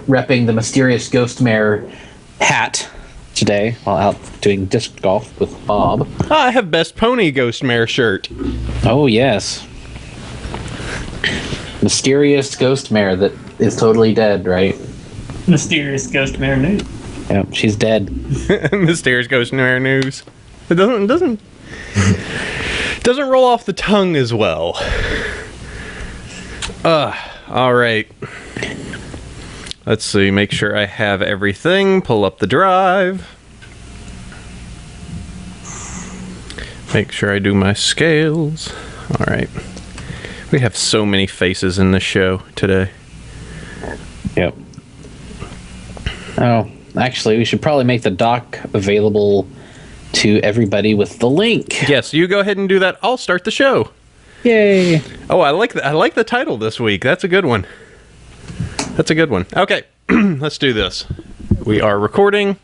repping the mysterious ghost mare hat today while out doing disc golf with Bob. I have Best Pony Ghost Mare shirt. Oh, yes. Mysterious ghost mare that is totally dead, right? Mysterious ghost mare news. Yep, she's dead. Mysterious Ghost Mare news. It doesn't roll off the tongue as well. All right. Let's see, make sure I have everything. Pull up the drive. Make sure I do my scales. All right. We have so many faces in this show today. Yep. Oh, actually, we should probably make the doc available to everybody with the link. Yes, you go ahead and do that. I'll start the show. Yay. Oh, I like the title this week. That's a good one. That's a good one. Okay, let's do this. We are recording.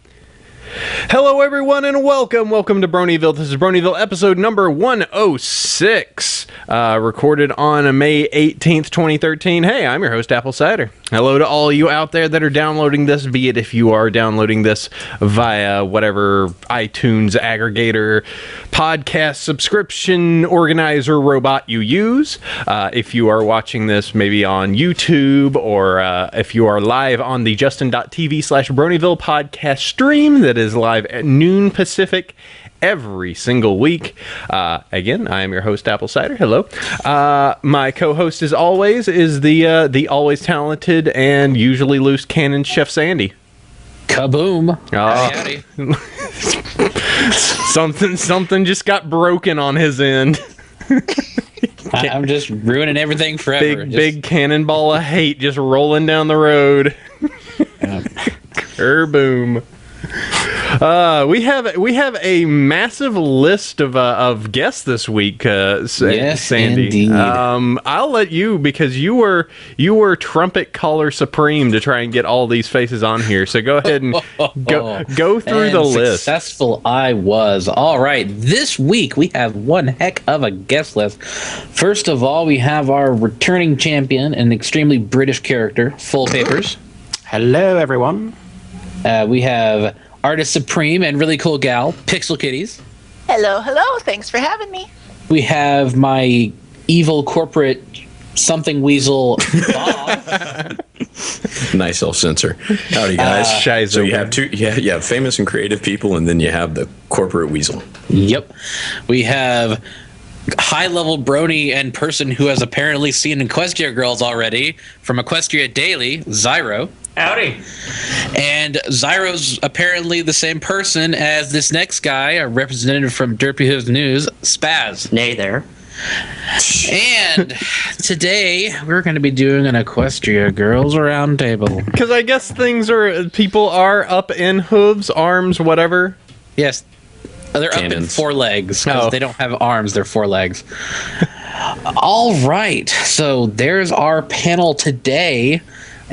Hello, everyone, and welcome to Bronyville. This is Bronyville episode number 106, recorded on May 18th, 2013. Hey, I'm your host, Apple Cider. Hello to all you out there that are downloading this, be it if you are downloading this via whatever iTunes aggregator, podcast subscription organizer robot you use. If you are watching this maybe on YouTube, or if you are live on the justin.tv/Bronyville podcast stream that is live at noon Pacific every single week. Again, I am your host, Apple Cider. Hello. My co-host, as always, is the always talented and usually loose cannon Chef Sandy. Kaboom. Something just got broken on his end. I'm just ruining everything forever. Big cannonball of hate just rolling down the road. Kerboom. We have a massive list of guests this week, yes, Sandy. Indeed. I'll let you, because you were trumpet caller supreme to try and get all these faces on here. So go ahead and go through the list. Successful I was. All right, this week we have one heck of a guest list. First of all, we have our returning champion, an extremely British character, Full Papers. Hello, everyone. We have Artist Supreme and really cool gal, Pixel Kitties. Hello. Thanks for having me. We have my evil corporate something weasel, Bob. Nice self-censor. Howdy, guys. So you have two, you have famous and creative people, and then you have the corporate weasel. Yep. We have high-level brony and person who has apparently seen Equestria Girls already from Equestria Daily, Zyro. Howdy. And Zyro's apparently the same person as this next guy, a representative from Derpy Hooves News, Spaz. Nay there. And today we're going to be doing an Equestria Girls Roundtable. Because I guess people are up in hooves, arms, whatever. Yes. They're up in four legs. They don't have arms, they're four legs. All right. So there's our panel today.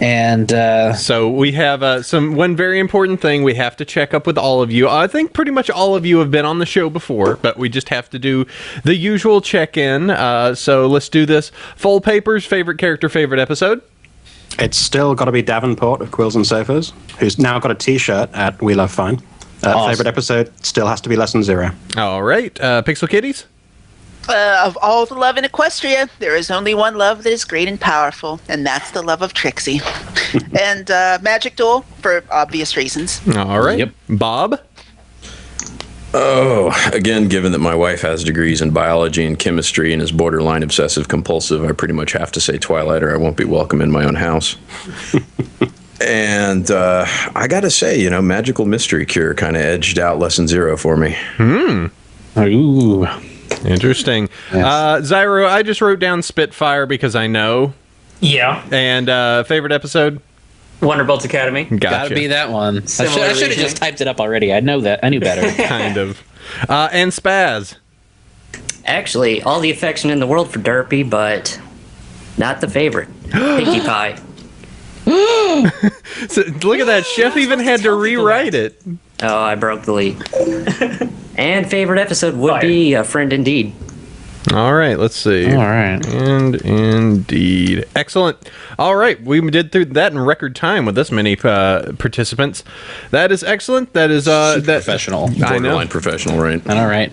And so we have one very important thing we have to check up with all of you. I think pretty much all of you have been on the show before, but we just have to do the usual check-in. So let's do this. Full Papers, favorite character, favorite episode? It's still got to be Davenport of Quills and Sofas, who's now got a T-shirt at We Love Fine. Awesome. Favorite episode still has to be Lesson Zero. All right. Pixel Kitties? Of all the love in Equestria, there is only one love that is great and powerful, and that's the love of Trixie. And Magic Duel, for obvious reasons. All right. Yep. Bob? Oh, again, given that my wife has degrees in biology and chemistry and is borderline obsessive-compulsive, I pretty much have to say Twilight, or I won't be welcome in my own house. And I got to say, Magical Mystery Cure kind of edged out Lesson Zero for me. Ooh. Interesting. Yes. Zyro, I just wrote down Spitfire because I know. Yeah. And favorite episode? Wonderbolts Academy. Gotcha. Gotta be that one. I should have just typed it up already. I knew better. Kind of. And Spaz? Actually, all the affection in the world for Derpy, but not the favorite. Pinkie Pie. So, look at that. Chef even had to rewrite it. Oh, I broke the lead. And favorite episode would be A Friend Indeed. All right, let's see. All right. And indeed. Excellent. All right, we did through that in record time with this many participants. That is excellent. That is professional. I know. Borderline professional, right? All right.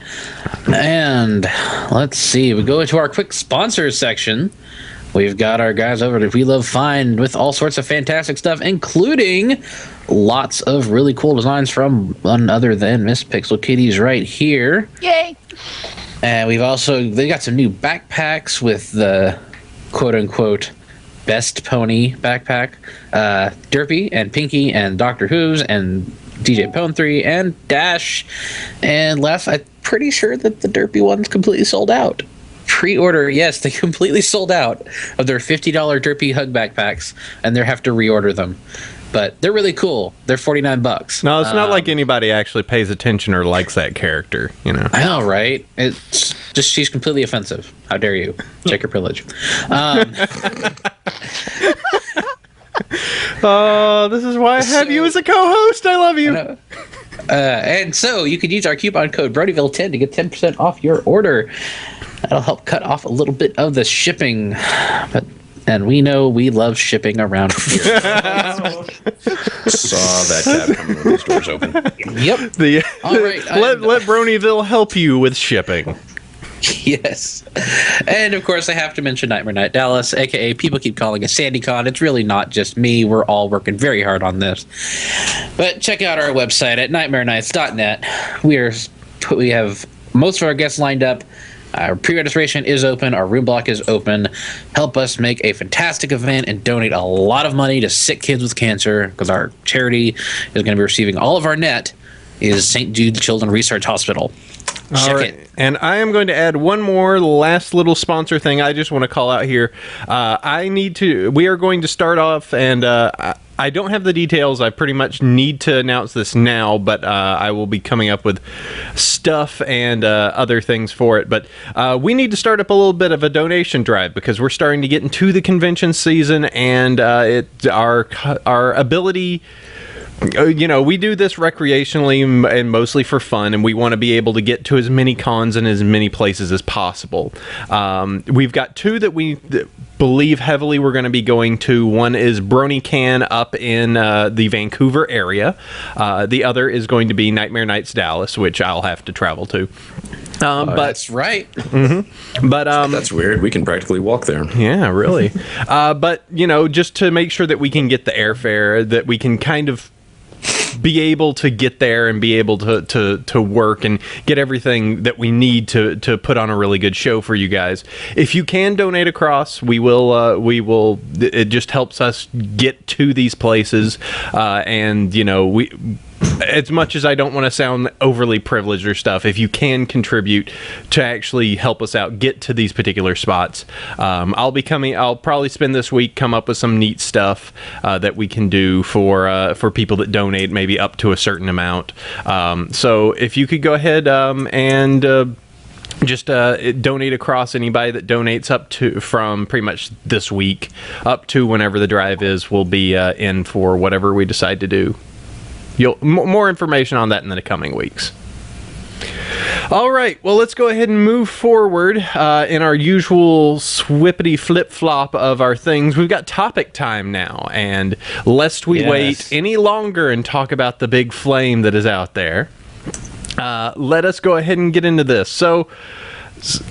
And let's see. We go into our quick sponsors section. We've got our guys over at We Love Fine with all sorts of fantastic stuff, including lots of really cool designs from none other than Miss Pixel Kitties right here. Yay! And they got some new backpacks with the quote-unquote best pony backpack. Derpy and Pinky and Dr. Hooves and DJ Pone 3 and Dash. And last, I'm pretty sure that the Derpy one's completely sold out. Pre-order, yes, they completely sold out of their $50 Derpy Hug backpacks, and they have to reorder them. But they're really cool. They're $49. No, it's not like anybody actually pays attention or likes that character, you know. I know, right? It's just she's completely offensive. How dare you? Check your privilege. Oh, this is why I have you as a co-host. I love you. And so you could use our coupon code Bronyville10 to get 10% off your order. That'll help cut off a little bit of the shipping. And we know we love shipping around here. Saw that cat coming when these doors open. Yep. All right. Let Bronyville help you with shipping. Yes. And of course, I have to mention Nightmare Night Dallas, aka people keep calling it SandyCon. It's really not just me. We're all working very hard on this. But check out our website at nightmarenights.net. We have most of our guests lined up. Our pre-registration is open. Our room block is open. Help us make a fantastic event and donate a lot of money to sick kids with cancer, because our charity is going to be receiving all of our net is St. Jude Children's Research Hospital. Check it. And I am going to add one more last little sponsor thing I just want to call out here. We are going to start off, and I don't have the details. I pretty much need to announce this now, but I will be coming up with stuff and other things for it. But we need to start up a little bit of a donation drive, because we're starting to get into the convention season, and our ability... we do this recreationally and mostly for fun, and we want to be able to get to as many cons and as many places as possible. We've got two that we believe heavily we're going to be going to. One is BronyCan up in the Vancouver area. The other is going to be Nightmare Nights Dallas, which I'll have to travel to. But that's right. Mm-hmm. But that's weird. We can practically walk there. Yeah, really. But just to make sure that we can get the airfare, that we can kind of be able to get there and be able to work and get everything that we need to put on a really good show for you guys. If you can donate across, we will. It just helps us get to these places, and we. As much as I don't want to sound overly privileged or stuff, if you can contribute to actually help us out, get to these particular spots, I'll probably spend this week, come up with some neat stuff that we can do for people that donate, maybe up to a certain amount. So if you could go ahead and just donate across. Anybody that donates up to from pretty much this week up to whenever the drive is, will be in for whatever we decide to do. More information on that in the coming weeks. All right, well, let's go ahead and move forward in our usual swippity flip-flop of our things. We've got topic time now, and lest we wait any longer and talk about the big flame that is out there, let us go ahead and get into this. So,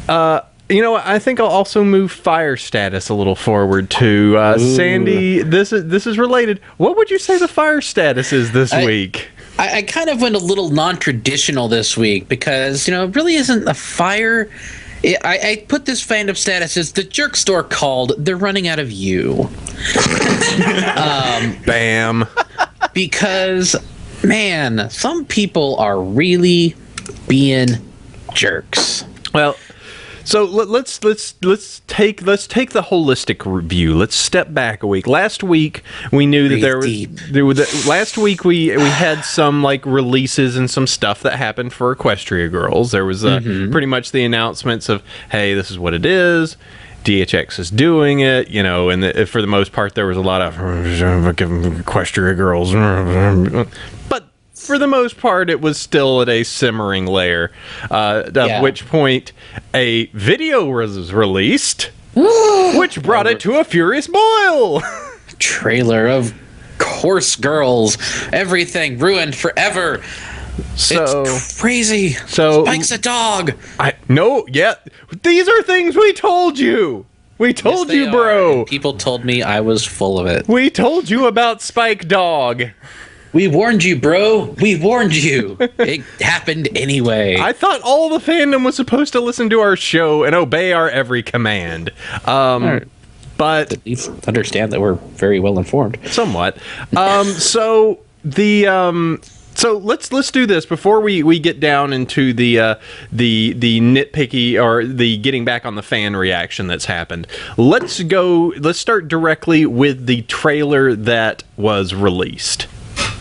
I think I'll also move fire status a little forward to Sandy. This is related. What would you say the fire status is this week? I kind of went a little non-traditional this week because it really isn't a fire. I put this fandom status as the jerk store called. They're running out of you. Bam. Because, man, some people are really being jerks. Well. So let's take the holistic review. Let's step back a week. Last week we knew that last week we had some releases and some stuff that happened for Equestria Girls. There was pretty much the announcements of, hey, this is what it is. DHX is doing it, and for the most part there was a lot of Equestria Girls, but for the most part it was still at a simmering layer. At which point, a video was released, which brought it to a furious boil. Trailer, of course, girls. Everything ruined forever. So It's crazy. so- Spike's a dog. These are things we told you. We told Yes, they you, are, bro. and people told me I was full of it. We told you about Spike Dog. We warned you, bro. We warned you. It happened anyway. I thought all the fandom was supposed to listen to our show and obey our every command. But You understand that we're very well informed. somewhat. So let's do this before we get down into the nitpicky or the getting back on the fan reaction that's happened. Let's start directly with the trailer that was released,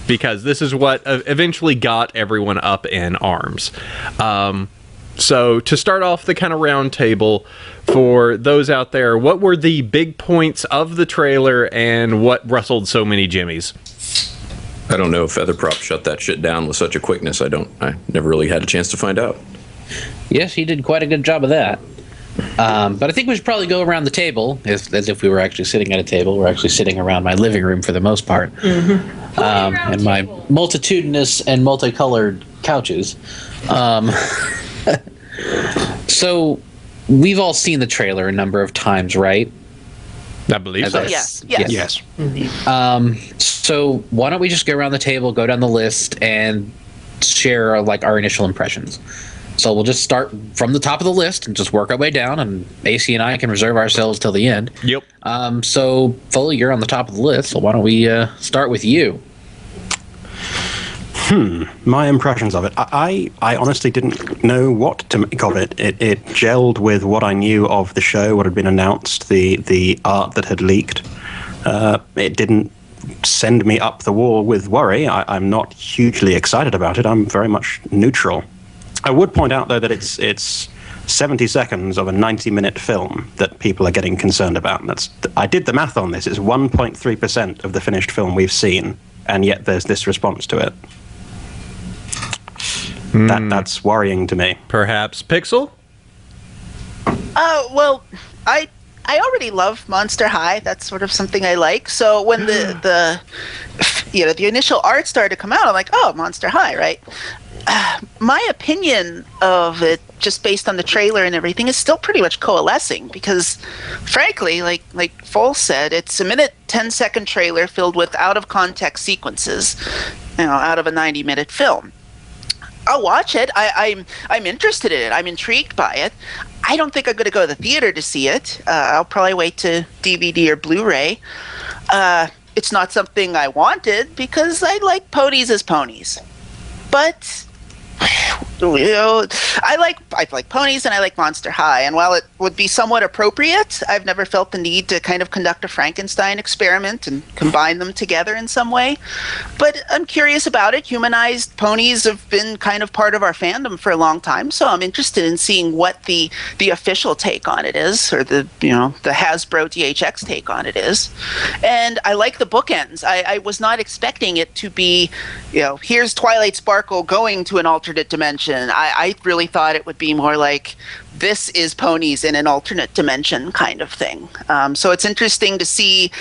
because this is what eventually got everyone up in arms. So to start off the kind of round table, for those out there, what were the big points of the trailer and what rustled so many jimmies? I don't know if Featherprop shut that shit down with such a quickness. I never really had a chance to find out. Yes, he did quite a good job of that. But I think we should probably go around the table, as if we were actually sitting at a table. We're actually sitting around my living room for the most part. And my multitudinous and multicolored couches. So, we've all seen the trailer a number of times, right? I believe so. Yes. Yes. So why don't we just go around the table, go down the list, and share our initial impressions. So we'll just start from the top of the list and just work our way down, and AC and I can reserve ourselves till the end. Yep. So Foley, you're on the top of the list. So why don't we start with you? My impressions of it. I honestly didn't know what to make of it. It gelled with what I knew of the show, what had been announced, the art that had leaked. It didn't send me up the wall with worry. I'm not hugely excited about it. I'm very much neutral. I would point out, though, that it's 70 seconds of a 90-minute film that people are getting concerned about. And I did the math on this. It's 1.3% of the finished film we've seen, and yet there's this response to it. That's worrying to me. Perhaps Pixel? Well, I already love Monster High. That's sort of something I like. So when the initial art started to come out, I'm like, oh, Monster High, right? My opinion of it, just based on the trailer and everything, is still pretty much coalescing because, frankly, like Foles said, it's a 10-second trailer filled with out-of-context sequences, out of a 90-minute film. I'll watch it. I'm interested in it. I'm intrigued by it. I don't think I'm going to go to the theater to see it. I'll probably wait to DVD or Blu-ray. It's not something I wanted because I like ponies as ponies. But I like ponies and I like Monster High. And while it would be somewhat appropriate, I've never felt the need to kind of conduct a Frankenstein experiment and combine them together in some way. But I'm curious about it. Humanized ponies have been kind of part of our fandom for a long time, so I'm interested in seeing what the official take on it is, or the Hasbro DHX take on it is. And I like the bookends. I was not expecting it to be, here's Twilight Sparkle going to an alternate dimension. I really thought it would be more like, this is ponies in an alternate dimension kind of thing. So it's interesting to see,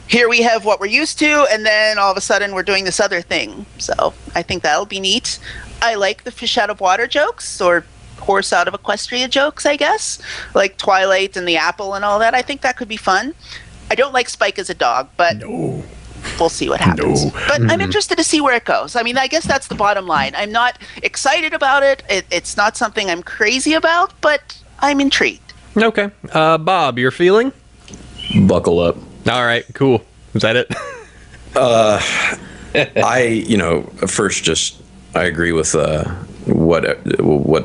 here we have what we're used to, and then all of a sudden we're doing this other thing. So I think that'll be neat. I like the fish out of water jokes, or horse out of Equestria jokes, I guess. Like Twilight and the apple and all that. I think that could be fun. I don't like Spike as a dog, but we'll see what happens. No. But I'm interested to see where it goes. I mean, I guess that's the bottom line. I'm not excited about it. It's not something I'm crazy about, but I'm intrigued. Okay. Bob, your feeling? Buckle up. All right, cool. Is that it? I agree with what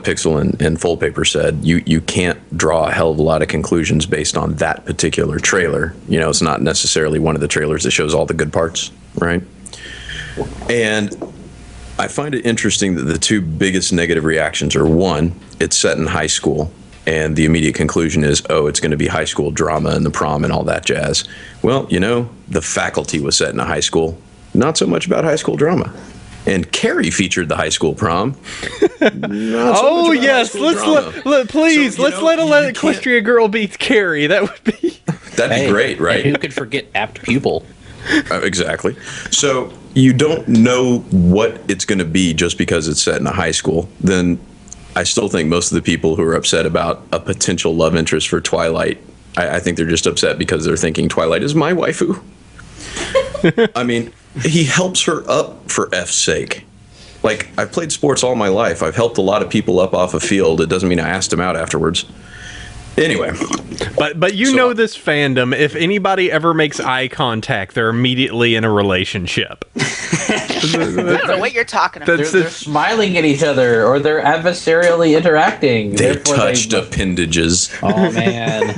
Pixel and Full Paper said. You can't draw a hell of a lot of conclusions based on that particular trailer. It's not necessarily one of the trailers that shows all the good parts, right? And I find it interesting that the two biggest negative reactions are, one, it's set in high school, and the immediate conclusion is, oh, it's going to be high school drama and the prom and all that jazz. Well, the Faculty was set in a high school. Not so much about high school drama. And Carrie featured the high school prom. Oh yes, please let's let Equestria Girl beat Carrie. That would be that'd be great, right? And who could forget apt pupil? Exactly. So you don't know what it's going to be just because it's set in a high school. Then I still think most of the people who are upset about a potential love interest for Twilight, I think they're just upset because they're thinking Twilight is my waifu. I mean, he helps her up for F's sake. Like, I've played sports all my life. I've helped a lot of people up off a field. It doesn't mean I asked them out afterwards. Anyway. But you know this fandom, if anybody ever makes eye contact, they're immediately in a relationship. I don't know what you're talking about. They're smiling at each other, or they're adversarially interacting. They touched appendages. Oh, man.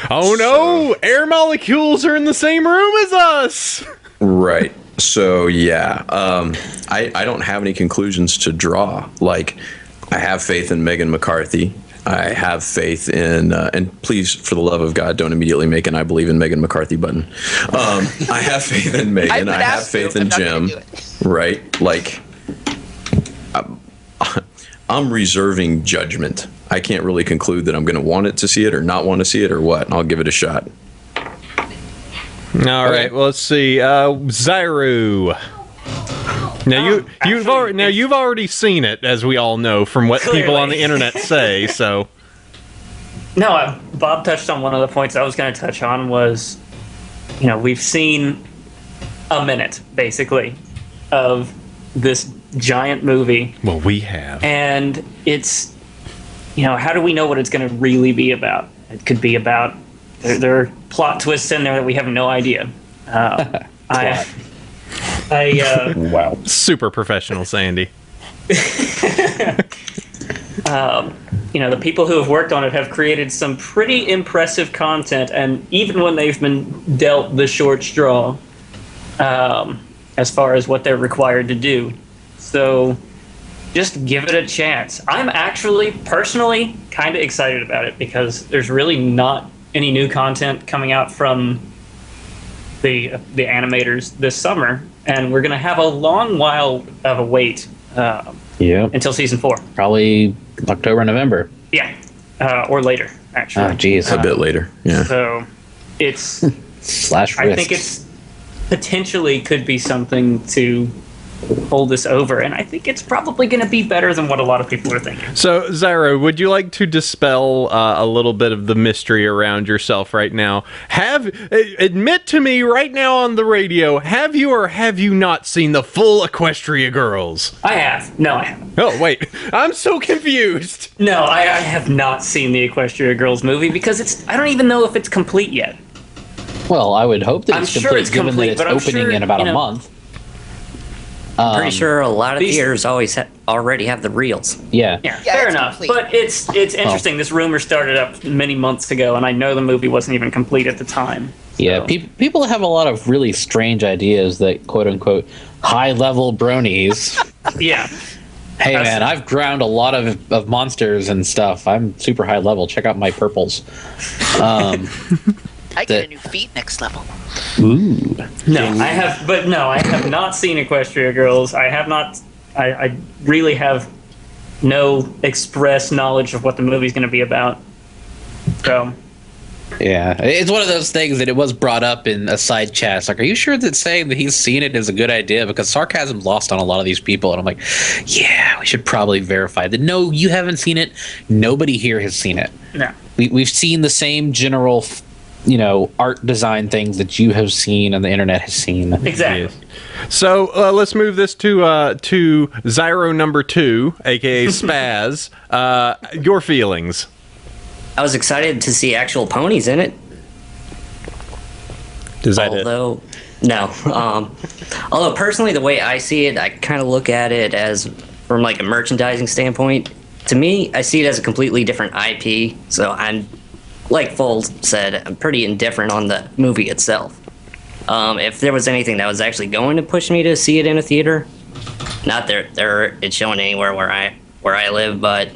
Oh, no! Air molecules are in the same room as us! Right. So, yeah. I don't have any conclusions to draw. Like, I have faith in Megan McCarthy. I have faith in, and please, for the love of God, don't immediately make an I believe in Megan McCarthy button. I have faith in Megan. I have faith in Jim. Right? Like, I'm reserving judgment. I can't really conclude that I'm going to want it to see it or not want to see it or what. I'll give it a shot. All right. Well, let's see. Zyru. Now you've already seen it, as we all know from what people on the internet say. So, No, Bob touched on one of the points I was going to touch on was, we've seen a minute basically of this giant movie. Well, we have, and it's, how do we know what it's going to really be about? It could be about there are plot twists in there that we have no idea. Wow. Super professional, Sandy. The people who have worked on it have created some pretty impressive content, and even when they've been dealt the short straw, as far as what they're required to do. So just give it a chance. I'm actually personally kind of excited about it because there's really not any new content coming out from the animators this summer, and we're going to have a long while of a wait until season 4. Probably October, November. Yeah, or later, actually. Oh, geez. A bit later, yeah. So it's /risk. I think it's potentially could be something to hold this over, and I think it's probably going to be better than what a lot of people are thinking. So, Zyro, would you like to dispel a little bit of the mystery around yourself right now? Admit to me right now on the radio, have you or have you not seen the full Equestria Girls? I have. No, I haven't. Oh, wait. I'm so confused. No, I have not seen the Equestria Girls movie because I don't even know if it's complete yet. Well, I would hope that I'm it's sure complete, it's given complete, that it's opening in about a month. Pretty sure a lot of these- theaters already have the reels. Yeah. Yeah, Yeah, fair it's enough. complete. But it's interesting. This rumor started up many months ago, and I know the movie wasn't even complete at the time. Yeah, So- people have a lot of really strange ideas that quote-unquote high-level bronies. Yeah. Hey, That's- man, I've ground a lot of monsters and stuff. I'm super high level. Check out my purples. I get a new feat next level. Ooh. No, I have not seen Equestria Girls. I have not. I really have no express knowledge of what the movie's going to be about. So, Yeah, it's one of those things that it was brought up in a side chat. It's like, are you sure that saying that he's seen it is a good idea? Because sarcasm's lost on a lot of these people. And I'm like, yeah, we should probably verify that. No, you haven't seen it. Nobody here has seen it. no. We've seen the same general, art design things that you have seen and the internet has seen. Exactly. So let's move this to Zyro number 2, aka Spaz. Your feelings? I was excited to see actual ponies in it. Is that it? Although personally, the way I see it, I kind of look at it as from like a merchandising standpoint. To me, I see it as a completely different IP. So I'm, like Foles said, I'm pretty indifferent on the movie itself. If there was anything that was actually going to push me to see it in a theater, not there it's showing anywhere where I live, but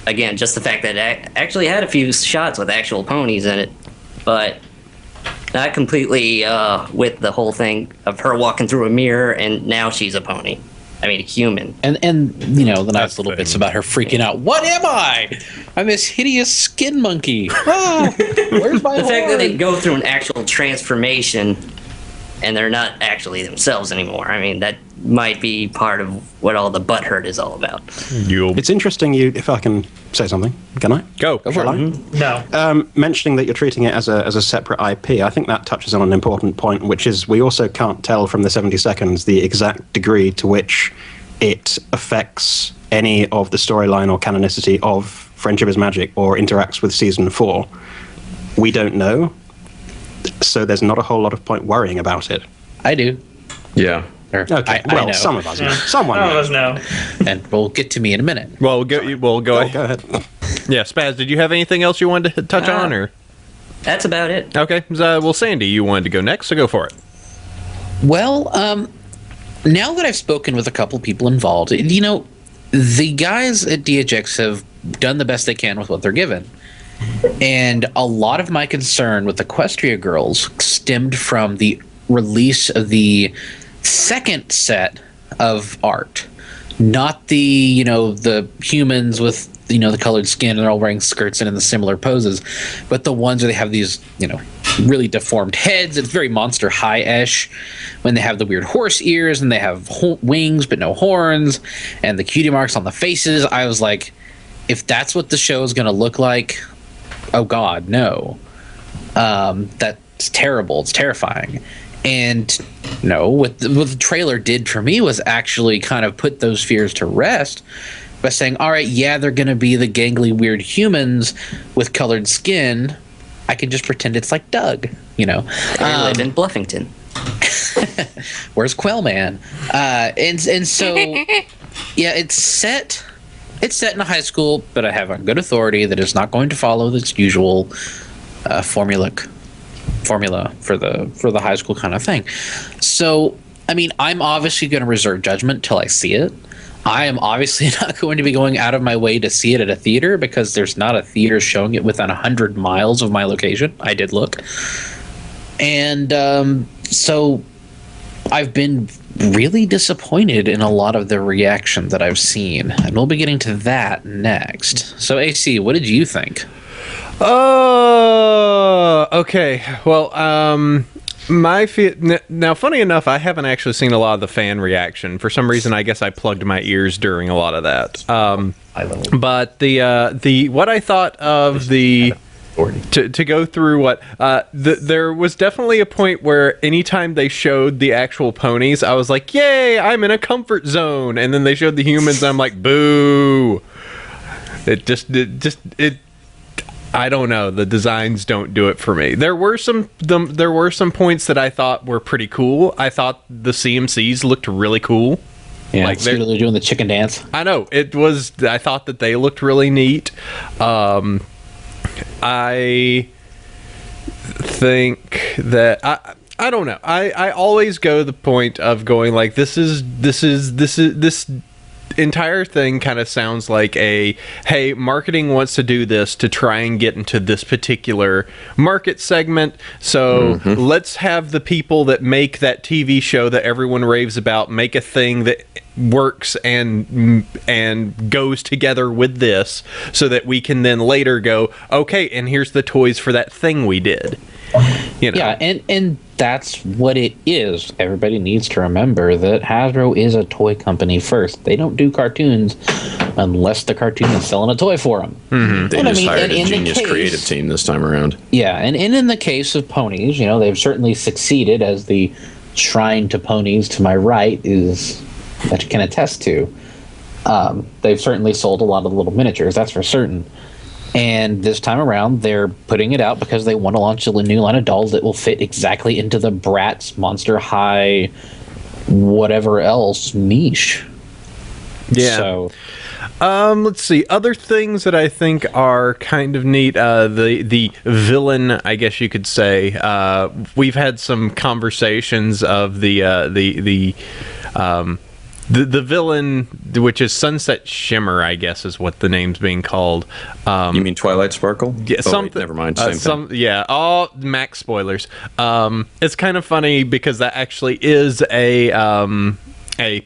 again, just the fact that it actually had a few shots with actual ponies in it. But Not completely with the whole thing of her walking through a mirror and now she's a pony. I mean, a human. And you know, the nice That's little the bits thing. about her freaking out. What am I? I'm this hideous skin monkey. Ah, where's my The fact that they horn? go through an actual transformation and they're not actually themselves anymore. I mean, that might be part of what all the butt hurt is all about. It's interesting, if I can say something. Can I? Go. for it. No. Mentioning that you're treating it as a separate IP, I think that touches on an important point, which is we also can't tell from the 70 seconds the exact degree to which it affects any of the storyline or canonicity of Friendship is Magic or interacts with Season 4. We don't know, so there's not a whole lot of point worrying about it. I do. Yeah. Or, Okay, I well, know. some of us know. Someone None of knows. us know. And we'll get to me in a minute. Well, go Oh, ahead. go ahead. Yeah, Spaz, did you have anything else you wanted to touch on? Or That's about it. okay, well, Sandy, you wanted to go next, so go for it. Well, now that I've spoken with a couple people involved, you know, the guys at DHX have done the best they can with what they're given. And a lot of my concern with Equestria Girls stemmed from the release of the second set of art. Not the, you know, the humans with, you know, the colored skin and they're all wearing skirts and in the similar poses, but the ones where they have these, you know, really deformed heads. It's very Monster High-ish when they have the weird horse ears and they have wings but no horns and the cutie marks on the faces. I was like, if that's what the show is going to look like, oh God, no. That's terrible. It's terrifying. And no, what the trailer did for me was actually kind of put those fears to rest by saying, all right, yeah, they're going to be the gangly, weird humans with colored skin. I can just pretend it's like Doug, you know. They live in Bluffington. Where's Quellman? And so, yeah, it's set in a high school, but I have on good authority that it's not going to follow this usual formula for the high school kind of thing. So, I mean, I'm obviously going to reserve judgment till I see it. I am obviously not going to be going out of my way to see it at a theater because there's not a theater showing it within 100 miles of my location. I did look. And so I've been really disappointed in a lot of the reaction that I've seen. And we'll be getting to that next. So, AC, what did you think? Oh, okay. Well, now, funny enough, I haven't actually seen a lot of the fan reaction. For some reason, I guess I plugged my ears during a lot of that. But the what I thought of the to go through what there was definitely a point where anytime they showed the actual ponies, I was like, "Yay! I'm in a comfort zone." And then they showed the humans, and I'm like, "Boo!" It I don't know. The designs don't do it for me. There were some points that I thought were pretty cool. I thought the CMCs looked really cool. Yeah, Like, they're doing the chicken dance. I know it was. I thought that they looked really neat. I think that I don't know. I always go to the point of going like this entire thing kind of sounds like hey, marketing wants to do this to try and get into this particular market segment, so let's have the people that make that TV show that everyone raves about make a thing that works and goes together with this so that we can then later go, okay, and here's the toys for that thing we did. You know? Yeah, and that's what it is. Everybody needs to remember that Hasbro is a toy company first. They don't do cartoons unless the cartoon is selling a toy for them. They just hired a genius creative team this time around. Yeah, and in the case of ponies, you know, they've certainly succeeded, as the shrine to ponies to my right is that you can attest to. They've certainly sold a lot of little miniatures, that's for certain. And this time around, they're putting it out because they want to launch a new line of dolls that will fit exactly into the Bratz, Monster High, whatever else niche. Yeah. So, let's see. Other things that I think are kind of neat. The villain, I guess you could say. We've had some conversations of the the villain, which is Sunset Shimmer, I guess is what the name's being called. You mean Twilight Sparkle? Yeah, wait, never mind. Same thing. Yeah, all Max spoilers. It's kind of funny because that actually is a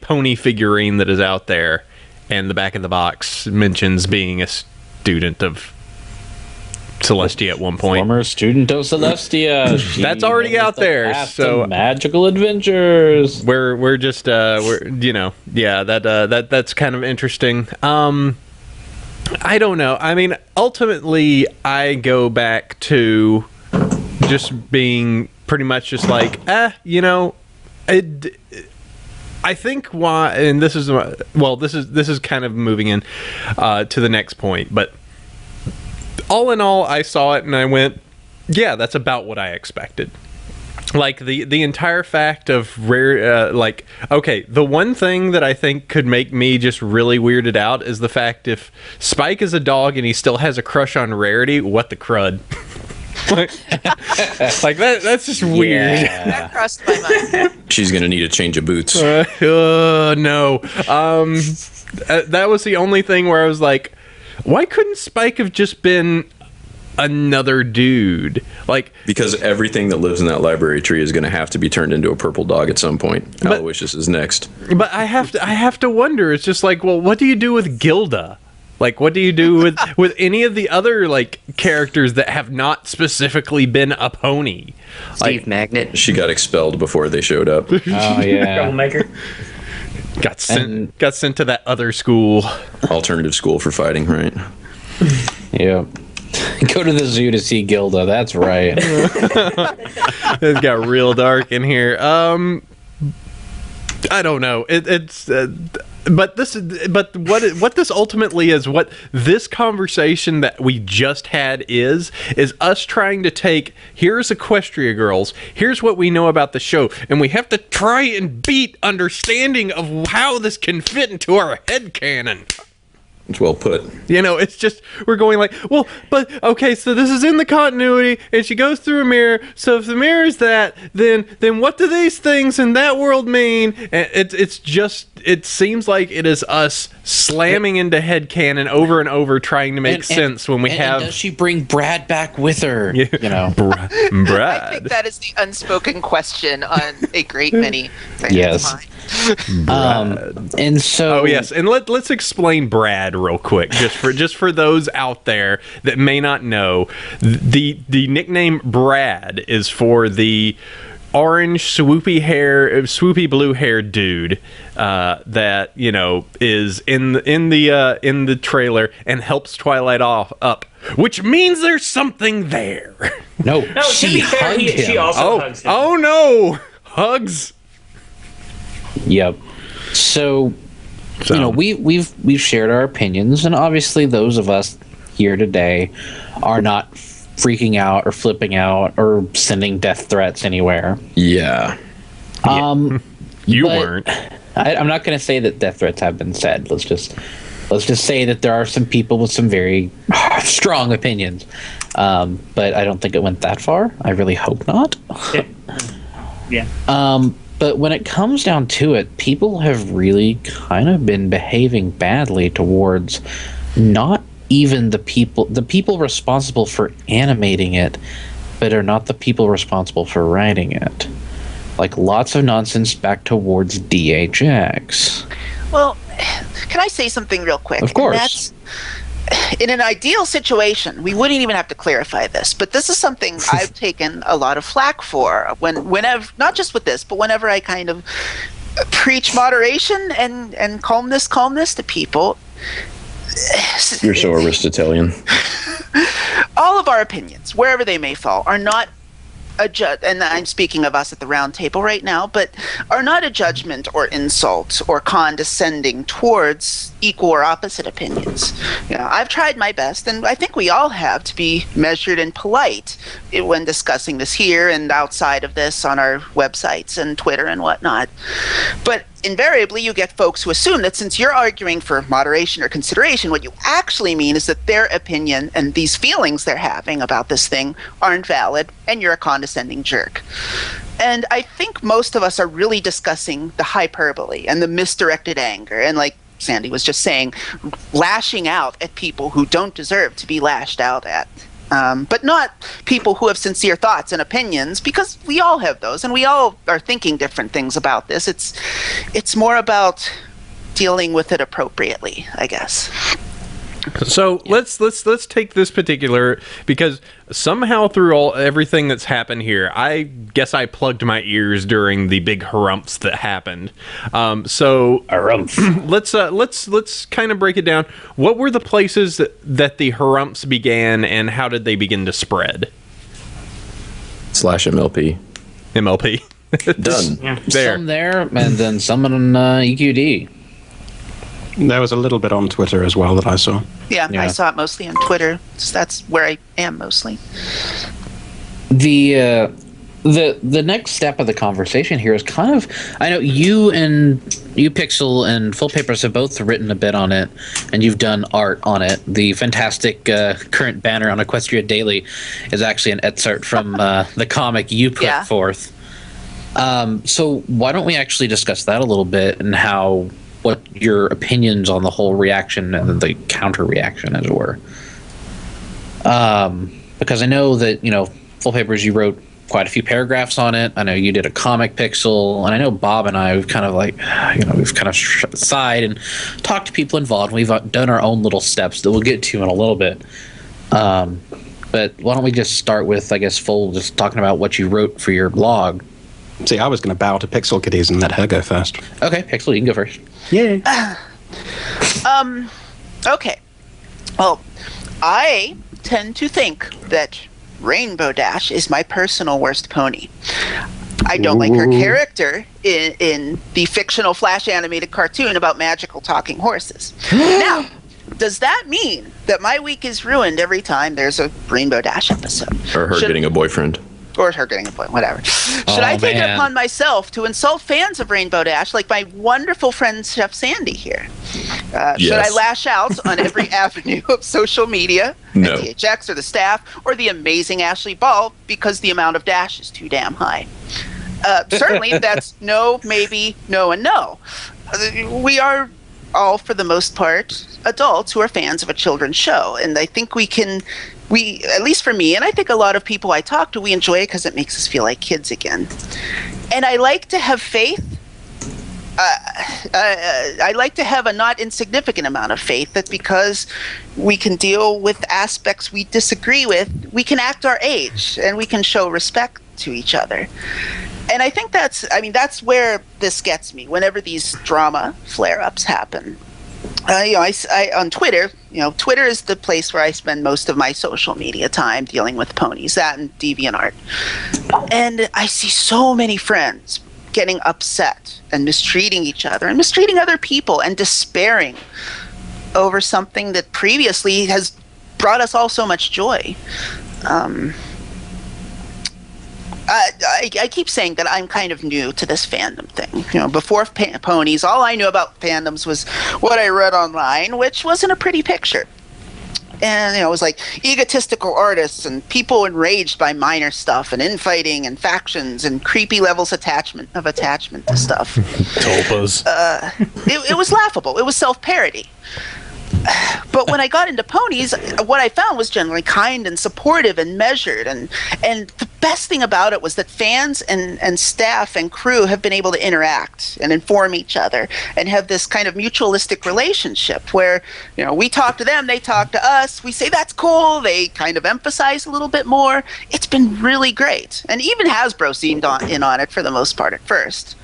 pony figurine that is out there, and the back of the box mentions being a student of Celestia at one point. Former student of Celestia. That's already out there. So magical adventures. We're just that's kind of interesting. I don't know. I mean, ultimately, I go back to just being pretty much just like, I think why, and this is kind of moving in to the next point, but all in all, I saw it and I went, yeah, that's about what I expected. Like the entire fact of rare, okay, the one thing that I think could make me just really weirded out is the fact if Spike is a dog and he still has a crush on Rarity, what the crud? like that's just weird. That crossed my mind. She's gonna need a change of boots. No. That was the only thing where I was like, why couldn't Spike have just been another dude? Like, because everything that lives in that library tree is going to have to be turned into a purple dog at some point. Aloysius is next. But I have to wonder. It's just like, well, what do you do with Gilda? Like, what do you do with any of the other like characters that have not specifically been a pony? Steve Magnet. She got expelled before they showed up. Oh yeah. Troublemaker. Got sent to that other school. Alternative school for fighting, right? Yeah. Go to the zoo to see Gilda. That's right. It got real dark in here. I don't know. But what this ultimately is, what this conversation that we just had is us trying to take, here's Equestria Girls, here's what we know about the show, and we have to try and beat understanding of how this can fit into our headcanon. It's well put. It's just, we're going like, well, but, okay, so this is in the continuity, and she goes through a mirror, so if the mirror is that, then what do these things in that world mean? And it's just, it seems like it is us slamming into headcanon over and over, trying to make sense when we have... And does she bring Brad back with her? Brad. I think that is the unspoken question on a great many fans' Yes. minds. And so... Oh, yes, and let's explain Brad real quick, just for those out there that may not know. The nickname Brad is for the orange swoopy blue hair dude that is in the trailer and helps Twilight up, which means there's something there. No, No, to she be fair, hugged him. she also hugs him. Oh no, hugs. Yep. So we've shared our opinions, and obviously those of us here today are not freaking out or flipping out or sending death threats anywhere. Yeah. You weren't. I'm not going to say that death threats have been said. Let's just say that there are some people with some very strong opinions. But I don't think it went that far. I really hope not. Yeah. But when it comes down to it, people have really kind of been behaving badly towards not even the people responsible for animating it, but are not the people responsible for writing it. Like, lots of nonsense back towards DHX. Well, can I say something real quick? Of course. In an ideal situation, we wouldn't even have to clarify this, but this is something I've taken a lot of flack for whenever, not just with this, but whenever I kind of preach moderation and calmness to people. You're so Aristotelian. All of our opinions, wherever they may fall, are not a and I'm speaking of us at the round table right now, but are not a judgment or insult or condescending towards equal or opposite opinions. I've tried my best, and I think we all have, to be measured and polite when discussing this here and outside of this on our websites and Twitter and whatnot. But invariably you get folks who assume that since you're arguing for moderation or consideration, what you actually mean is that their opinion and these feelings they're having about this thing aren't valid, and you're a condescending jerk. And I think most of us are really discussing the hyperbole and the misdirected anger, and like Sandy was just saying, lashing out at people who don't deserve to be lashed out at. But not people who have sincere thoughts and opinions, because we all have those, and we all are thinking different things about this. It's more about dealing with it appropriately, I guess. So let's take this particular, because somehow through everything that's happened here, I guess I plugged my ears during the big harumps that happened. So let's kind of break it down. What were the places that the harumps began, and how did they begin to spread? /MLP. MLP. Done. Yeah. There. Some there, and then some on EQD. There was a little bit on Twitter as well that I saw. Yeah, Yeah. I saw it mostly on Twitter. So that's where I am mostly. The next step of the conversation here is kind of, I know you Pixel and Full Papers have both written a bit on it, and you've done art on it. The fantastic current banner on Equestria Daily is actually an excerpt from the comic you put forth. So why don't we actually discuss that a little bit, and what your opinions on the whole reaction and then the counter reaction, as it were. Because I know that, Full Papers, you wrote quite a few paragraphs on it. I know you did a comic, Pixel, and I know Bob and I, we've kind of sighed and talked to people involved. We've done our own little steps that we'll get to in a little bit. But why don't we just start with, I guess, Full, just talking about what you wrote for your blog. See, I was going to bow to Pixel Kitties and let her go first. Okay, Pixel, you can go first. Yeah. Okay. Well, I tend to think that Rainbow Dash is my personal worst pony. I don't like her character in the fictional Flash animated cartoon about magical talking horses. Now, does that mean that my week is ruined every time there's a Rainbow Dash episode? Or her getting a boyfriend. Or her getting a point, whatever. Should I take it upon myself to insult fans of Rainbow Dash like my wonderful friend Chef Sandy here? Should I lash out on every avenue of social media, No. at THX or the staff, or the amazing Ashley Ball because the amount of dash is too damn high? Certainly, that's no, maybe, no, and no. We are all, for the most part, adults who are fans of a children's show, and I think we, at least for me, and I think a lot of people I talk to, we enjoy it because it makes us feel like kids again. And I like to have faith. I like to have a not insignificant amount of faith that because we can deal with aspects we disagree with, we can act our age and we can show respect to each other. And I think that's where this gets me whenever these drama flare-ups happen. I on Twitter, Twitter is the place where I spend most of my social media time dealing with ponies, that and DeviantArt. And I see so many friends getting upset and mistreating each other and mistreating other people and despairing over something that previously has brought us all so much joy. I keep saying that I'm kind of new to this fandom thing. Before ponies, all I knew about fandoms was what I read online, which wasn't a pretty picture. And, it was like egotistical artists and people enraged by minor stuff and infighting and factions and creepy levels attachment to stuff. Tulpas. It was laughable. It was self-parody. But when I got into ponies, what I found was generally kind and supportive and measured. And the best thing about it was that fans and staff and crew have been able to interact and inform each other and have this kind of mutualistic relationship where, we talk to them, they talk to us. We say, that's cool. They kind of emphasize a little bit more. It's been really great. And even Hasbro seemed in on it for the most part at first.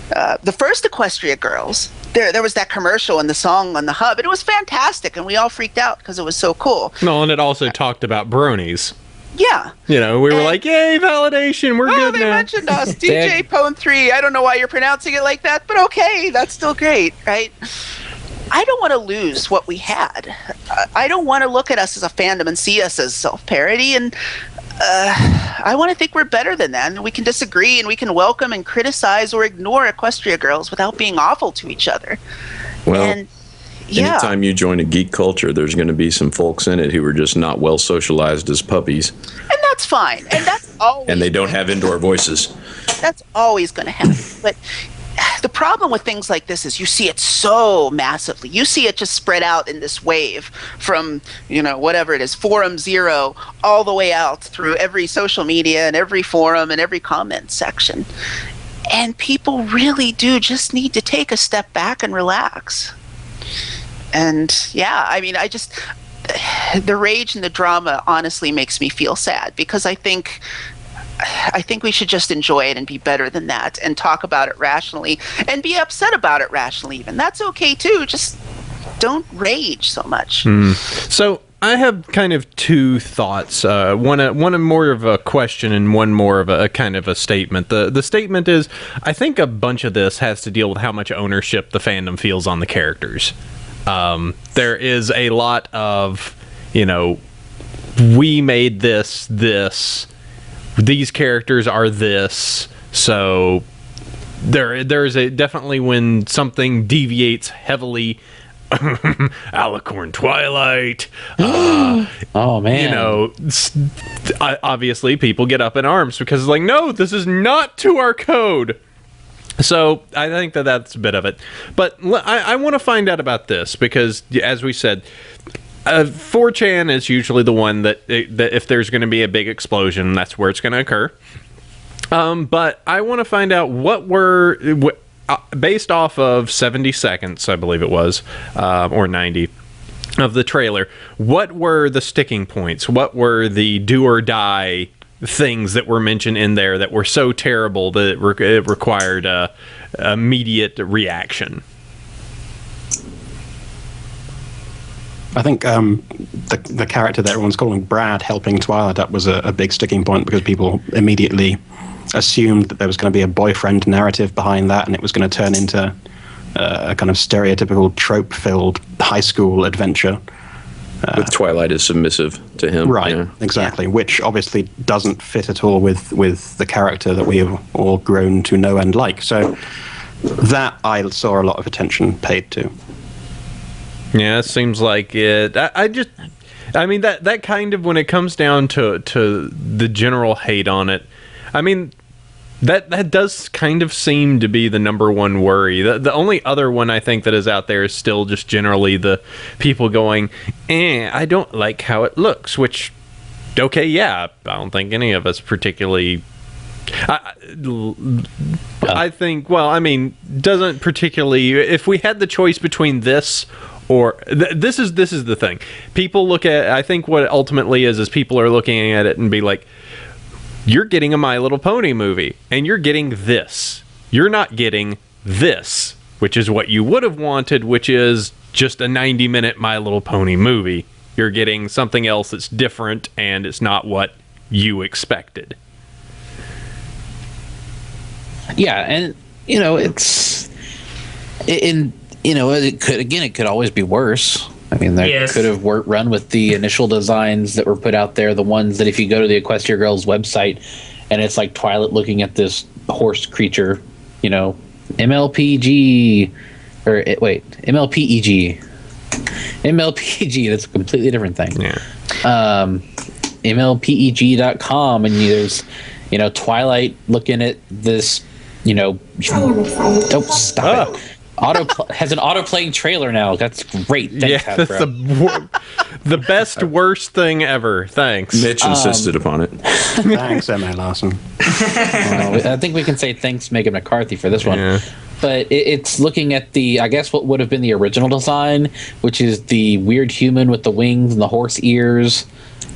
The first Equestria Girls, there was that commercial and the song on the hub, and it was fantastic, and we all freaked out because it was so cool. No, and it also talked about bronies. Yeah. We were like, yay, validation, we're good they now. mentioned us, DJ Pone 3. I don't know why you're pronouncing it like that, but okay, that's still great, right? I don't want to lose what we had. I don't want to look at us as a fandom and see us as self-parody, and I want to think we're better than that, and we can disagree, and we can welcome and criticize or ignore Equestria Girls without being awful to each other. Well, And yeah, anytime you join a geek culture, there's going to be some folks in it who are just not well socialized as puppies, and that's fine, and that's always and they don't have indoor voices. that's always going to happen. But the problem with things like this is you see it so massively. You see it just spread out in this wave from, whatever it is, Forum Zero, all the way out through every social media and every forum and every comment section. And people really do just need to take a step back and relax. And yeah, I mean, the rage and the drama honestly makes me feel sad, because I think we should just enjoy it and be better than that and talk about it rationally and be upset about it rationally even. That's okay too. Just don't rage so much. So I have kind of two thoughts. One more of a question and one more of a kind of a statement. The statement is, I think a bunch of this has to deal with how much ownership the fandom feels on the characters. There is a lot of, we made this, these characters are this, so there's definitely when something deviates heavily, Alicorn Twilight, oh man, obviously people get up in arms because it's like, no, this is not to our code. So I think that's a bit of it, but I want to find out about this because, as we said, 4chan is usually the one that if there's going to be a big explosion, that's where it's going to occur. But I want to find out based off of 70 seconds, I believe it was, or 90 of the trailer, what were the sticking points? What were the do or die things that were mentioned in there that were so terrible that it required immediate reaction? I think the character that everyone's calling Brad helping Twilight up was a big sticking point, because people immediately assumed that there was going to be a boyfriend narrative behind that, and it was going to turn into a kind of stereotypical trope-filled high school adventure. With Twilight is submissive to him. Right, yeah. exactly, which obviously doesn't fit at all with the character that we have all grown to know and like. So that I saw a lot of attention paid to. Yeah, it seems like it. I mean, that kind of, when it comes down to the general hate on it, I mean, that does kind of seem to be the number one worry. The only other one I think that is out there is still just generally the people going, I don't like how it looks, which, okay, yeah, I don't think any of us particularly... I think, well, I mean, doesn't particularly... If we had the choice between this... Or this is the thing. People look at, I think what it ultimately is people are looking at it and be like, you're getting a My Little Pony movie, and you're getting this. You're not getting this, which is what you would have wanted, which is just a 90-minute My Little Pony movie. You're getting something else that's different, and it's not what you expected. Yeah, and it's it could always be worse. I mean, that could have run with the initial designs that were put out there, the ones that if you go to the Equestria Girls website and it's like Twilight looking at this horse creature, MLPG, or MLPEG. MLPG, that's a completely different thing. Yeah. MLPEG.com, and there's, Twilight looking at this, don't stop it. Has an auto-playing trailer now. That's great. Thanks, Hasbro. That's the best, worst thing ever. Thanks. Mitch insisted upon it. Thanks, M.A. Larson. I think we can say thanks, Megan McCarthy, for this one. Yeah. But it's looking at I guess what would have been the original design, which is the weird human with the wings and the horse ears.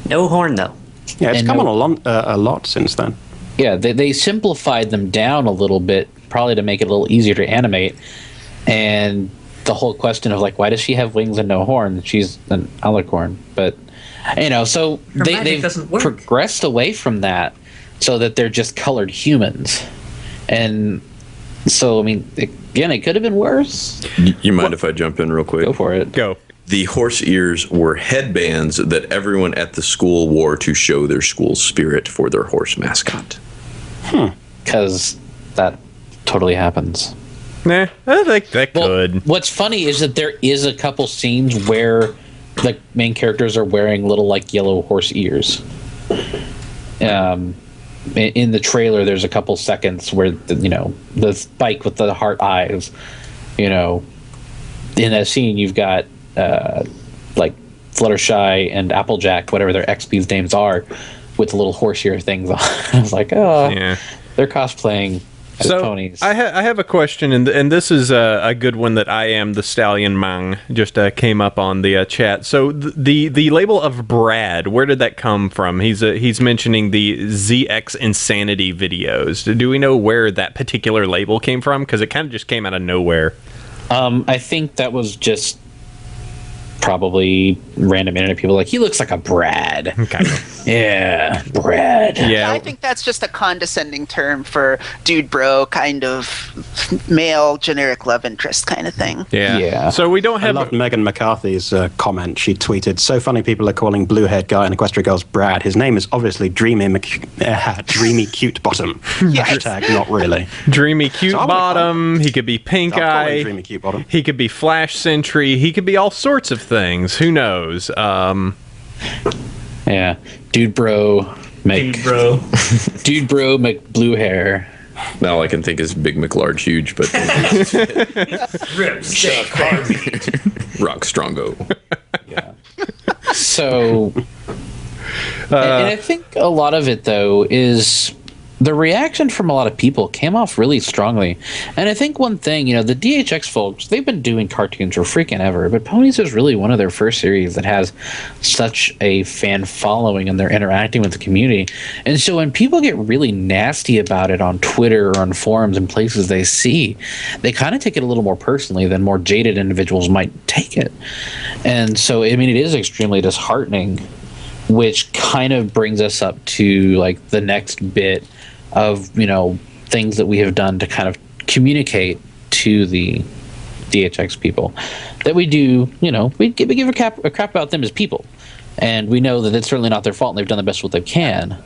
No horn, though. Yeah, it's come on a lot since then. Yeah, they simplified them down a little bit, probably to make it a little easier to animate. And the whole question of why does she have wings and no horn? She's an alicorn, but so they've progressed away from that, so that they're just colored humans. And so, I mean, again, it could have been worse. You mind if I jump in real quick? Go for it. Go. the horse ears were headbands that everyone at the school wore to show their school's spirit for their horse mascot. Because that totally happens. Nah, I think that Well, could. what's funny is that there is a couple scenes where the main characters are wearing little like yellow horse ears. In the trailer, there's a couple seconds where the spike with the heart eyes. In that scene, you've got like Fluttershy and Applejack, whatever their XP's names are, with the little horse ear things on. I was like, oh, yeah. They're cosplaying as ponies. I have a question, and this is a good one that I am the Stallion Mang just came up on the chat. So the label of Brad, where did that come from? He's mentioning the ZX Insanity videos. Do we know where that particular label came from? Because it kind of just came out of nowhere. I think that was just probably random internet people like, he looks like a Brad. Kind of. Yeah, Brad. Yeah, I think that's just a condescending term for dude bro, kind of male generic love interest kind of thing. Yeah. So we don't I have. loved Megan McCarthy's comment. She tweeted, "So funny people are calling blue-haired guy in Equestria Girls Brad. His name is obviously Dreamy Cute Bottom." Hashtag not really. Dreamy Cute Bottom. He could be Pink Eye. Dreamy Cute Bottom. He could be Flash Sentry. He could be all sorts of things. Who knows? Yeah, dude bro, make dude bro, make blue hair. Now all I can think is Big McLarge Huge, but Rock Strongo. Yeah. So, and I think a lot of it though is the reaction from a lot of people came off really strongly. And I think one thing, the DHX folks, they've been doing cartoons for freaking ever, but Ponies is really one of their first series that has such a fan following and they're interacting with the community. And so when people get really nasty about it on Twitter or on forums and places they see, they kind of take it a little more personally than more jaded individuals might take it. And so, I mean, it is extremely disheartening, which kind of brings us up to like the next bit of things that we have done to kind of communicate to the DHX people that we do. We give a crap about them as people, and we know that it's certainly not their fault and they've done the best what they can.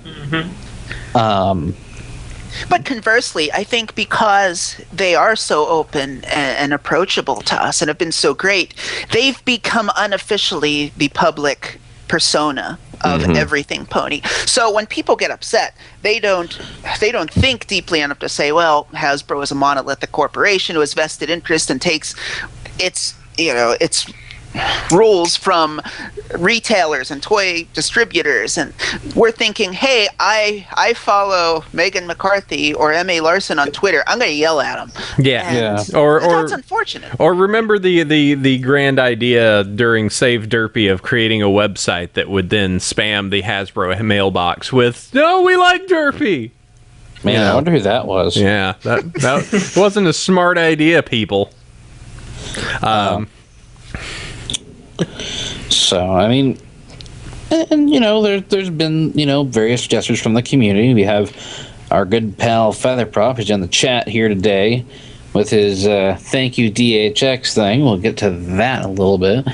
But conversely, I think because they are so open and approachable to us and have been so great, they've become unofficially the public persona of everything pony. So when people get upset, they don't think deeply enough to say, well, Hasbro is a monolithic corporation who has vested interest and takes its rules from retailers and toy distributors, and we're thinking, hey, I follow Megan McCarthy or M.A. Larson on Twitter, I'm going to yell at them. Or that's unfortunate. Or remember the grand idea during Save Derpy of creating a website that would then spam the Hasbro mailbox with, "No, we like Derpy." Man, I wonder who that was. Yeah, that wasn't a smart idea, people. So, I mean, and there's been, various gestures from the community. We have our good pal Featherprop, who's in the chat here today with his thank you DHX thing. We'll get to that in a little bit.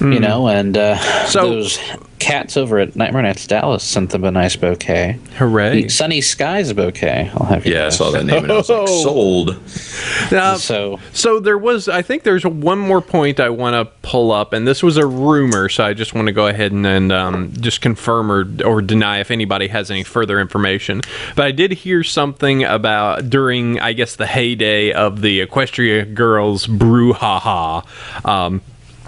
And those cats over at Nightmare Nights Dallas sent them a nice bouquet. Hooray. The Sunny Skies bouquet. I'll have you I saw that name and I was like, sold. So there was, I think there's one more point I want to pull up, and this was a rumor, so I just want to go ahead and just confirm or deny if anybody has any further information. But I did hear something about during, I guess, the heyday of the Equestria Girls brouhaha.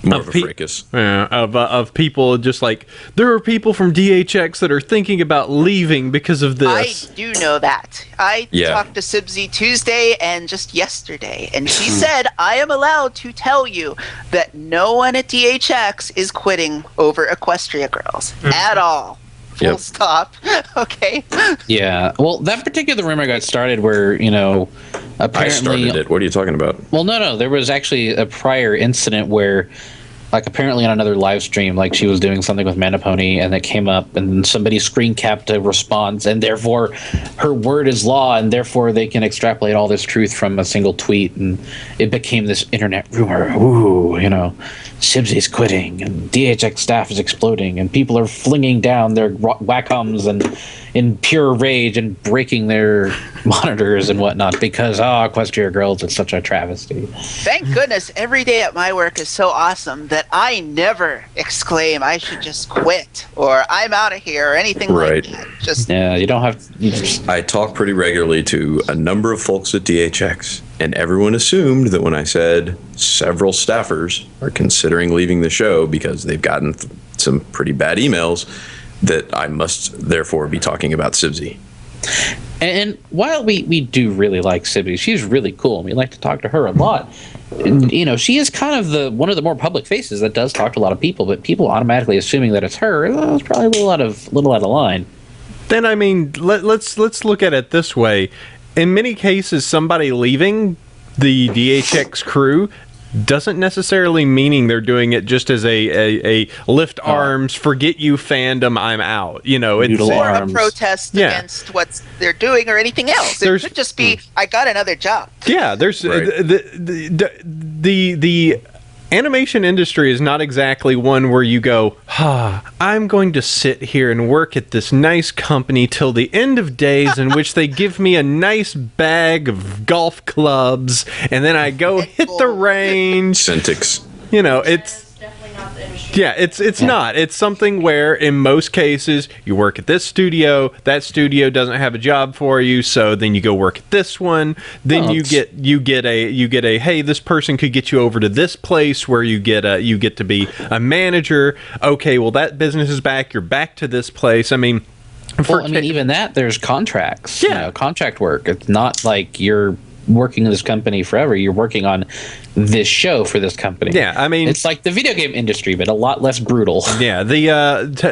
More of a fracas. Of people just like, there are people from DHX that are thinking about leaving because of this. I do know that. I talked to Sibsy Tuesday and just yesterday, and she said, I am allowed to tell you that no one at DHX is quitting over Equestria Girls at all. Full stop. Okay. Yeah. Well, that particular rumor got started where, apparently... I started it. What are you talking about? Well, no. There was actually a prior incident where like apparently on another live stream, like she was doing something with Manapony, and it came up, and somebody screen capped a response, and therefore her word is law, and therefore they can extrapolate all this truth from a single tweet, and it became this internet rumor. Ooh, Sibsy's quitting, and DHX staff is exploding, and people are flinging down their Wacom and in pure rage and breaking their monitors and whatnot because Equestria Girls is such a travesty. Thank goodness every day at my work is so awesome that I never exclaim I should just quit or I'm out of here or anything Right. like that. Just You don't have. I talk pretty regularly to a number of folks at DHX, and everyone assumed that when I said several staffers are considering leaving the show because they've gotten some pretty bad emails, that I must therefore be talking about Sibsy. And while we do really like Sibby, she's really cool, and we like to talk to her a lot. And, she is kind of one of the more public faces that does talk to a lot of people, but people automatically assuming that it's her, it's probably a little out of line. Then I mean, let's look at it this way. In many cases, somebody leaving the DHX crew doesn't necessarily meaning they're doing it just as a lift arms, forget you fandom, I'm out. It's or a arms. protest against what they're doing or anything else. It could just be, I got another job. Yeah, there's Right. the animation industry is not exactly one where you go, I'm going to sit here and work at this nice company till the end of days in which they give me a nice bag of golf clubs and then I go hit the range. Centix. It's definitely not the industry. yeah, it's not. It's something where in most cases you work at this studio, that studio doesn't have a job for you, so then you go work at this one. Then Well, you get a hey, this person could get you over to this place where you get to be a manager. Okay, well that business is back. You're back to this place. I mean, Even that, there's contracts. Yeah. Contract work. It's not like you're working in this company forever. You're working on this show for this company. Yeah, I mean, it's like the video game industry, but a lot less brutal. yeah,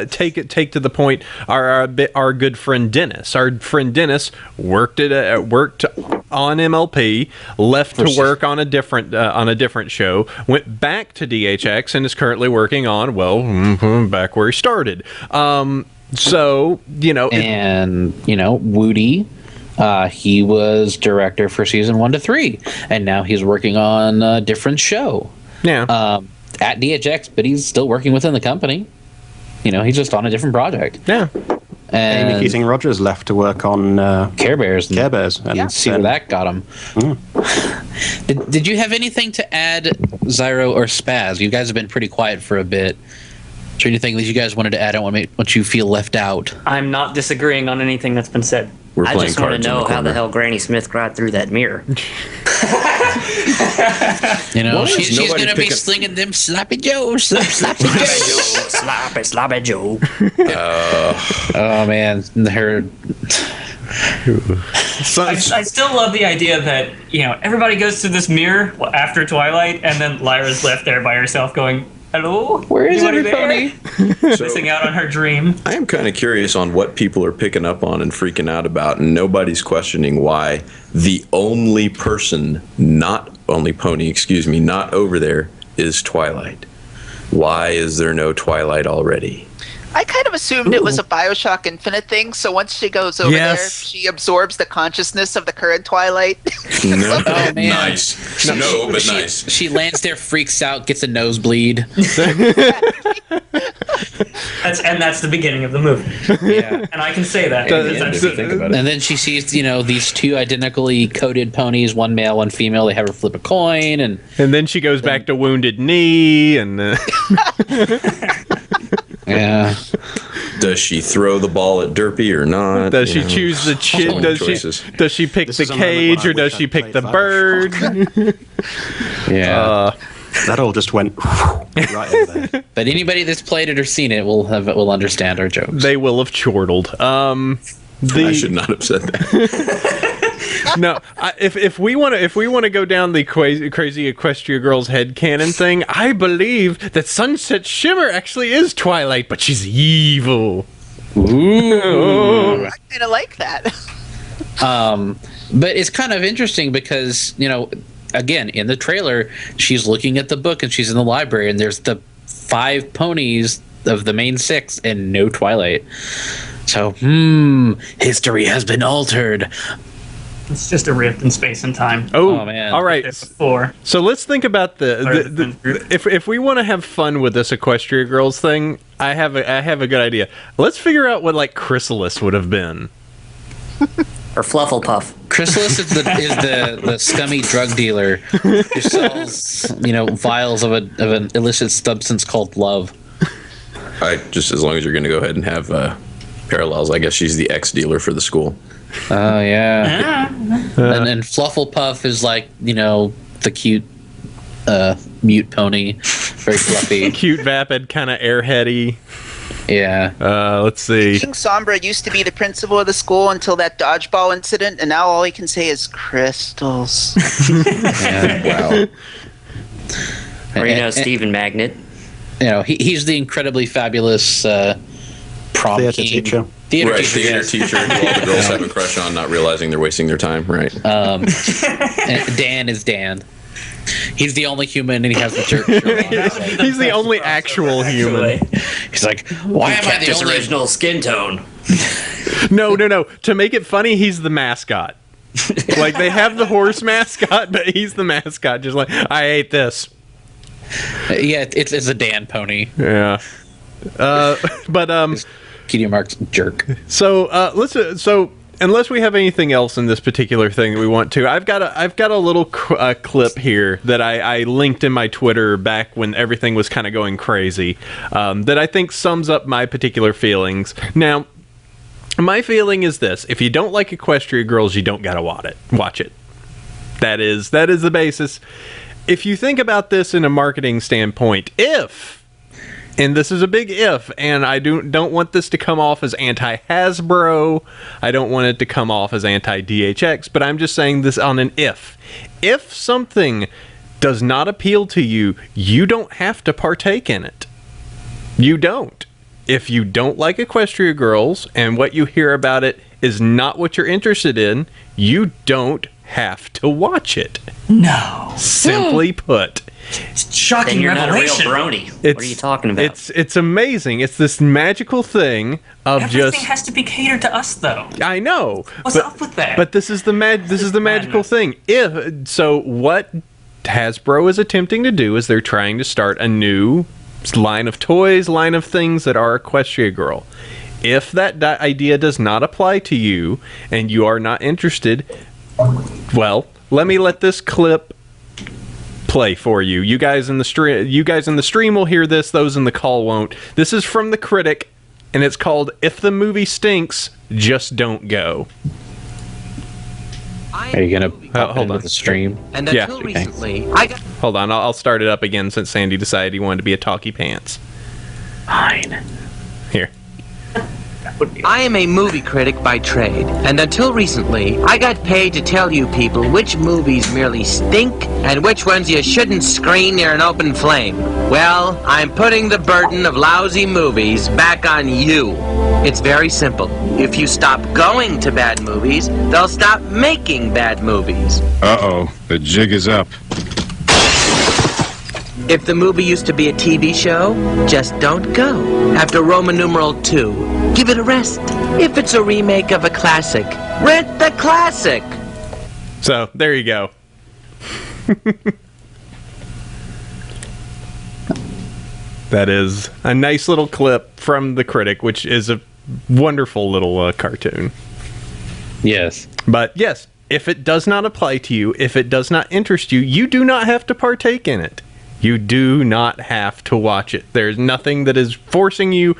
take to the point. Our good friend Dennis. Our friend Dennis worked on MLP, left to work on a different show, went back to DHX, and is currently working on back where he started. So Woody. He was director for season 1 to 3, and now he's working on a different show. Yeah. At DHX, but he's still working within the company. He's just on a different project. Yeah. And Amy Keating Rogers left to work on Care Bears. Care Bears. And See where that got him. Did you have anything to add, Zyro or Spaz? You guys have been pretty quiet for a bit. Is there anything that you guys wanted to add? I don't want you feel left out. I'm not disagreeing on anything that's been said. We're I playing just want to cards in know how the corner. hell Granny Smith got through that mirror. Why is She's nobody going to be picking- slinging them sloppy joes. Sloppy joes. Sloppy Joe. Oh, man. Her... I still love the idea that everybody goes to this mirror after Twilight, and then Lyra's left there by herself, going, "Hello, Where is Anybody everybody? there?" Missing out on her dream. I am kind of curious on what people are picking up on and freaking out about, and nobody's questioning why the only person, not over there is Twilight. Why is there no Twilight already? I kind of assumed it was a Bioshock Infinite thing, so once she goes over there, she absorbs the consciousness of the current Twilight. No, Oh, man. nice. No, but nice. She lands there, freaks out, gets a nosebleed. That's the beginning of the movie, Yeah. and I can say that because If you think about it. And then she sees, these two identically coded ponies, one male, one female. They have her flip a coin, and And then she goes back to Wounded Knee, and yeah. Does she throw the ball at Derpy or not? does she choose the Only does choices. she pick This the is a moment cage, when I or does wish she I'd pick played the bird? Yeah. That all just went right over there. But anybody that's played it or seen it will understand our jokes. They will have chortled. I should not have said that. No, if we want to go down the crazy Equestria Girls headcanon thing, I believe that Sunset Shimmer actually is Twilight, but she's evil. Ooh. I kind of like that. But it's kind of interesting because, again, in the trailer, she's looking at the book and she's in the library, and there's the 5 ponies of the main 6 and no Twilight. So, history has been altered. It's just a rift in space and time. Oh, man. All right. Before. So let's think about if we want to have fun with this Equestria Girls thing, I have a good idea. Let's figure out what like Chrysalis would have been. Or Flufflepuff. Chrysalis is the scummy drug dealer who sells vials of an illicit substance called love. Just as long as you're going to go ahead and have parallels, I guess she's the ex-dealer for the school. Oh yeah. And Flufflepuff is like the cute mute pony, very fluffy. Cute, vapid, kind of airheady. Yeah. Let's see. King Sombra used to be the principal of the school until that dodgeball incident, and now all he can say is crystals. Yeah. Wow. Or Stephen Magnet. He's the incredibly fabulous prom Theater king. teacher. Theater Right, teacher, theater yes. teacher who all the girls have a crush on, not realizing they're wasting their time. Right. And Dan is Dan. He's the only human, and he has the jerk shirt on. He's the only actual human. He's like, why am I Kept the his only? original skin tone. No. To make it funny, he's the mascot. Like they have the horse mascot, but he's the mascot. Just like I ate this. Yeah, it's a Dan pony. Yeah. But Cutie Mark's jerk. So so unless we have anything else in this particular thing that we want to, I've got a little clip here that I linked in my Twitter back when everything was kind of going crazy, that I think sums up my particular feelings. Now, my feeling is this: if you don't like Equestria Girls, you don't gotta watch it. That is the basis. If you think about this in a marketing standpoint, and this is a big if, and I don't want this to come off as anti-Hasbro. I don't want it to come off as anti-DHX, but I'm just saying this on an if. If something does not appeal to you, you don't have to partake in it. You don't. If you don't like Equestria Girls and what you hear about it is not what you're interested in, you don't have to watch it. No. Simply put. Shocking Then you're revelation. not a real brony. What are you talking about? It's amazing. It's this magical thing of Everything has to be catered to us, though. I know. What's up with that? But this is the magical thing. What Hasbro is attempting to do is they're trying to start a new line of toys, line of things that are Equestria Girl. If that idea does not apply to you and you are not interested, well, let this clip play for you. You guys in the stream will hear this, those in the call won't. This is from The Critic, and it's called If the Movie Stinks, Just Don't Go. Are you gonna hold on the stream? And Yeah. until recently, I got Hold on, I'll start it up again since Sandy decided he wanted to be a talkie pants. Fine. Here. I am a movie critic by trade, and until recently, I got paid to tell you people which movies merely stink and which ones you shouldn't screen near an open flame. Well, I'm putting the burden of lousy movies back on you. It's very simple. If you stop going to bad movies, they'll stop making bad movies. Uh-oh, the jig is up. If the movie used to be a TV show, just don't go. After Roman numeral 2, give it a rest. If it's a remake of a classic, rent the classic. So, there you go. That is a nice little clip from The Critic, which is a wonderful little cartoon. Yes. But yes, if it does not apply to you, if it does not interest you, you do not have to partake in it. You do not have to watch it. There's nothing that is forcing you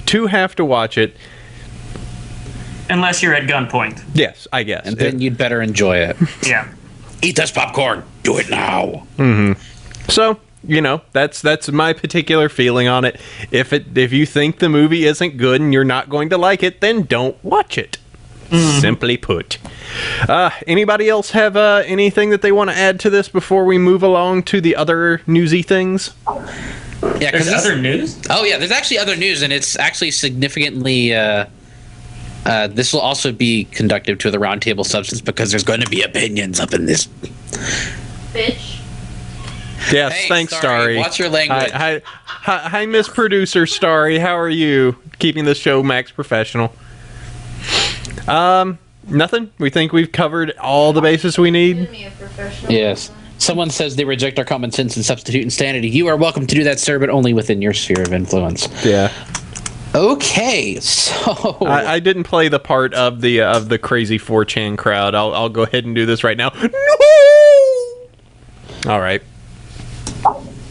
to have to watch it. Unless you're at gunpoint. Yes, I guess. And then you'd better enjoy it. Yeah. Eat this popcorn. Do it now. So, that's my particular feeling on it. If you think the movie isn't good and you're not going to like it, then don't watch it. Simply put. Anybody else have anything that they want to add to this before we move along to the other newsy things? Yeah, There's other news? Oh yeah, there's actually other news, and it's actually significantly. This will also be conductive to the roundtable substance because there's going to be opinions up in this. Bitch. Yes, Hey, thanks, Starry. Starry. Watch your language. Hi, Miss Producer Starry. How are you? Keeping the show max professional. Nothing. We think we've covered all the bases we need. Yes. Someone says they reject our common sense and substitute insanity. You are welcome to do that, sir, but only within your sphere of influence. Yeah. Okay, so I didn't play the part of the crazy 4chan crowd. I'll go ahead and do this right now. No! All right.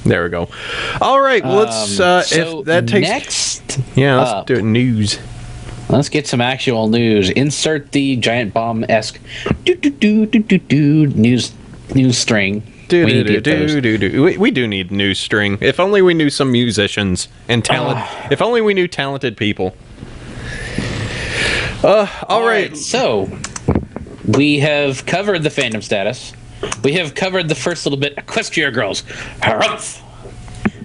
There we go. All right, let's so if that takes next. Yeah, let's do it. News. Let's get some actual news. Insert the giant bomb-esque news string. We do need news string. If only we knew some musicians and talent. If only we knew talented people. All right. So we have covered the fandom status. We have covered the first little bit, Equestria Girls. Harumph!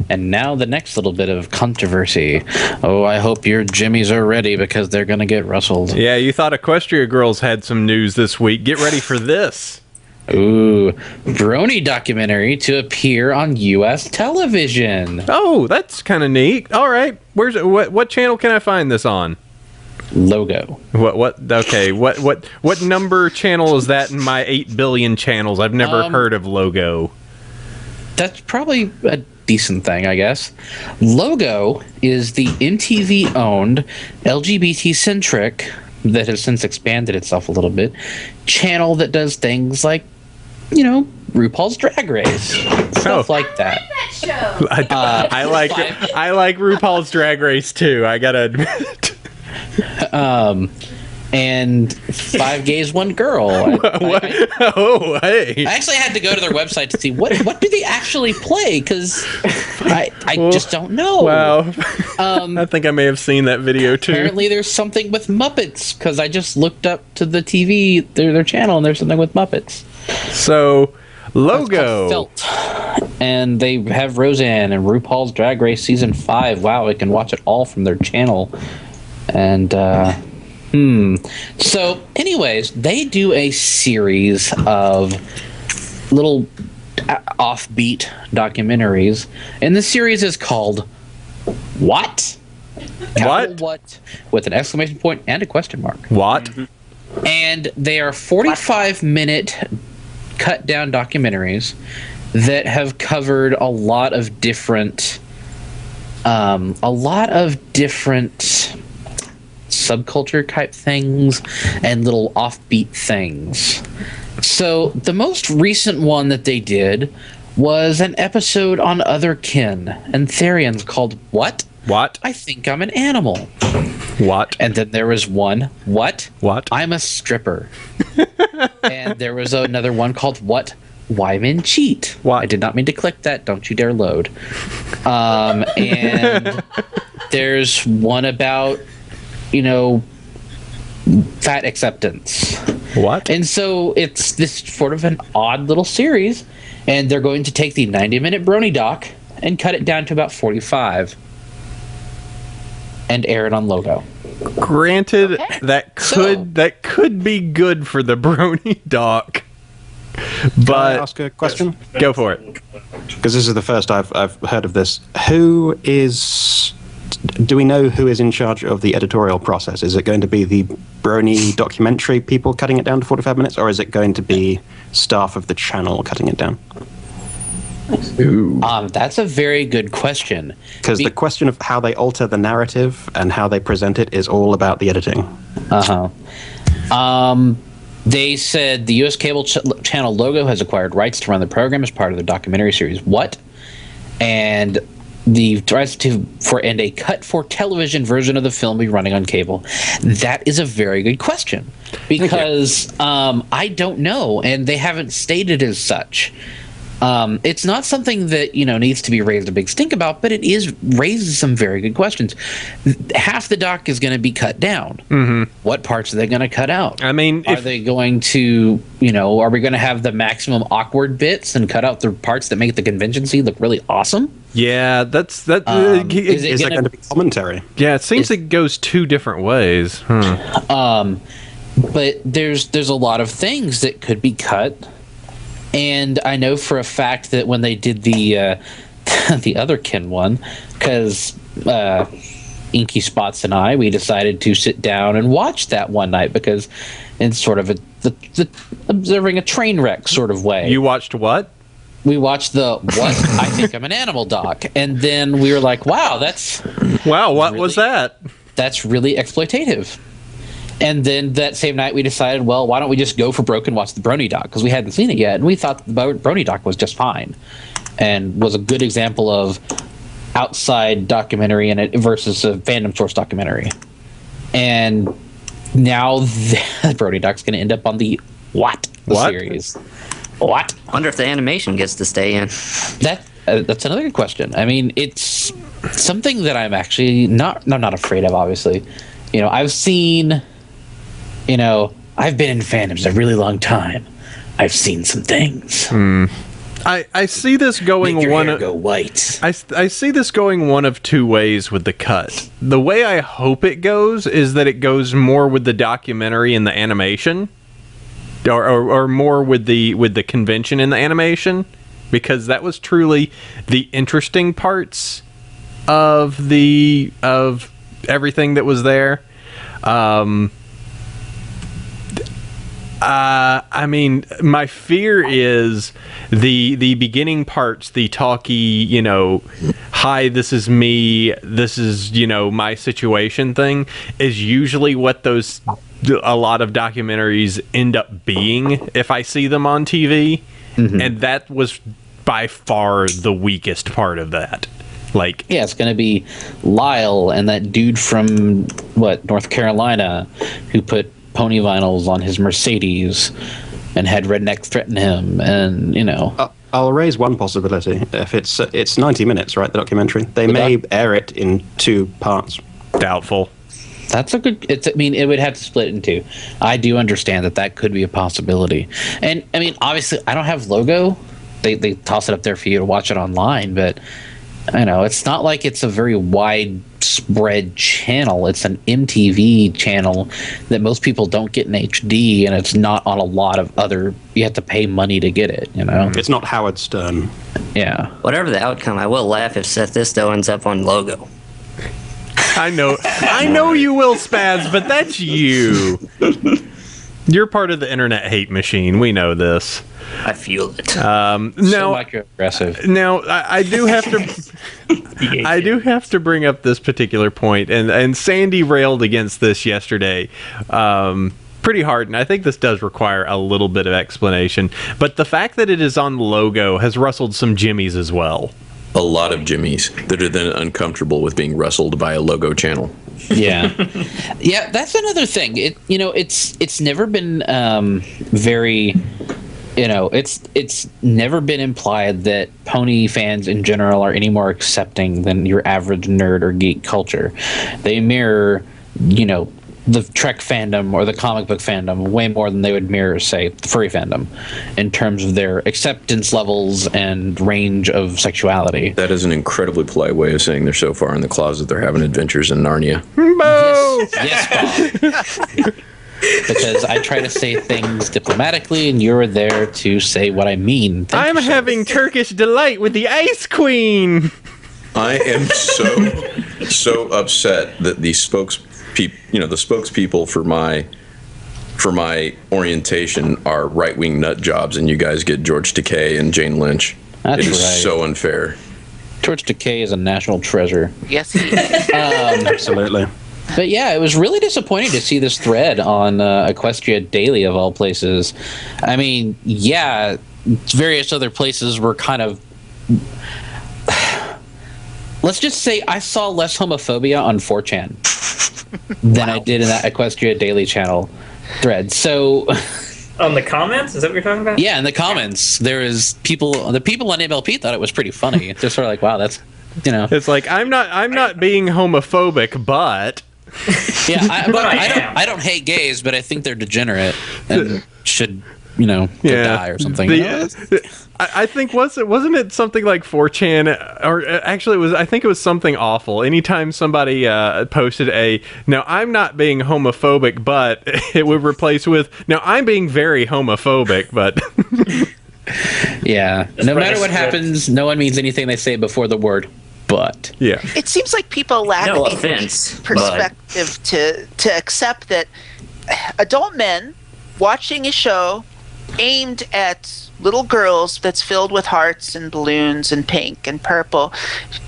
And now the next little bit of controversy. Oh, I hope your jimmies are ready because they're going to get rustled. Yeah, you thought Equestria Girls had some news this week. Get ready for this. Ooh, Brony documentary to appear on U.S. television. Oh, that's kind of neat. All right. What channel can I find this on? Logo. Okay, what number channel is that in my 8 billion channels? I've never heard of Logo. That's probably a decent thing, I guess. Logo is the MTV owned LGBT centric that has since expanded itself a little bit channel that does things like, you know, RuPaul's Drag Race, stuff like that. I like RuPaul's Drag Race too. I gotta admit. And 5 Gays, 1 Girl. Oh, hey! I actually had to go to their website to see what do they actually play, because I just don't know. Wow. I think I may have seen that video too. Apparently, there's something with Muppets, because I just looked up to the TV their channel, and there's something with Muppets. So, Logo. Felt. And they have Roseanne and RuPaul's Drag Race season 5. Wow, I can watch it all from their channel. And so anyways, they do a series of little offbeat documentaries, and the series is called What? What? With an exclamation point and a question mark. What? And they are 45-minute cut down documentaries that have covered a lot of different subculture type things and little offbeat things. So the most recent one that they did was an episode on Otherkin and Therians called What? What? I think I'm an animal. What? And then there was one, What? What? I'm a stripper. And there was another one called What? Why men cheat. What? I did not mean to click that. Don't you dare load. And there's one about, you know, fat acceptance. What? And so it's this sort of an odd little series, and they're going to take the 90-minute Brony doc and cut it down to about 45 and air it on Logo. Granted, that could be good for the Brony doc. But Can I ask a question? Go for it. Because this is the first I've heard of this. Do we know who is in charge of the editorial process? Is it going to be the Brony documentary people cutting it down to 45 minutes, or is it going to be staff of the channel cutting it down? That's a very good question. Because the question of how they alter the narrative and how they present it is all about the editing. They said the U.S. cable channel Logo has acquired rights to run the program as part of the documentary series What? And the rights for a cut for television version of the film will be running on cable. That is a very good question, because I don't know, and they haven't stated as such. It's not something that, you know, needs to be raised a big stink about, but it raises some very good questions. Half the doc is going to be cut down. Mm-hmm. What parts are they going to cut out? I mean, are they going to, you know, are we going to have the maximum awkward bits and cut out the parts that make the convention scene look really awesome? Yeah, is it going to be commentary? Yeah, it seems it goes two different ways. But there's a lot of things that could be cut. And I know for a fact that when they did the the other kin one, because Inky Spots and I, we decided to sit down and watch that one night because it's sort of the observing a train wreck sort of way. You watched what? We watched the What I Think I'm an Animal doc, and then we were like, wow, what was that? That's really exploitative. And then that same night we decided, well, why don't we just go for broke and watch the Brony doc, because we hadn't seen it yet, and we thought the Brony doc was just fine and was a good example of outside documentary and versus a fandom source documentary. And now the Brony doc's going to end up on the What series. What? Wonder if the animation gets to stay in. That's another good question. I mean, it's something that I'm actually not afraid of, obviously. I've seen, I've been in fandoms a really long time. I've seen some things. I see this going Make your hair go white. I see this going one of two ways with the cut. The way I hope it goes is that it goes more with the documentary and the animation, or more with the convention and the animation, because that was truly the interesting parts of everything that was there. I mean, my fear is the beginning parts, the talky, hi, this is me, this is, my situation thing, is usually what a lot of documentaries end up being if I see them on TV. Mm-hmm. And that was by far the weakest part of that. Yeah, it's going to be Lyle and that dude from, North Carolina, who put pony vinyls on his Mercedes and had rednecks threaten him, and I'll raise one possibility. If it's 90 minutes, right, the documentary, they may air it in 2 parts. Doubtful. That's a good. It would have to split it in 2. I do understand that could be a possibility, and obviously I don't have Logo. They toss it up there for you to watch it online, but it's not like it's a very widespread channel. It's an MTV channel that most people don't get in HD, and it's not on a lot of other. You have to pay money to get it. It's not Howard Stern. Yeah. Whatever the outcome, I will laugh if Seth Isto ends up on Logo. I know you will, Spaz, but that's you. You're part of the internet hate machine. We know this. I feel it. Now, microaggressive. Now, I do have to. I do have to bring up this particular point, and Sandy railed against this yesterday, pretty hard, and I think this does require a little bit of explanation. But the fact that it is on Logo has rustled some jimmies as well. A lot of jimmies that are then uncomfortable with being wrestled by a Logo channel. Yeah, yeah, that's another thing. It's never been very. It's never been implied that pony fans in general are any more accepting than your average nerd or geek culture. They mirror, the Trek fandom or the comic book fandom way more than they would mirror, say, the furry fandom in terms of their acceptance levels and range of sexuality. That is an incredibly polite way of saying they're so far in the closet they're having adventures in Narnia. Yes, Bob. Because I try to say things diplomatically, and you're there to say what I mean. I'm having Turkish delight with the Ice Queen. I am so upset that the spokespeople for my orientation are right-wing nut jobs, and you guys get George Takei and Jane Lynch. That's it is right. So unfair. George Takei is a national treasure. Yes, he is. Absolutely. But yeah, it was really disappointing to see this thread on Equestria Daily, of all places. I mean, yeah, various other places were kind of... Let's just say I saw less homophobia on 4chan than I did in that Equestria Daily channel thread. So... On the comments? Is that what you're talking about? Yeah, in the comments, there is people... The people on MLP thought it was pretty funny. Just sort of like, wow, that's... It's like, I'm not being homophobic, but... Yeah, I don't hate gays, but I think they're degenerate and should, go die or something. I think wasn't it something like 4chan, or actually I think it was something awful. Anytime somebody posted now I'm not being homophobic, but it would replace with, now I'm being very homophobic, but Yeah. No matter what happens, no one means anything they say before the word but. Yeah. It seems like people lack No the offense, perspective to accept that adult men watching a show aimed at little girls that's filled with hearts and balloons and pink and purple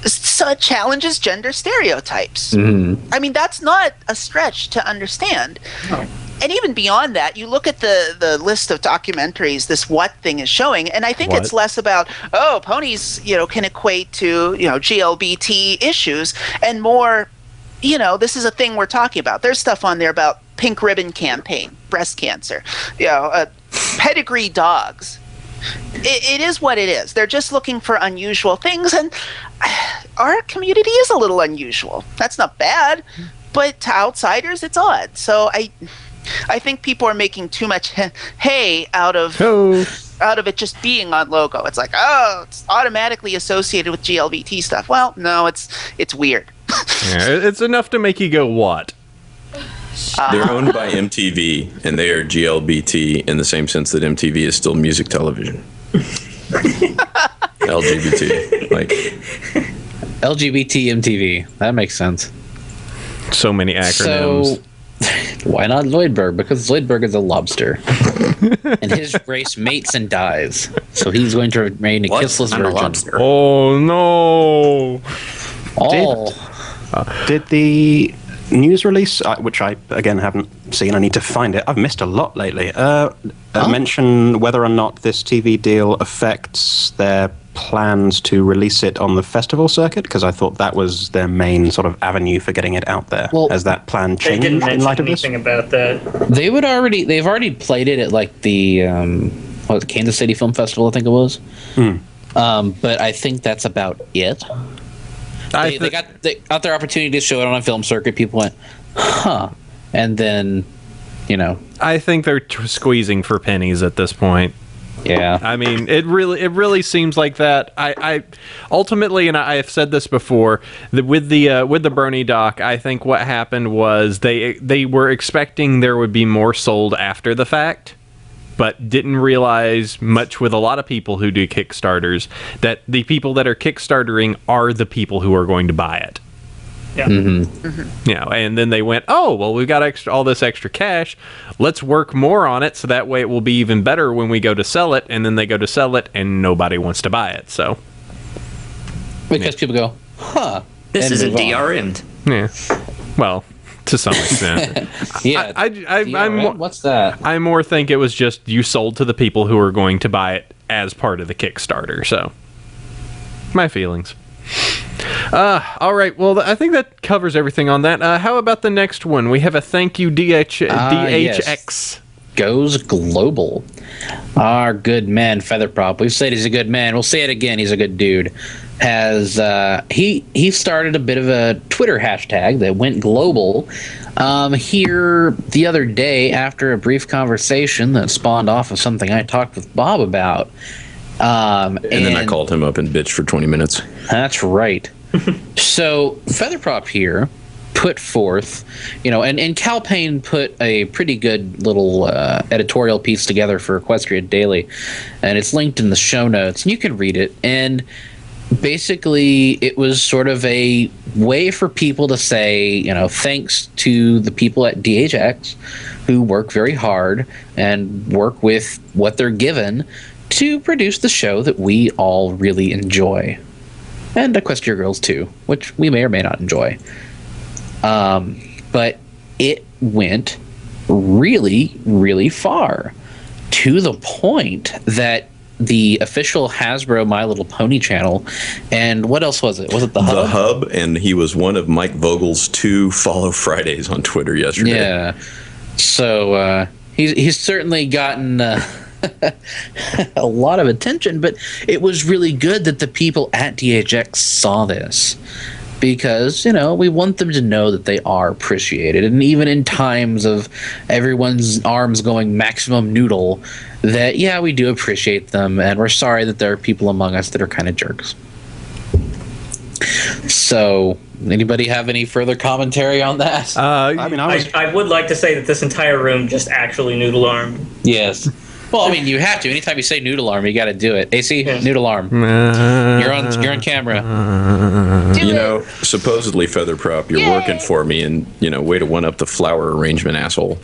so challenges gender stereotypes. I mean, that's not a stretch to understand. No. And even beyond that, you look at the list of documentaries this What thing is showing, and I think What? it's less about, oh, ponies, can equate to, GLBT issues, and more, this is a thing we're talking about. There's stuff on there about pink ribbon campaign, breast cancer, pedigree dogs. It is what it is. They're just looking for unusual things, and our community is a little unusual. That's not bad, but to outsiders, it's odd. So I think people are making too much hay out of it just being on logo. It's like, oh, it's automatically associated with GLBT stuff. Well, no, it's weird. Yeah, it's enough to make you go, what? They're owned by MTV, and they are GLBT in the same sense that MTV is still music television. LGBT, like LGBT MTV. That makes sense. So many acronyms. So, why not Lloydberg? Because Lloydberg is a lobster. And his race mates and dies. So he's going to remain a kissless I'm a virgin. lobster. Oh, no. Did the news release, which I again haven't seen, I need to find it. I've missed a lot lately. Mention whether or not this TV deal affects their plans to release it on the festival circuit? Because I thought that was their main sort of avenue for getting it out there. Well, has that plan They changed didn't in mention light of this? anything about that. They've already played it at like the Kansas City Film Festival, I think it was. But I think that's about it. They got their opportunity to show it on a film circuit. People went, huh, and then, I think they're squeezing for pennies at this point. yeah. I mean, it really seems like that. I ultimately, and I have said this before, that with the Brony doc, I think what happened was they were expecting there would be more sold after the fact, but didn't realize, much with a lot of people who do Kickstarters, that the people that are Kickstartering are the people who are going to buy it. Yeah. And then they went, oh, well, we've got all this extra cash. Let's work more on it so that way it will be even better when we go to sell it. And then they go to sell it and nobody wants to buy it. So Because people go, huh. This and isn't move on. DRM'd. yeah, well, to some extent. Yeah. I'm What's that? I more think it was just you sold to the people who are going to buy it as part of the Kickstarter. So my feelings. All right. Well, I think that covers everything on that. How about the next one? We have a thank you DHX. Yes. Goes global. Our good man Featherprop. We've said he's a good man. We'll say it again. He's a good dude. Has he started a bit of a Twitter hashtag that went global here the other day after a brief conversation that spawned off of something I talked with Bob about. And then I called him up and bitched for 20 minutes. That's right. So Featherprop here put forth, and Cal Payne put a pretty good little editorial piece together for Equestria Daily, and it's linked in the show notes, and you can read it. And basically, it was sort of a way for people to say, thanks to the people at DHX who work very hard and work with what they're given to produce the show that we all really enjoy. And Equestria Girls too, which we may or may not enjoy. But it went really, really far, to the point that the official Hasbro My Little Pony channel, and what else was it? Was it the Hub? The Hub, and he was one of Mike Vogel's 2 Follow Fridays on Twitter yesterday. Yeah. So he's certainly gotten a lot of attention, but it was really good that the people at DHX saw this, because we want them to know that they are appreciated, and even in times of everyone's arms going maximum noodle, that we do appreciate them, and we're sorry that there are people among us that are kind of jerks. So anybody have any further commentary on that? I would like to say that this entire room just actually noodle armed. Yes. Well, I mean, you have to. Anytime you say nude alarm, you got to do it. AC, nude alarm. You're on camera. Supposedly Feather Prop, you're working for me, and way to one up the flower arrangement, asshole.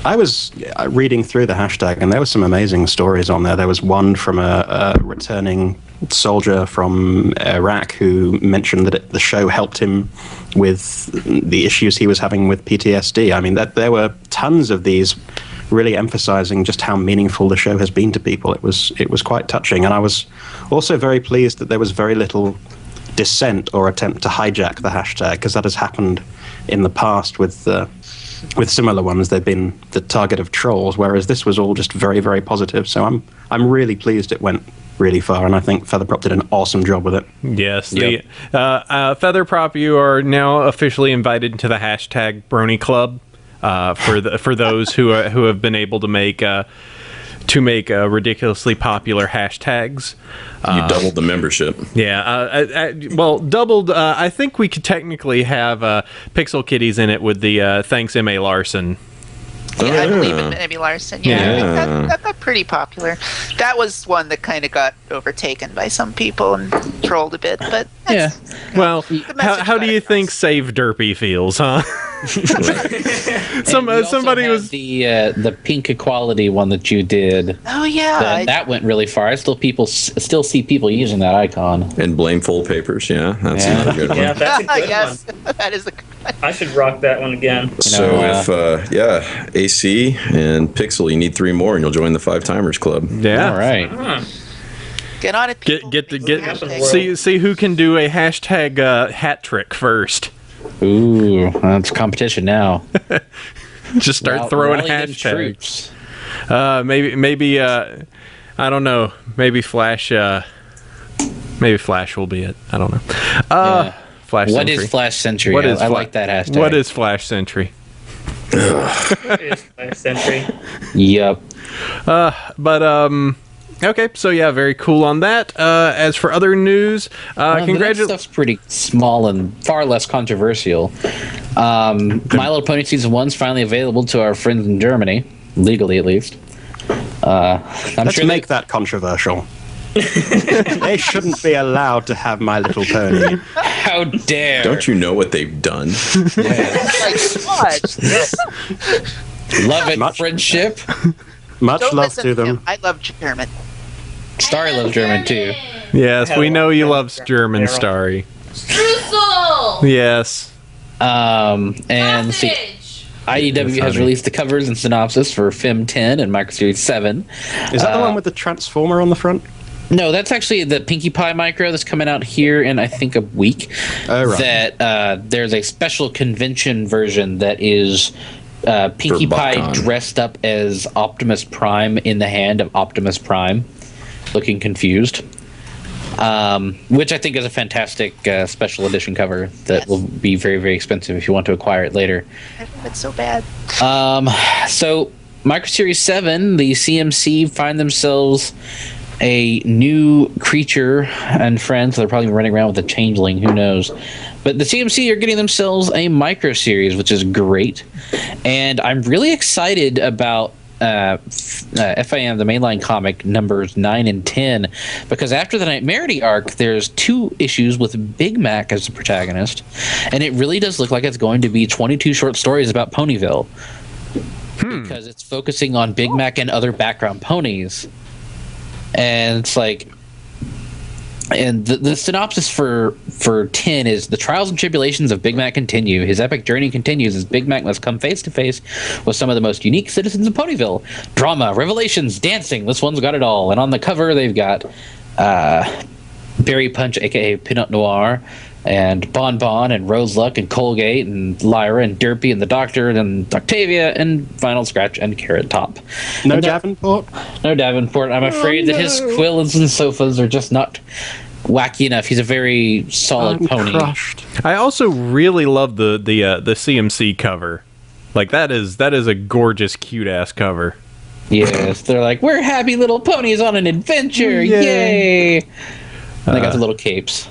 I was reading through the hashtag, and there were some amazing stories on there. There was one from a returning soldier from Iraq who mentioned that the show helped him with the issues he was having with PTSD. I mean, that there were tons of these really emphasizing just how meaningful the show has been to people. It was quite touching, and I was also very pleased that there was very little dissent or attempt to hijack the hashtag, because that has happened in the past with similar ones. They've been the target of trolls, whereas this was all just very, very positive. So I'm really pleased it went really far, and I think Featherprop did an awesome job with it. Yes, Featherprop, you are now officially invited into the hashtag Brony Club for those who have been able to make ridiculously popular hashtags. You doubled the membership. Yeah, well, doubled. I think we could technically have Pixel Kitties in it with the thanks M.A. Larson. Yeah, I believe in Emmy Larson. Yeah, that got pretty popular. That was one that kind of got overtaken by some people and trolled a bit. But well, how do you think Save Derpy feels, huh? Somebody was the pink equality one that you did. Oh yeah, that went really far. I still see people using that icon. And blame full papers. Yeah, that's another good one. Yeah, that's a good yes, one. that is a good one. I should rock that one again. So if AC and Pixel, you need 3 more, and you'll join the 5 Timers Club. Yeah, all right. Get on it. See who can do a hashtag hat trick first. Ooh, that's competition now. Just start throwing hashtags. Maybe I don't know. Maybe Flash will be it. I don't know. Flash What Sentry. is Flash Sentry? I like that hashtag. What is Flash Sentry? What is Flash Sentry? Yep. Okay, so yeah, very cool on that. As for other news, congratulations. Stuff's pretty small and far less controversial. My Little Pony Season 1's finally available to our friends in Germany, legally at least. Let's make that controversial. They shouldn't be allowed to have My Little Pony. How dare! Don't you know what they've done? Love and friendship. Much Don't love listen to them. him. I love German. Starry loves German too. Yes, we know you love German, Starry. Streusel! Yes. And see, IDW has released the covers and synopsis for Fim 10 and Micro Series 7. Is that the one with the Transformer on the front? No, that's actually the Pinkie Pie micro that's coming out here in, I think, a week. Oh, right. That there's a special convention version that is Pinkie Pie dressed up as Optimus Prime in the hand of Optimus Prime, looking confused. Which I think is a fantastic special edition cover that will be very, very expensive if you want to acquire it later. It's so bad. So Micro Series 7, the CMC find themselves a new creature and friends. They're probably running around with a changeling, who knows. But the CMC are getting themselves a Micro Series, which is great. And I'm really excited about FIM, the mainline comic, numbers 9 and 10, because after the Nightmarity arc, there's 2 issues with Big Mac as the protagonist, and it really does look like it's going to be 22 short stories about Ponyville, because it's focusing on Big Mac and other background ponies. And it's like, and the synopsis for 10 is: the trials and tribulations of Big Mac continue. His epic journey continues as Big Mac must come face to face with some of the most unique citizens of Ponyville. Drama, revelations, dancing. This one's got it all. And on the cover, they've got Berry Punch, aka Pinot Noir, and Bon Bon, and Rose Luck, and Colgate, and Lyra, and Derpy, and the Doctor, and Octavia, and Final Scratch, and Carrot Top. No Davenport? No Davenport. I'm afraid that his quills and sofas are just not wacky enough. He's a very solid pony. Crushed. I also really love the CMC cover. Like that is a gorgeous, cute ass cover. Yes, they're like, we're happy little ponies on an adventure, yay! And they got the little capes.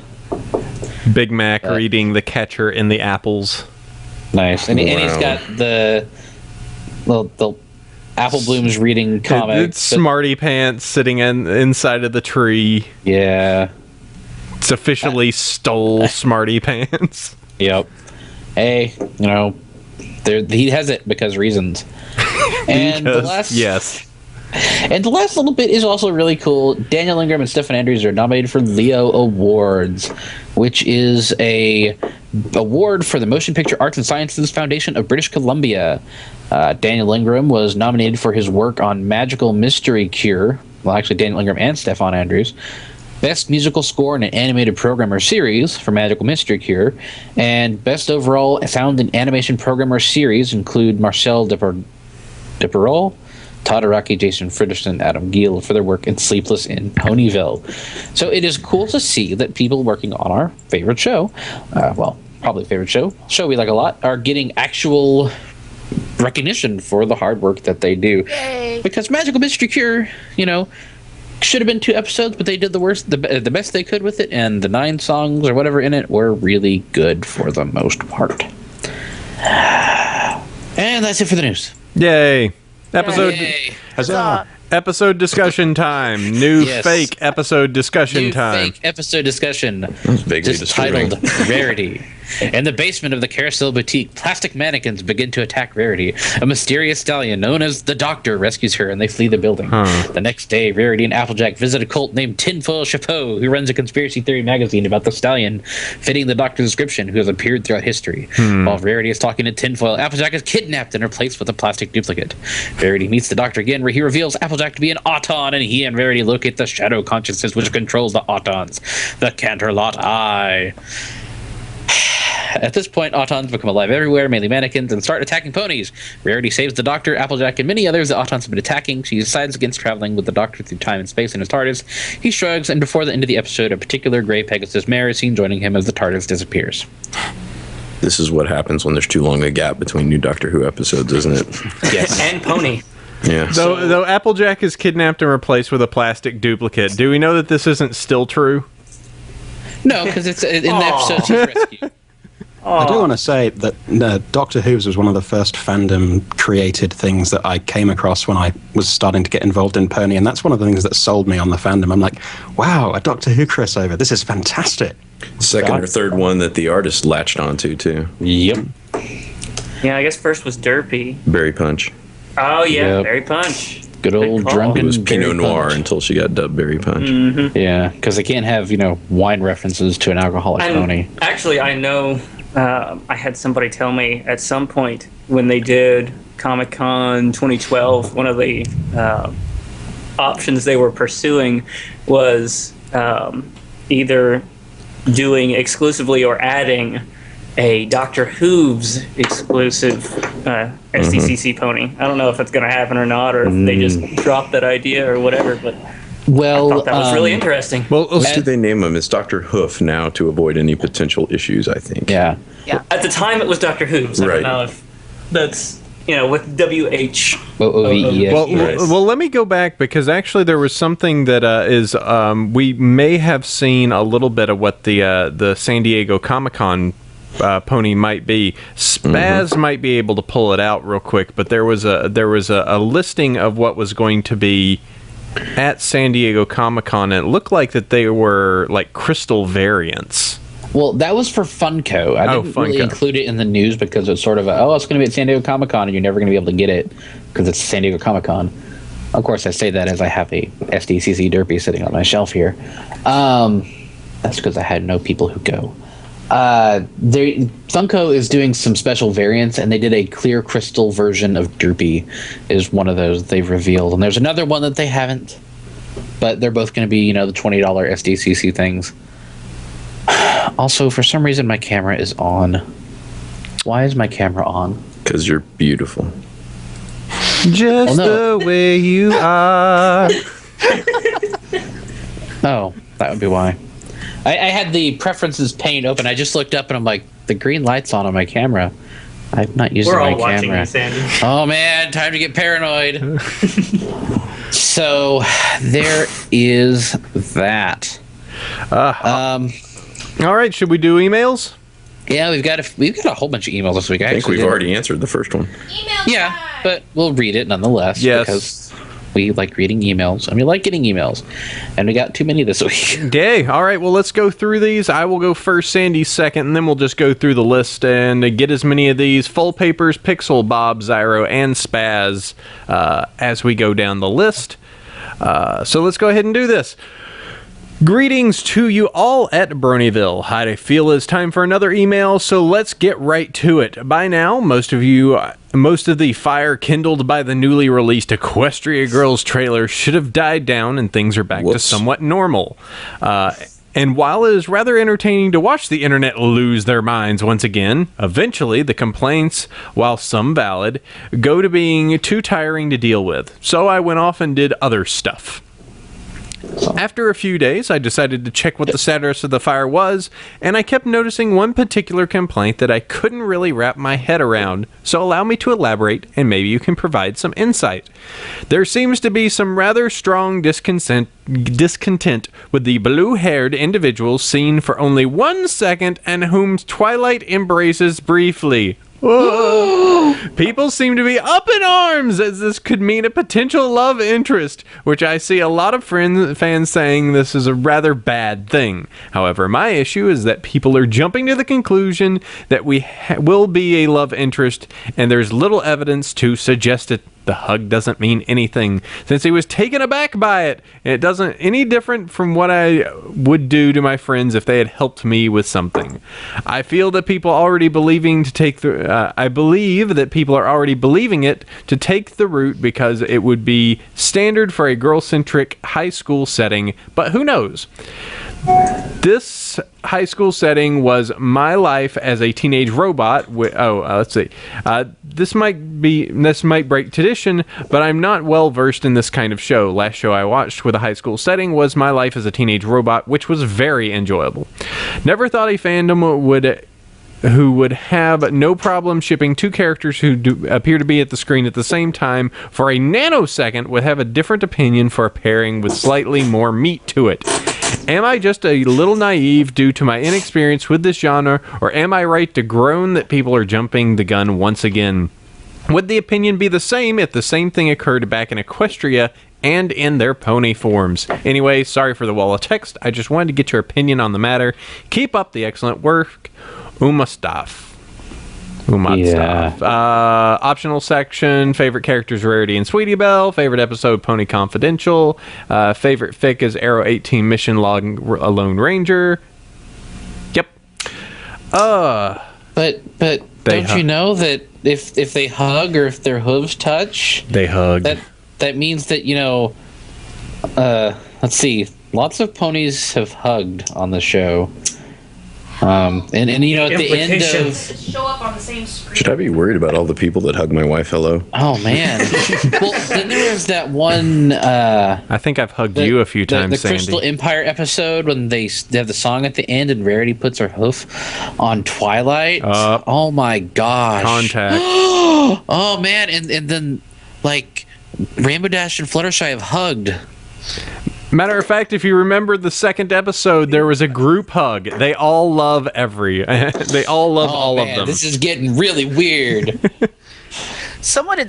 Big Mac reading The Catcher in the Apples. Nice, and he's got the Apple Bloom's reading comic. It's Smarty Pants sitting inside of the tree. Yeah. It's officially stole Smarty Pants. Yep. Hey, he has it because reasons. And the last little bit is also really cool. Daniel Ingram and Stephen Andrews are nominated for Leo Awards, which is a award for the Motion Picture Arts and Sciences Foundation of British Columbia. Daniel Ingram was nominated for his work on Magical Mystery Cure. Well, actually, Daniel Ingram and Stefan Andrews. Best Musical Score in an Animated Program or Series for Magical Mystery Cure. And Best Overall Sound and Animation Program or Series include Marcel Deperol, Todd Araki, Jason Friderson, Adam Giel for their work in Sleepless in Ponyville. So it is cool to see that people working on our favorite show, probably favorite show we like a lot, are getting actual recognition for the hard work that they do. Yay. Because Magical Mystery Cure, should have been 2 episodes, but they did the best they could with it, and the 9 songs or whatever in it were really good for the most part. And that's it for the news. Yay. Yay. Huzzah. Episode discussion time. New fake episode discussion time. Fake episode discussion. Vaguely Just disturbing. titled Rarity. In the basement of the Carousel Boutique, plastic mannequins begin to attack Rarity. A mysterious stallion known as the Doctor rescues her, and they flee the building. The next day, Rarity and Applejack visit a cult named Tinfoil Chapeau, who runs a conspiracy theory magazine about the stallion, fitting the Doctor's description, who has appeared throughout history. While Rarity is talking to Tinfoil, Applejack is kidnapped and replaced with a plastic duplicate. Rarity meets the Doctor again, where he reveals Applejack to be an Auton, and he and Rarity locate the shadow consciousness which controls the Autons, the Canterlot Eye. At this point, Autons become alive everywhere, mainly mannequins, and start attacking ponies. Rarity saves the Doctor, Applejack, and many others the Autons have been attacking. She decides against traveling with the Doctor through time and space in his TARDIS. He shrugs, and before the end of the episode, a particular gray Pegasus mare is seen joining him as the TARDIS disappears. This is what happens when there's too long a gap between new Doctor Who episodes, isn't it? Yes. And Pony. Yeah. Though Applejack is kidnapped and replaced with a plastic duplicate, do we know that this isn't still true? No, because it's in the episode she's rescued. I do want to say that Doctor Who's was one of the first fandom-created things that I came across when I was starting to get involved in Pony, and that's one of the things that sold me on the fandom. I'm like, wow, a Doctor Who crossover. This is fantastic. Second or third one that the artist latched onto, too. Yep. Yeah, I guess first was Derpy. Berry Punch. Oh, yeah, Yep. Berry Punch. Good old call. drunken It was Berry Pinot Noir Punch. until she got dubbed Berry Punch. Yeah, because they can't have, wine references to an alcoholic pony. Actually, I know I had somebody tell me at some point when they did Comic-Con 2012, one of the options they were pursuing was either doing exclusively or adding a Doctor Who's exclusive SDCC pony. I don't know if that's going to happen or not, or if they just dropped that idea or whatever, but Well, I thought that was really interesting. Well, What did they name him? It's Dr. Hoof now to avoid any potential issues, I think. yeah. At the time, it was Doctor Who's. I Right. don't know if that's, with WH. OVES. well, let me go back because actually there was something that we may have seen a little bit of what the San Diego Comic-Con pony might be. Spaz might be able to pull it out real quick, but there was a listing of what was going to be at San Diego Comic-Con, and it looked like that they were like crystal variants. Well, that was for Funko. I didn't really Funko. include it in the news because it's sort of it's going to be at San Diego Comic-Con and you're never going to be able to get it because it's San Diego Comic-Con. Of course, I say that as I have a SDCC Derpy sitting on my shelf here. That's because I had no people who go. Funko is doing some special variants, and they did a clear crystal version of Derpy is one of those they've revealed. And there's another one that they haven't, but they're both going to be, the $20 SDCC things. Also, for some reason, my camera is on. Why is my camera on? Because you're beautiful. Just the way you are. Oh, that would be why. I had the preferences pane open. I just looked up and I'm like, the green light's on my camera. I'm not using We're my all watching camera. you, Sandy. Oh man, time to get paranoid. So there is that. All right, should we do emails? Yeah, we've got a whole bunch of emails this week. I think we've already answered the first one. Email Yeah. time. but we'll read it nonetheless. Yes. Because we like reading emails, and we like getting emails. And we got too many this week. Yay. All right, well, let's go through these. I will go first, Sandy second, and then we'll just go through the list and get as many of these full papers, Pixel, Bob, Zyro, and Spaz as we go down the list. So let's go ahead and do this. Greetings to you all at Bronyville. I feel it's time for another email, so let's get right to it. By now, most of the fire kindled by the newly released Equestria Girls trailer should have died down and things are back to somewhat normal. And while it is rather entertaining to watch the internet lose their minds once again, eventually the complaints, while some valid, go to being too tiring to deal with. So I went off and did other stuff. After a few days, I decided to check what the status of the fire was, and I kept noticing one particular complaint that I couldn't really wrap my head around, so allow me to elaborate, and maybe you can provide some insight. There seems to be some rather strong discontent with the blue-haired individuals seen for only 1 second and whom Twilight embraces briefly. Whoa. People seem to be up in arms as this could mean a potential love interest, which I see a lot of fans saying this is a rather bad thing. However, my issue is that people are jumping to the conclusion that we will be a love interest, and there's little evidence to suggest it. The hug doesn't mean anything, since he was taken aback by it. It doesn't any different from what I would do to my friends if they had helped me with something. I feel that people already believing to take the. I believe that people are already believing it to take the route because it would be standard for a girl-centric high school setting. But who knows? This high school setting was my life as a teenage robot. Let's see. This might break tradition, but I'm not well versed in this kind of show. Last show I watched with a high school setting was My Life as a Teenage Robot, which was very enjoyable. Never thought a fandom who would have no problem shipping two characters who appear to be at the screen at the same time for a nanosecond would have a different opinion for a pairing with slightly more meat to it. Am I just a little naive due to my inexperience with this genre, or am I right to groan that people are jumping the gun once again? Would the opinion be the same if the same thing occurred back in Equestria and in their pony forms? Anyway, sorry for the wall of text. I just wanted to get your opinion on the matter. Keep up the excellent work. Umastaf. Optional section, favorite characters Rarity and Sweetie Belle, favorite episode Pony Confidential, favorite fic is Arrow 18 Mission Log Lone Ranger. Yep. But don't you know that if they hug or if their hooves touch, they hug. That means that, let's see, lots of ponies have hugged on the show. And at the end of show up on the same screen. Should I be worried about all the people that hug my wife hello? Oh man. Well, then there was that one I think I've hugged you a few times, the Sandy. Crystal Empire episode when they have the song at the end and Rarity puts her hoof on Twilight. Oh my gosh. Contact. Oh man, and then like Rainbow Dash and Fluttershy have hugged. Matter of fact, if you remember the second episode, there was a group hug. They all love they all love all of them. This is getting really weird. Someone in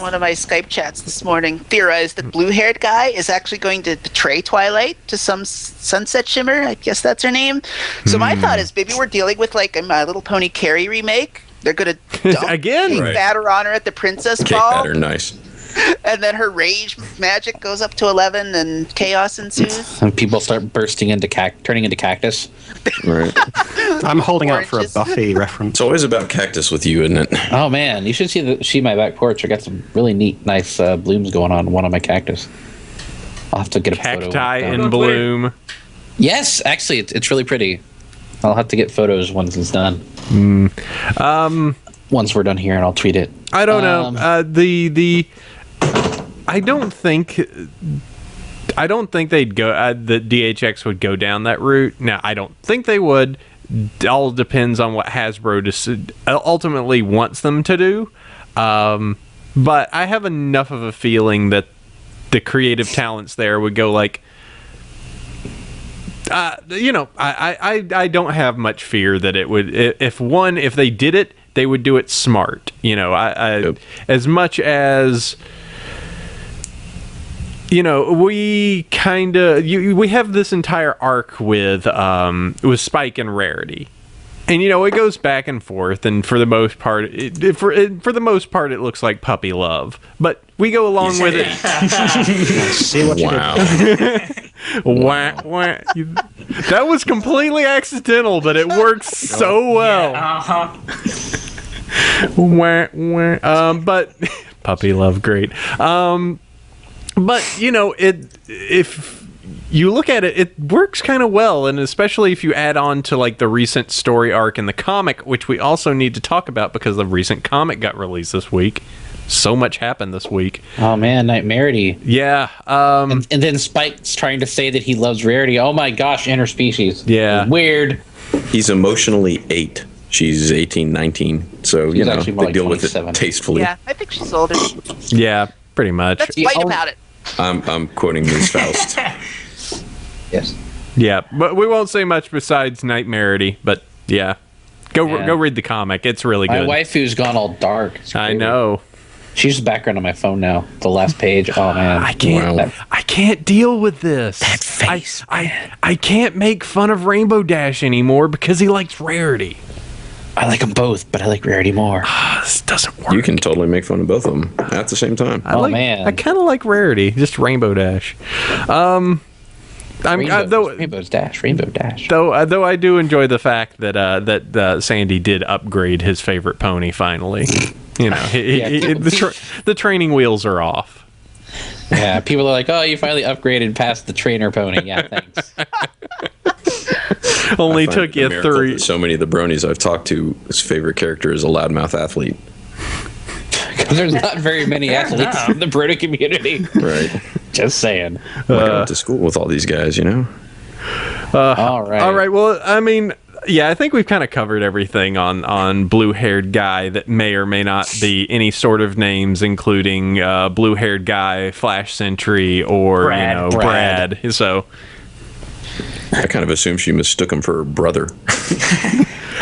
one of my Skype chats this morning theorized that blue-haired guy is actually going to betray Twilight to some Sunset Shimmer. I guess that's her name. So my thought is maybe we're dealing with like a My Little Pony Carrie remake. They're going to dump Cake Batter on her at the Princess Ball. Cake Batter, nice. And then her rage magic goes up to 11 and chaos ensues. And people start turning into cactus. Right. I'm holding out for a Buffy reference. It's always about cactus with you, isn't it? Oh man, you should see my back porch. I got some really nice blooms going on one of my cactus. I'll have to get a photo. Cacti in bloom. Yes, actually, it's really pretty. I'll have to get photos once it's done. Once we're done here, and I'll tweet it. I don't know. I don't think they'd go. The DHX would go down that route. Now, I don't think they would. It all depends on what Hasbro ultimately wants them to do. But I have enough of a feeling that the creative talents there would go like, I don't have much fear that it would. If they did it, they would do it smart. As much as. We have this entire arc with Spike and Rarity, and it goes back and forth, and for the most part, it looks like puppy love. But we go along with it. See what you did. Wah, wah. That was completely accidental, but it works so well. Wah, wah. But puppy love, great. But if you look at it, it works kind of well, and especially if you add on to like the recent story arc in the comic, which we also need to talk about because the recent comic got released this week. So much happened this week. Oh man, Nightmarity. Yeah. And then Spike's trying to say that he loves Rarity. Oh my gosh, interspecies. Yeah. Weird. He's emotionally 8. She's 18, 19. So, She's they actually more like deal with 27. it tastefully. Yeah, I think she's older. Yeah, pretty much. Let's fight about it. I'm quoting Ms. Faust. Yes. Yeah, but we won't say much besides Nightmarity, but yeah. Go read the comic. It's really good. My waifu's gone all dark. I know. She's the background on my phone now. The last page. Oh man, I can't deal with this. That face. I can't make fun of Rainbow Dash anymore because he likes Rarity. I like them both, but I like Rarity more. This doesn't work. You can totally make fun of both of them at the same time. I kind of like Rarity, just Rainbow Dash. Rainbow Dash. Though I do enjoy the fact that Sandy did upgrade his favorite pony finally. The training wheels are off. Yeah, people are like, "Oh, you finally upgraded past the trainer pony." Yeah, thanks. Only took you 3. So many of the bronies I've talked to, his favorite character is a loudmouth athlete. Because there's not very many athletes in the Brony community. Right. Just saying. I went to school with all these guys, All right. Well, I mean, yeah, I think we've kind of covered everything on blue-haired guy that may or may not be any sort of names, including blue-haired guy, Flash Sentry, or Brad. So I kind of assumed she mistook him for her brother.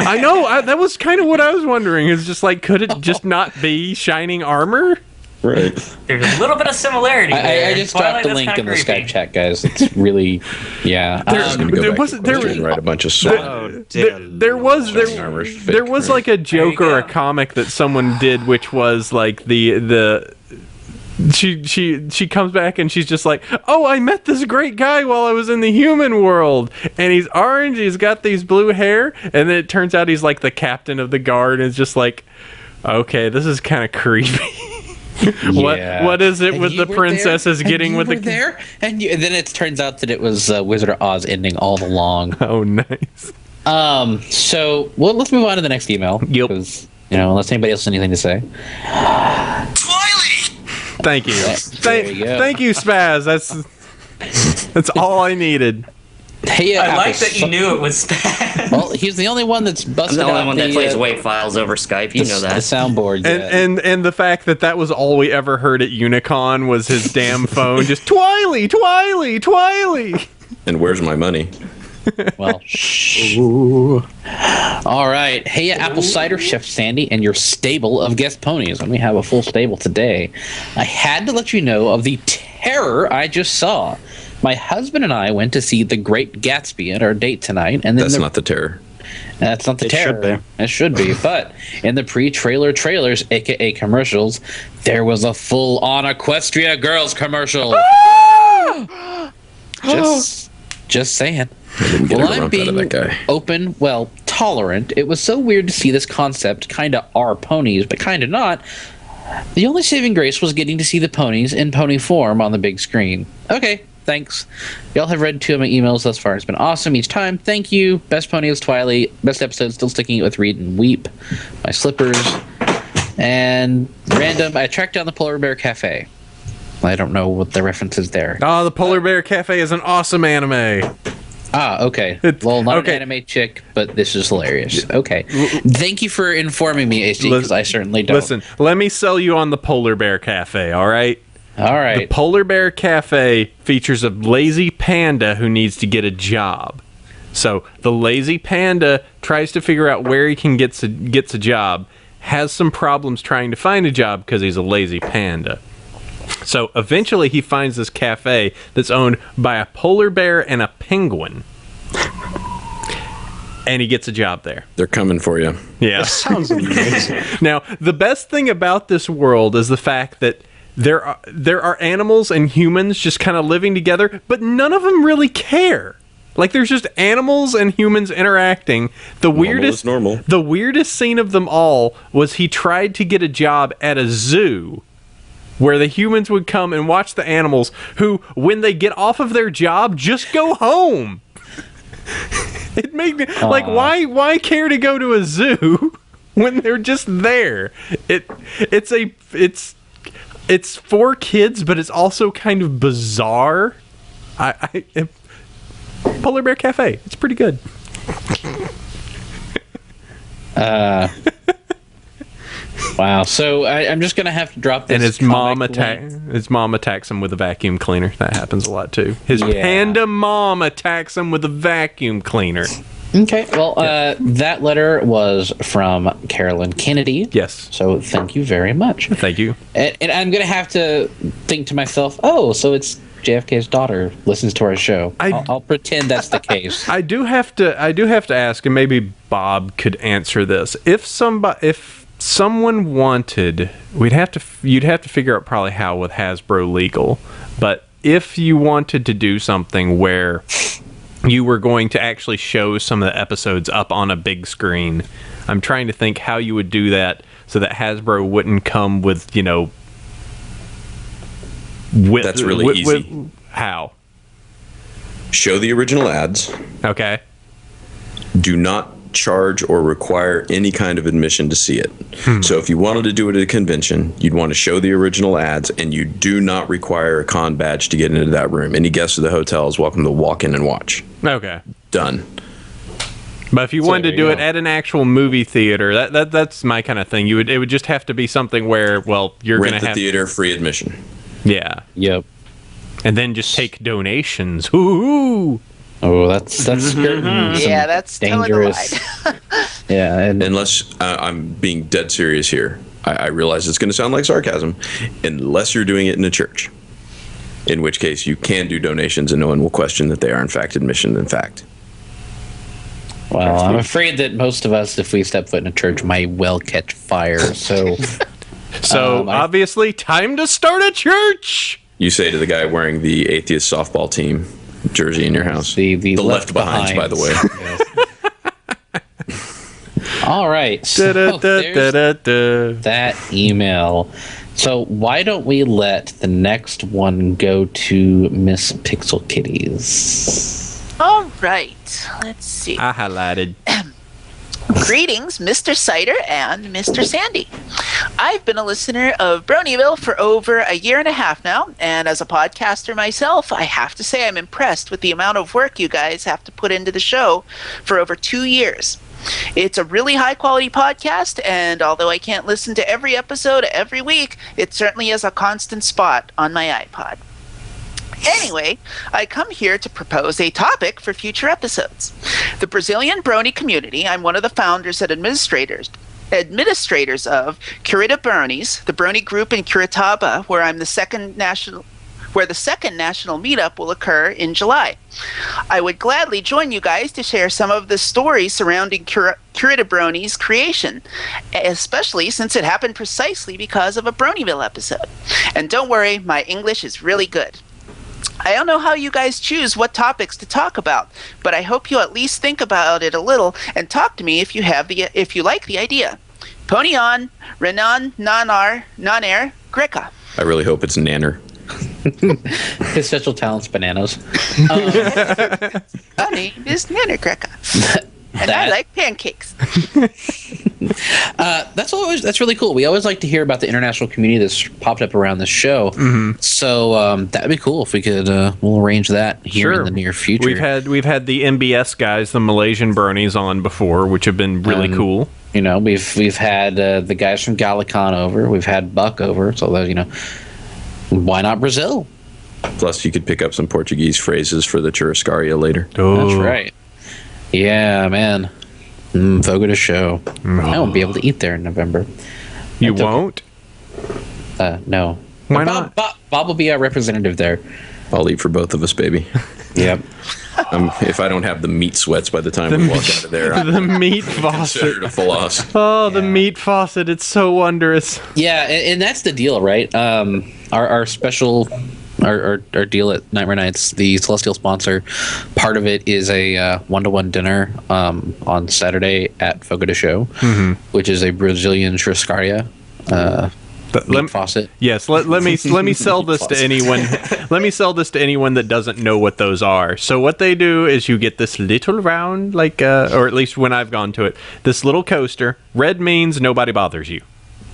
I know. That was kind of what I was wondering. Is just like, could it just not be Shining Armor? Right. There's a little bit of similarity there. I just dropped the link in the Skype chat, guys. It's really, yeah. There write a bunch of songs. There was like a joke or a comic that someone did, which was like she comes back and she's just like, oh, I met this great guy while I was in the human world, and he's orange, he's got these blue hair, and then it turns out he's like the captain of the guard, and it's just like, okay, this is kind of creepy. What is it with the princesses getting with the there? And then it turns out that it was Wizard of Oz ending all along. Oh, nice. So let's move on to the next email. Yep. Because unless anybody else has anything to say. Thank you. Thank you, Spaz. That's all I needed. Hey, I like that you knew it was Spaz. Well, he's the only one that's busted I'm the only out one that plays WAV files over Skype. You know that. The soundboard. And the fact that was all we ever heard at Unicon was his damn phone just Twiley. And where's my money? Well, shh. All right. Hey, Apple Cider Chef Sandy and your stable of guest ponies. And we have a full stable today. I had to let you know of the terror I just saw. My husband and I went to see The Great Gatsby at our date tonight. And then That's not the terror. That's not the terror. Should be. It should be. But in the pre-trailer trailers, a.k.a. commercials, there was a full-on Equestria Girls commercial. Just saying. I'm being open, tolerant. It was so weird to see this concept kind of are ponies, but kind of not. The only saving grace was getting to see the ponies in pony form on the big screen. Okay, thanks. Y'all have read 2 of my emails thus far. It's been awesome each time. Thank you. Best pony is Twilight. Best episode, still sticking it with Read and Weep. My slippers. And random, I tracked down the Polar Bear Cafe. I don't know what the reference is there. Oh, the Polar Bear Cafe is an awesome anime. Ah, okay. Well, not an anime chick, but this is hilarious. Okay. Thank you for informing me, AC, because I certainly don't. Listen, let me sell you on the Polar Bear Cafe, all right? All right. The Polar Bear Cafe features a lazy panda who needs to get a job. So the lazy panda tries to figure out where he can gets a job, has some problems trying to find a job because he's a lazy panda. So eventually he finds this cafe that's owned by a polar bear and a penguin. And he gets a job there. They're coming for you. Yeah. That sounds amazing. Now, the best thing about this world is the fact that there are animals and humans just kind of living together, but none of them really care. Like, there's just animals and humans interacting. The weirdest scene of them all was he tried to get a job at a zoo where the humans would come and watch the animals who, when they get off of their job, just go home. It made me like, why care to go to a zoo when they're just there? It's for kids, but it's also kind of bizarre. Polar Bear Cafe, it's pretty good. Wow. So I'm just gonna have to drop this. And his mom attacks him with a vacuum cleaner. That happens a lot too. His panda mom attacks him with a vacuum cleaner. Okay. Well, that letter was from Carolyn Kennedy. Yes. So thank you very much. Thank you. And I'm gonna have to think to myself, oh, so it's JFK's daughter listens to our show. I'll pretend that's the case. I do have to ask, and maybe Bob could answer this. If someone wanted, you'd have to figure out probably how with Hasbro legal, but if you wanted to do something where you were going to actually show some of the episodes up on a big screen, I'm trying to think how you would do that so that Hasbro wouldn't come with, That's really easy. How? Show the original ads. Okay. Do not charge or require any kind of admission to see it. So if you wanted to do it at a convention, you'd want to show the original ads, and you do not require a con badge to get into that room. Any guest of the hotel is welcome to walk in and watch. Okay. Done. But if you wanted to do it at an actual movie theater, that's my kind of thing. It would just have to be something where, well, you're going to have rent the theater, free admission. Yeah. Yep. And then just take donations. Ooh. Oh, that's yeah, that's dangerous. Yeah, and unless I'm being dead serious here, I realize it's going to sound like sarcasm, unless you're doing it in a church, in which case you can do donations and no one will question that they are in fact admission. In fact. Well, I'm afraid that most of us, if we step foot in a church, might well catch fire. So, obviously, time to start a church. You say to the guy wearing the atheist softball team jersey in your house. The left behind, by the way. Yes. All right. So that email. So why don't we let the next one go to Miss Pixel Kitties? All right. Let's see. I highlighted. Greetings, Mr. Cider and Mr. Sandy. I've been a listener of Bronyville for over a year and a half now, and as a podcaster myself, I have to say I'm impressed with the amount of work you guys have to put into the show for over 2 years. It's a really high-quality podcast, and although I can't listen to every episode every week, it certainly is a constant spot on my iPod. Anyway, I come here to propose a topic for future episodes. The Brazilian Brony community, I'm one of the founders and administrators of Curitiba Bronies, the Brony group in Curitiba, where the second national meetup will occur in July. I would gladly join you guys to share some of the stories surrounding Curitiba Bronies' creation, especially since it happened precisely because of a Bronyville episode. And don't worry, my English is really good. I don't know how you guys choose what topics to talk about, but I hope you at least think about it a little and talk to me if you like the idea. Pony on, Renan, Naner, Greca. I really hope it's Nanner. His special talent's bananas. My name is Nanner Greca. And I like pancakes. That's really cool. We always like to hear about the international community that's popped up around the show. Mm-hmm. So that'd be cool if we could. We'll arrange that here in the near future. We've had the MBS guys, the Malaysian Bronies, on before, which have been really cool. We've had the guys from Galacon over. We've had Buck over. So that Why not Brazil? Plus, you could pick up some Portuguese phrases for the churrascaria later. That's right. Yeah, man. Fogo de Show. I won't be able to eat there in November. You won't? No. Why Bob, not? Bob will be our representative there. I'll eat for both of us, baby. Yep. If I don't have the meat sweats by the time we walk out of there, The meat consider it faucet. a full loss. Oh, the meat faucet. It's so wondrous. Yeah, and that's the deal, right? Our special, our deal at Nightmare Nights, the Celestial sponsor, part of it is a 1-to-1 dinner on Saturday at Fogo de Show, which is a Brazilian churrascaria. Meat faucet. Yes, let me sell this to anyone. Let me sell this to anyone that doesn't know what those are. So what they do is you get this little round, or at least when I've gone to it, this little coaster. Red means nobody bothers you.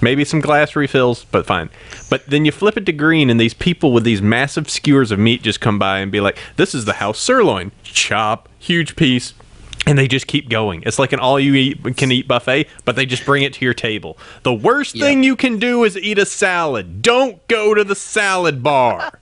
Maybe some glass refills, but fine. But then you flip it to green, and these people with these massive skewers of meat just come by and be like, "This is the house sirloin." Chop, huge piece. And they just keep going. It's like an all-you-can-eat buffet, but they just bring it to your table. The worst thing you can do is eat a salad. Don't go to the salad bar.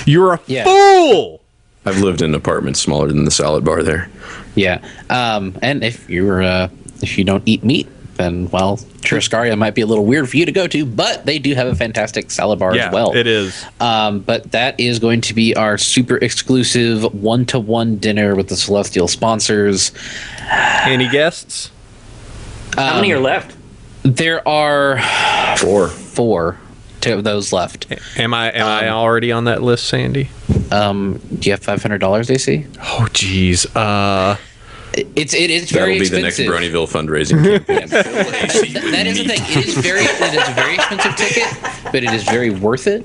You're a fool. I've lived in apartments smaller than the salad bar there. Yeah, and if you don't eat meat, then well, churrascaria might be a little weird for you to go to, but they do have a fantastic salad bar as well. It is. But that is going to be our super exclusive 1-to-1 dinner with the Celestial sponsors. Any guests? How many are left? There are four of those left. Am I already on that list, Sandy? Do you have $500, AC? Oh, geez. It is That'll very be the expensive. next Bronyville fundraising campaign. That is the thing. It is a very expensive ticket, but it is very worth it.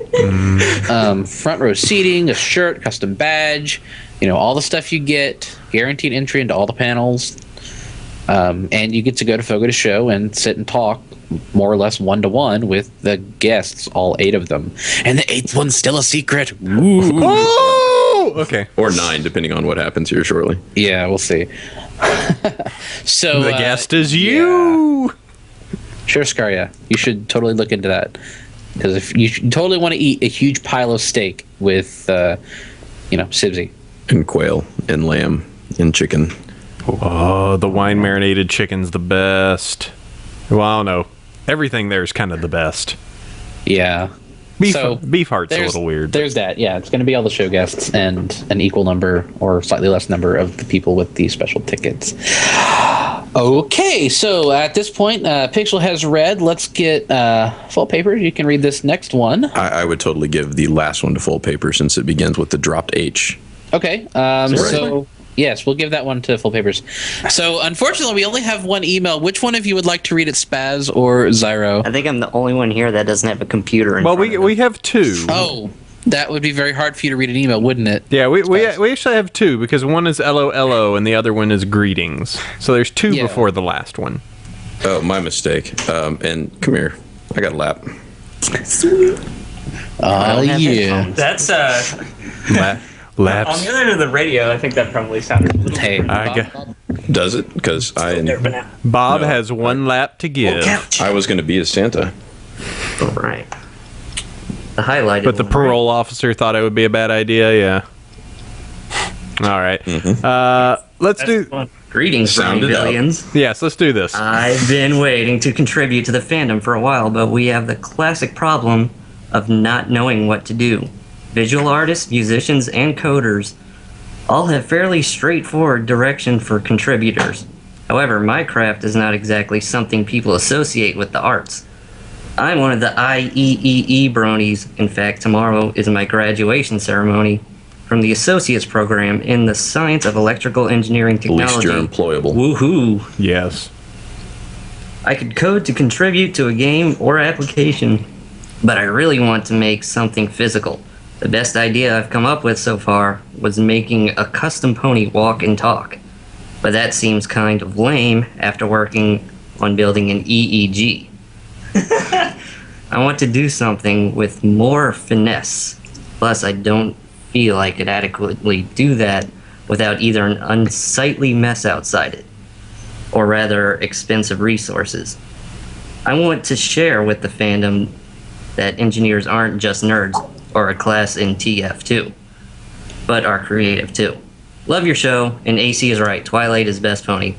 Front row seating, a shirt, custom badge, all the stuff you get, guaranteed entry into all the panels, and you get to go to Fogo de Show and sit and talk more or less 1-to-1 with the guests, all 8 of them, and the 8th one's still a secret. Oh, okay. Or 9, depending on what happens here shortly. Yeah, we'll see. So the guest is you. Sure, Scaria. You should totally look into that, because if you totally want to eat a huge pile of steak with, Sibsy And quail and lamb and chicken. Oh, the wine marinated chicken's the best. Well, I don't know. Everything there is kind of the best. Yeah. Beef heart's a little weird. There's that. Yeah, it's going to be all the show guests and an equal number or slightly less number of the people with the special tickets. Okay, so at this point, Pixel has read. Let's get full paper. You can read this next one. I would totally give the last one to full paper since it begins with the dropped H. Okay, so yes, we'll give that one to full papers. So unfortunately, we only have one email. Which one of you would like to read it, Spaz or Zyro? I think I'm the only one here that doesn't have a computer in Well, front of we have 2. Oh, that would be very hard for you to read an email, wouldn't it? Yeah, we actually have 2 because one is LOLO and the other one is greetings. So there's 2 before the last one. Oh, my mistake. And come here. I got a lap. Sweet. Yeah. That's Laps. on the other end of the radio. I think that probably sounded a little. Hey, Does it? Because Bob has 1 lap to give. I was going to be a Santa. All right. The highlighted But the one, parole officer thought it would be a bad idea, yeah. All right. Let's do... Fun. Greetings, Sound it out. Bronyvillians. Yes, let's do this. I've been waiting to contribute to the fandom for a while, but we have the classic problem of not knowing what to do. Visual artists, musicians, and coders all have fairly straightforward direction for contributors. However, my craft is not exactly something people associate with the arts. I'm one of the IEEE bronies. In fact, tomorrow is my graduation ceremony from the Associate's program in the Science of Electrical Engineering At Technology. least you're employable. Woohoo! Yes. I could code to contribute to a game or application, but I really want to make something physical. The best idea I've come up with so far was making a custom pony walk and talk. But that seems kind of lame after working on building an EEG. I want to do something with more finesse. Plus, I don't feel I could adequately do that without either an unsightly mess outside it, or rather expensive resources. I want to share with the fandom that engineers aren't just nerds or a class in TF2, but are creative too. Love your show, and AC is right. Twilight is best pony.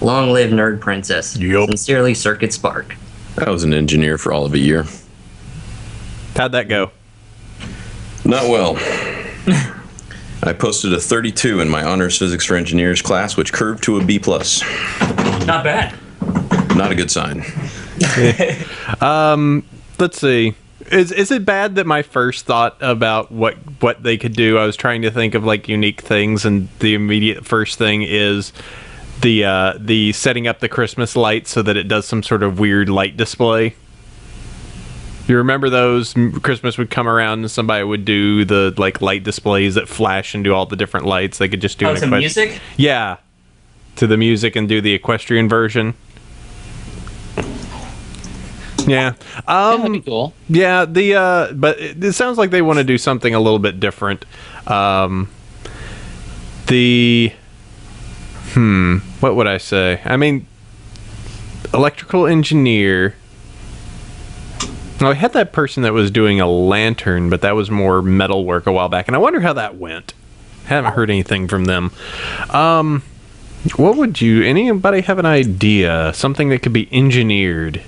Long live Nerd Princess. Yup. Sincerely, Circuit Spark. I was an engineer for all of a year. How'd that go? Not well. I posted a 32 in my honors physics for engineers class, which curved to a B+. Not bad. Not a good sign. Let's see. Is it bad that my first thought about what they could do, I was trying to think of like unique things, and the immediate first thing is the setting up the Christmas lights so that it does some sort of weird light display. You remember those? Christmas would come around and somebody would do the like light displays that flash and do all the different lights. They could just do some music? Yeah, to the music and do the equestrian version. Yeah, That'd be cool. yeah. But it sounds like they want to do something a little bit different. What would I say? I mean, electrical engineer. No, I had that person that was doing a lantern, but that was more metal work a while back, and I wonder how that went. Haven't heard anything from them. What would anybody have an idea? Something that could be engineered?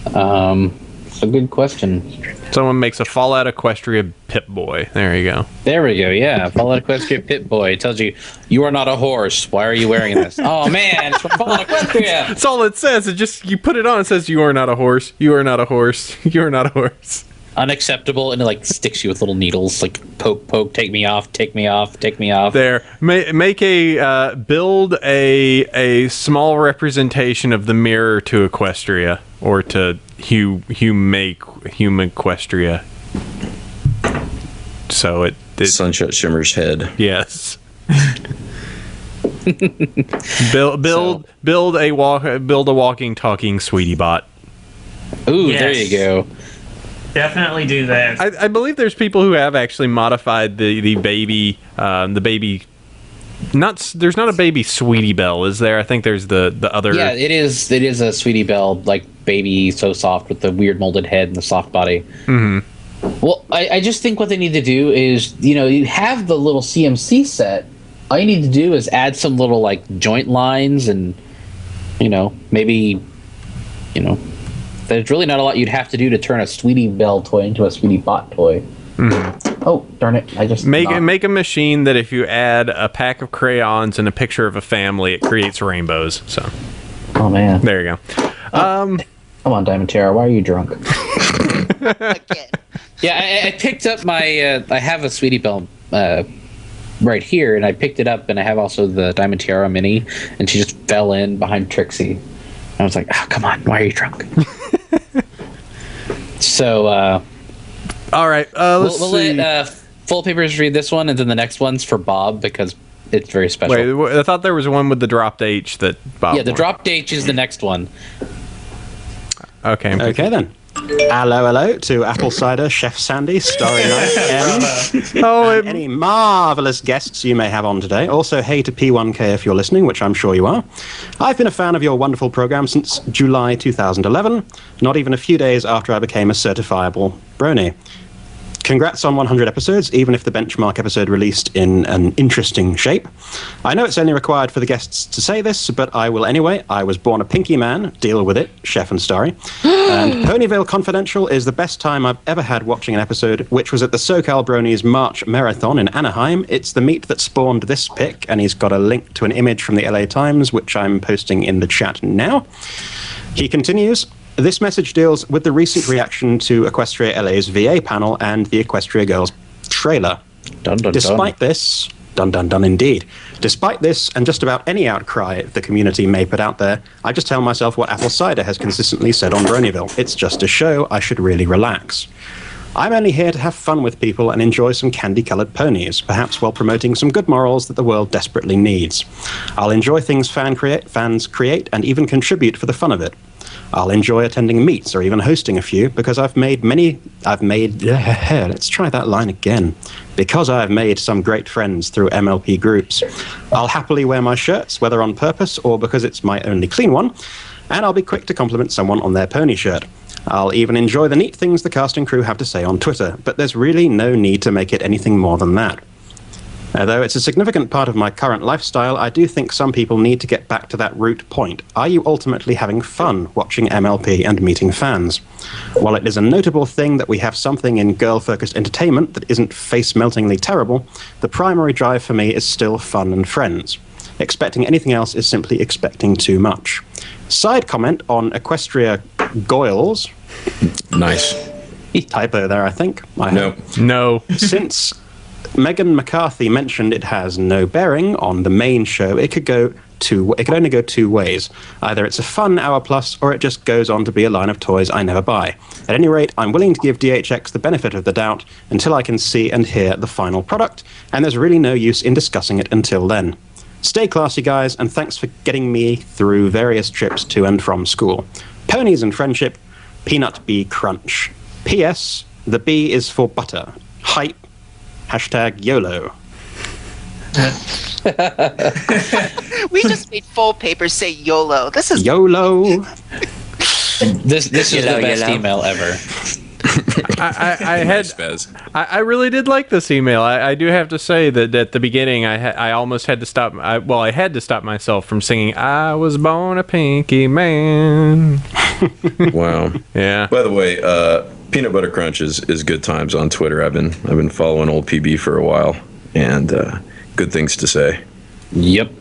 It's a good question. Someone makes a Fallout Equestria Pip-Boy. There you go. There we go. Yeah, Fallout Equestria Pip-Boy. It tells you, you are not a horse. Why are you wearing this? Oh, man, it's from Fallout Equestria. That's all it says. It just, you put it on, it says, you are not a horse. You are not a horse. You are not a horse. Unacceptable, and it like sticks you with little needles, like poke, poke, take me off, take me off, take me off. There, make a build a small representation of the mirror to Equestria, or to human Equestria. So it Sunshot Shimmer's head. Yes. build a walking talking sweetie bot. Ooh, Yes. there you go. Definitely do that. I believe there's people who have actually modified the baby. There's not a baby Sweetie Belle, is there? I think there's the other. Yeah, it is a Sweetie Belle, like baby, so soft with the weird molded head and the soft body. Mm-hmm. Well, I just think what they need to do is, you have the little CMC set. All you need to do is add some little like joint lines, and maybe, there's really not a lot you'd have to do to turn a Sweetie Belle toy into a Sweetie Bot toy. Mm-hmm. Oh, darn it! I just make a machine that if you add a pack of crayons and a picture of a family, it creates rainbows. So, oh man, there you go. Come on, Diamond Terror, why are you drunk? Again. Yeah, I picked up my. I have a Sweetie Belle right here, and I picked it up, and I have also the Diamond Tiara Mini, and she just fell in behind Trixie. And I was like, "Oh, come on, why are you drunk?" So, all right, let's we'll see. let Full Papers read this one, and then the next one's for Bob because it's very special. Wait, I thought there was one with the dropped H that Bob. Yeah, the dropped H is the next one. Okay. Okay then. Hello to Apple Cider Chef Sandy, Starry Night M, and any marvellous guests you may have on today. Also, hey to P1K if you're listening, which I'm sure you are. I've been a fan of your wonderful program since July 2011, not even a few days after I became a certifiable brony. Congrats on 100 episodes, even if the benchmark episode released in an interesting shape. I know it's only required for the guests to say this, but I will anyway. I was born a pinky man. Deal with it, Chef and Starry. And Ponyville Confidential is the best time I've ever had watching an episode, which was at the SoCal Bronies March Marathon in Anaheim. It's the meet that spawned this pic, and he's got a link to an image from the LA Times, which I'm posting in the chat now. He continues, this message deals with the recent reaction to Equestria LA's VA panel and the Equestria Girls trailer. Dun, dun, Despite this, dun dun dun indeed. Despite this, and just about any outcry the community may put out there, I just tell myself what Apple Cider has consistently said on Bronyville. It's just a show, I should really relax. I'm only here to have fun with people and enjoy some candy-coloured ponies, perhaps while promoting some good morals that the world desperately needs. I'll enjoy things fans create and even contribute for the fun of it. I'll enjoy attending meets or even hosting a few because let's try that line again. Because I've made some great friends through MLP groups. I'll happily wear my shirts, whether on purpose or because it's my only clean one, and I'll be quick to compliment someone on their pony shirt. I'll even enjoy the neat things the cast and crew have to say on Twitter, but there's really no need to make it anything more than that. Although it's a significant part of my current lifestyle, I do think some people need to get back to that root point. Are you ultimately having fun watching MLP and meeting fans? While it is a notable thing that we have something in girl-focused entertainment that isn't face-meltingly terrible, the primary drive for me is still fun and friends. Expecting anything else is simply expecting too much. Side comment on Equestria Goyles. Nice. Typo there, I think. No. Since Megan McCarthy mentioned it has no bearing on the main show, it could only go two ways. Either it's a fun hour plus, or it just goes on to be a line of toys I never buy. At any rate, I'm willing to give DHX the benefit of the doubt until I can see and hear the final product, and there's really no use in discussing it until then. Stay classy, guys, and thanks for getting me through various trips to and from school. Ponies and friendship, Peanut Bee Crunch. P.S. The B is for butter. Hype. Hashtag YOLO. We just made full papers say YOLO. This is YOLO. This is the best email ever. I really did like this email. I do have to say that at the beginning, I almost had to stop. I had to stop myself from singing "I Was Born a Pinky Man." Wow. Yeah. By the way, Peanut Butter Crunch is good times on Twitter. I've been following old PB for a while, and good things to say. Yep.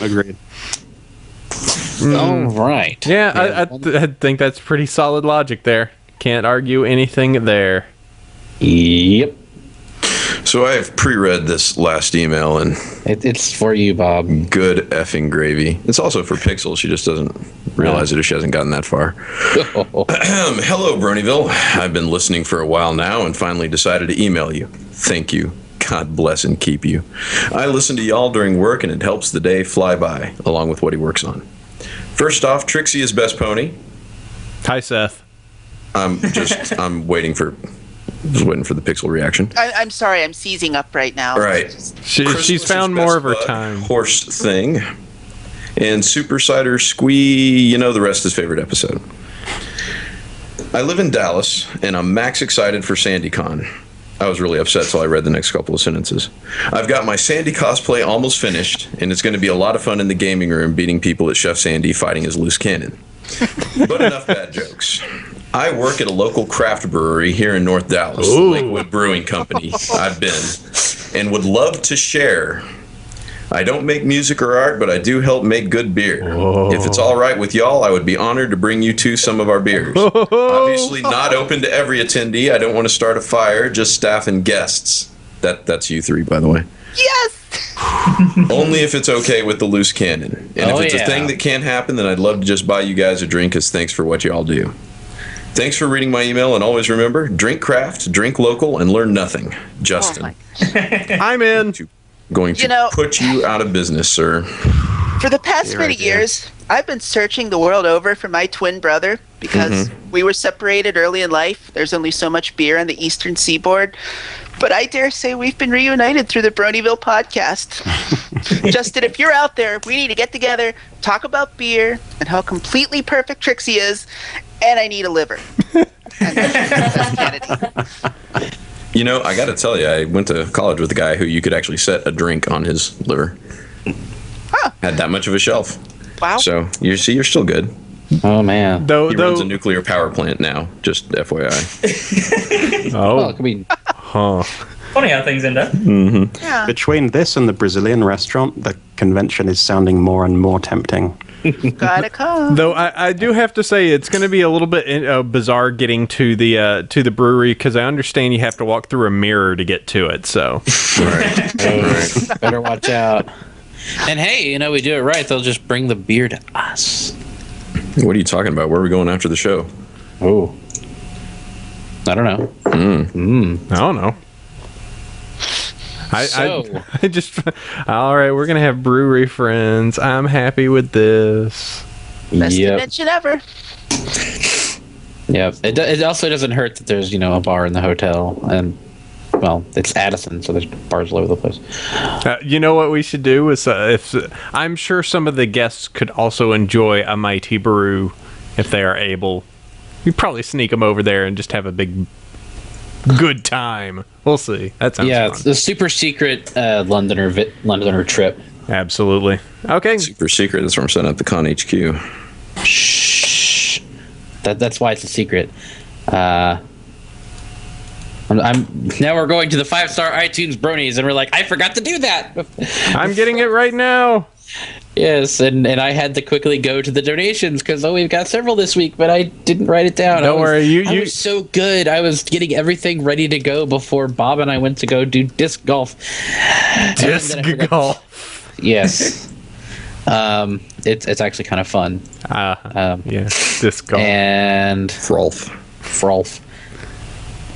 Agreed. All right. Yeah, I think that's pretty solid logic there. Can't argue anything there. Yep. So I have pre-read this last email, and it's for you, Bob. Good effing gravy. It's also for Pixel. She just doesn't realize it if she hasn't gotten that far. Hello, Bronyville. I've been listening for a while now and finally decided to email you. Thank you. God bless and keep you. I listen to y'all during work, and it helps the day fly by, along with what he works on. First off, Trixie is best pony. Hi, Seth. I'm waiting for the Pixel reaction. I'm sorry, I'm seizing up right now. Right. She's found more of her time. Horse thing. And Super Cider Squee, the rest is favorite episode. I live in Dallas, and I'm max excited for SandyCon. I was really upset till I read the next couple of sentences. I've got my Sandy cosplay almost finished, and it's going to be a lot of fun in the gaming room beating people at Chef Sandy fighting his loose cannon. But enough bad jokes. I work at a local craft brewery here in North Dallas, the Lakewood Brewing Company. I've been, and would love to share. I don't make music or art, but I do help make good beer. If it's all right with y'all, I would be honored to bring you two some of our beers. Obviously not open to every attendee. I don't want to start a fire, just staff and guests. That's you three, by the way. Yes! Only if it's okay with the loose cannon. And if it's a thing that can't happen, then I'd love to just buy you guys a drink as thanks for what y'all do. Thanks for reading my email, and always remember, drink craft, drink local, and learn nothing. Justin. I'm in. Going to put you out of business, sir. For the past many years, I've been searching the world over for my twin brother because we were separated early in life. There's only so much beer on the eastern seaboard. But I dare say we've been reunited through the Bronyville podcast. Justin, if you're out there, we need to get together, talk about beer, and how completely perfect Trixie is, and I need a liver. I got to tell you, I went to college with a guy who you could actually set a drink on his liver. Huh. Had that much of a shelf. Wow. So, you're still good. Oh, man. He runs a nuclear power plant now, just FYI. Well, it could be... Funny how things end up. Mm-hmm. Yeah. Between this and the Brazilian restaurant, the convention is sounding more and more tempting. Gotta come. Though I do have to say it's going to be a little bit bizarre getting to the brewery because I understand you have to walk through a mirror to get to it. So, right. Better watch out. And hey, we do it right. They'll just bring the beer to us. What are you talking about? Where are we going after the show? Oh, I don't know. I don't know. I just all right. We're gonna have brewery friends. I'm happy with this. Best convention ever. Yeah. It also doesn't hurt that there's a bar in the hotel, and well, it's Addison, so there's bars all over the place. You know what we should do is if I'm sure some of the guests could also enjoy a Mighty Brew if they are able. We probably sneak them over there and just have a big good time. We'll see. That sounds fun. It's a super secret Londoner trip. Absolutely. Okay. Super secret. That's where I'm setting up the Con HQ. Shh. That's why it's a secret. I'm now we're going to the 5-star iTunes Bronies, and we're like, I forgot to do that. I'm getting it right now. Yes, and I had to quickly go to the donations because we've got several this week, but I didn't write it down. Don't worry, I was so good. I was getting everything ready to go before Bob and I went to go do disc golf. Disc golf. Yes. It's actually kind of fun. Yeah, disc golf. And Frolf.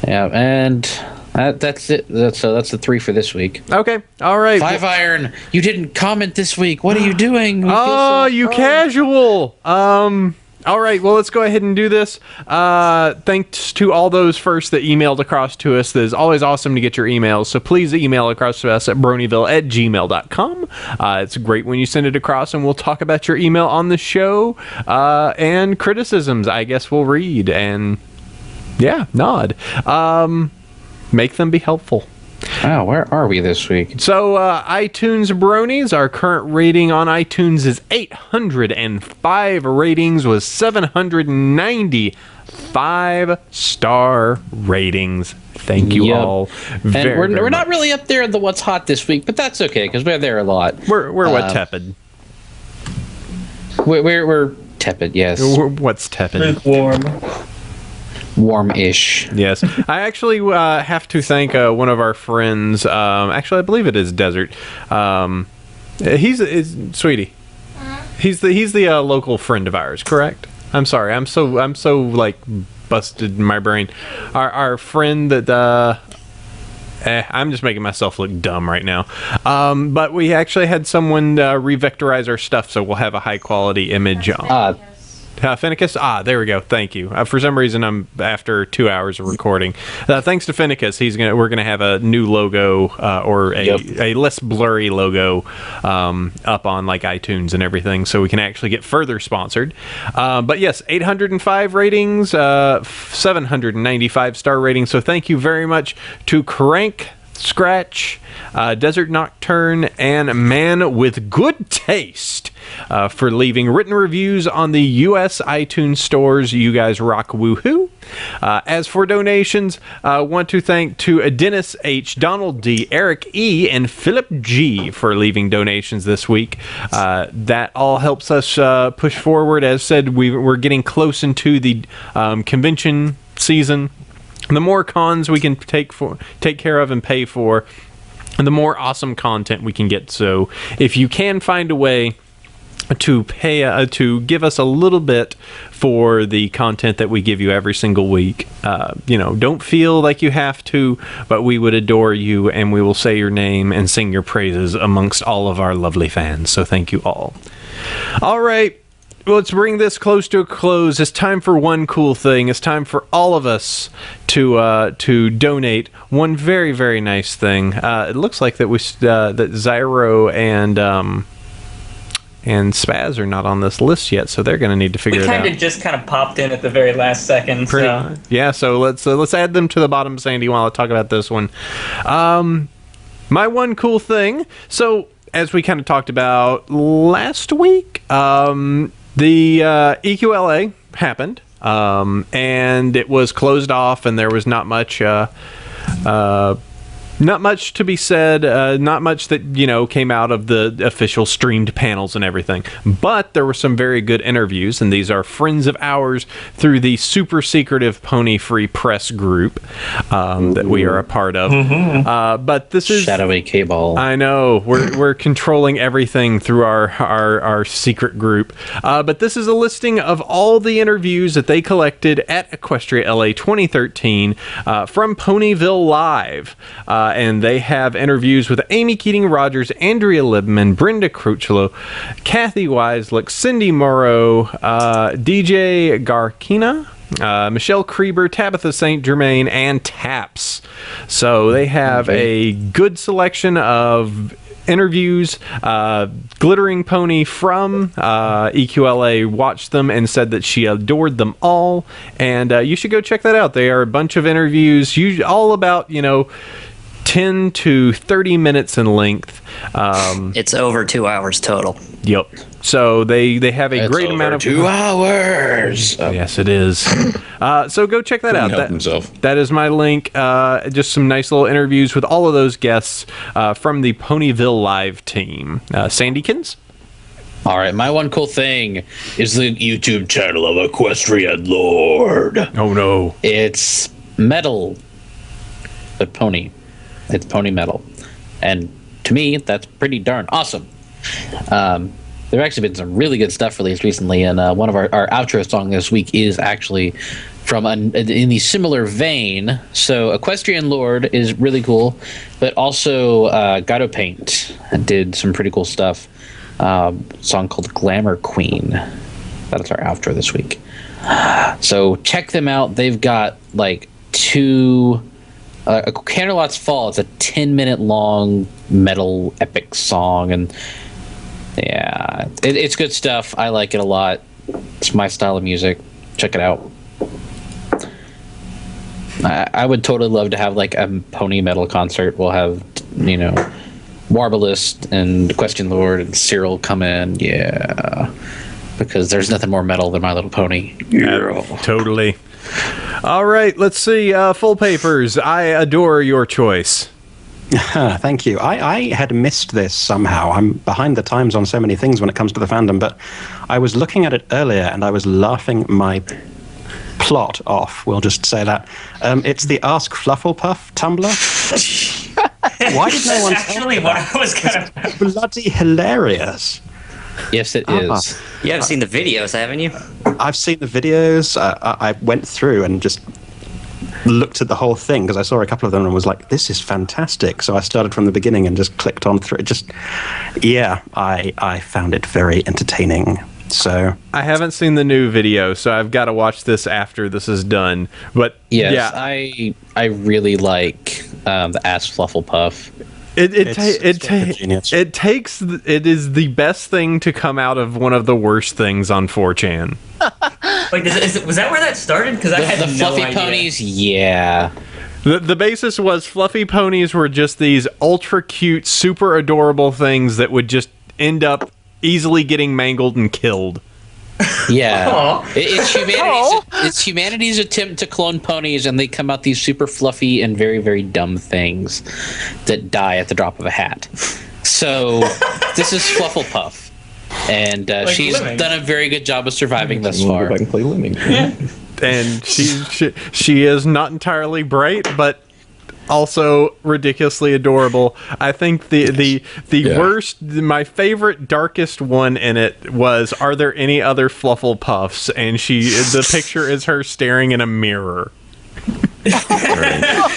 Yeah, and that's it. So that's the 3 for this week. Okay, all right. 5 Iron, you didn't comment this week. What are you doing? You casual. All right, well, let's go ahead and do this. Thanks to all those first that emailed across to us. It's always awesome to get your emails, so please email across to us at bronyville@gmail.com. It's great when you send it across, and we'll talk about your email on the show. And criticisms, I guess we'll read, and nod. Make them be helpful. Wow, where are we this week? So, iTunes Bronies, our current rating on iTunes is 805 ratings with 790 5-star ratings. Thank you all very, and we're not really up there in the what's hot this week, but that's okay because we're there a lot. We're what, tepid? We're tepid, yes. What's tepid? Lukewarm. Warm-ish. Yes. I actually have to thank one of our friends. Actually, I believe it is Desert. He's Sweetie. He's the local friend of ours, correct? I'm sorry. I'm so like busted in my brain. Our friend that I'm just making myself look dumb right now. But we actually had someone revectorize our stuff, so we'll have a high quality image. Finicus? There we go. Thank you. For some reason, I'm after 2 hours of recording. Thanks to Finicus, we're gonna have a new logo or a less blurry logo up on like iTunes and everything, so we can actually get further sponsored. But yes, 805 ratings, 795 star ratings. So thank you very much to Crank, Scratch, Desert Nocturne, and Man with Good Taste for leaving written reviews on the U.S. iTunes stores. You guys rock, woohoo! As for donations, want to thank to Dennis H., Donald D., Eric E., and Philip G. for leaving donations this week. That all helps us push forward. As said, we're getting close into the convention season. The more cons we can take care of and pay for, the more awesome content we can get. So if you can find a way to pay to give us a little bit for the content that we give you every single week, don't feel like you have to, but we would adore you, and we will say your name and sing your praises amongst all of our lovely fans. So thank you all. All right. Let's bring this close to a close. It's time for one cool thing. It's time for all of us to donate one very, very nice thing. It looks like that Zyro and Spaz are not on this list yet, so they're going to need to figure it out. We just kind of popped in at the very last second. Yeah, so let's add them to the bottom, Sandy, while I talk about this one. My one cool thing. So as we kind of talked about last week, the EQLA happened, and it was closed off, and there was not much to be said, not much that, came out of the official streamed panels and everything. But there were some very good interviews, and these are friends of ours through the super secretive Pony Free Press group that we are a part of. But this is shadowy cable. I know we're controlling everything through our secret group. But this is a listing of all the interviews that they collected at Equestria LA 2013 from Ponyville Live. And they have interviews with Amy Keating-Rogers, Andrea Libman, Brenda Cruchlow, Kathy Weislick, Cindy Morrow, DJ Garkina, Michelle Krieber, Tabitha St. Germain, and Taps. So they have a good selection of interviews. Glittering Pony from EQLA watched them and said that she adored them all, and you should go check that out. They are a bunch of interviews, all about 10 to 30 minutes in length. It's over 2 hours total. Yep. So they have a great amount of 2 hours. Yes, it is. So go check that out. Help himself. That is my link. Just some nice little interviews with all of those guests from the Ponyville Live team. Sandykins? All right, my one cool thing is the YouTube channel of Equestrian Lord. Oh no. It's metal, but pony. It's pony metal. And to me, that's pretty darn awesome. There have actually been some really good stuff released recently, and one of our outro song this week is actually from in the similar vein. So Equestrian Lord is really cool, but also Gato Paint did some pretty cool stuff. Song called Glamour Queen. That's our outro this week. So check them out. They've got like two... Canterlot's Fall. It's a 10-minute long metal epic song, and yeah, it's good stuff. I like it a lot. It's my style of music. Check it out. I would totally love to have like a pony metal concert. We'll have Warbalist and Question Lord and Cyril come in. Yeah, because there's nothing more metal than My Little Pony. Yeah, totally. All right, let's see. Full Papers. I adore your choice. Thank you. I had missed this somehow. I'm behind the times on so many things when it comes to the fandom, but I was looking at it earlier and I was laughing my plot off. We'll just say that. It's the Ask Flufflepuff Tumblr. Why did no one tell me what I was going to... Bloody hilarious. Yes, it is. You haven't seen the videos, haven't you? I've seen the videos. I went through and just looked at the whole thing because I saw a couple of them and was like, this is fantastic. So I started from the beginning and just clicked on through. I found it very entertaining. So I haven't seen the new video, so I've got to watch this after this is done. But yes, yeah, I really like the Ask Flufflepuff. It is the best thing to come out of one of the worst things on 4chan. Wait, was that where that started? Because I had the no fluffy idea. ponies, yeah. The basis was fluffy ponies were just these ultra cute, super adorable things that would just end up easily getting mangled and killed. Yeah, it's humanity's attempt to clone ponies, and they come out these super fluffy and very, very dumb things that die at the drop of a hat. So this is Flufflepuff, and she's done a very good job of surviving thus far. Go back and play Lemming. And she is not entirely bright, but also ridiculously adorable. I think the worst, my favorite, darkest one in it was, are there any other Flufflepuffs? And the picture is her staring in a mirror. That's how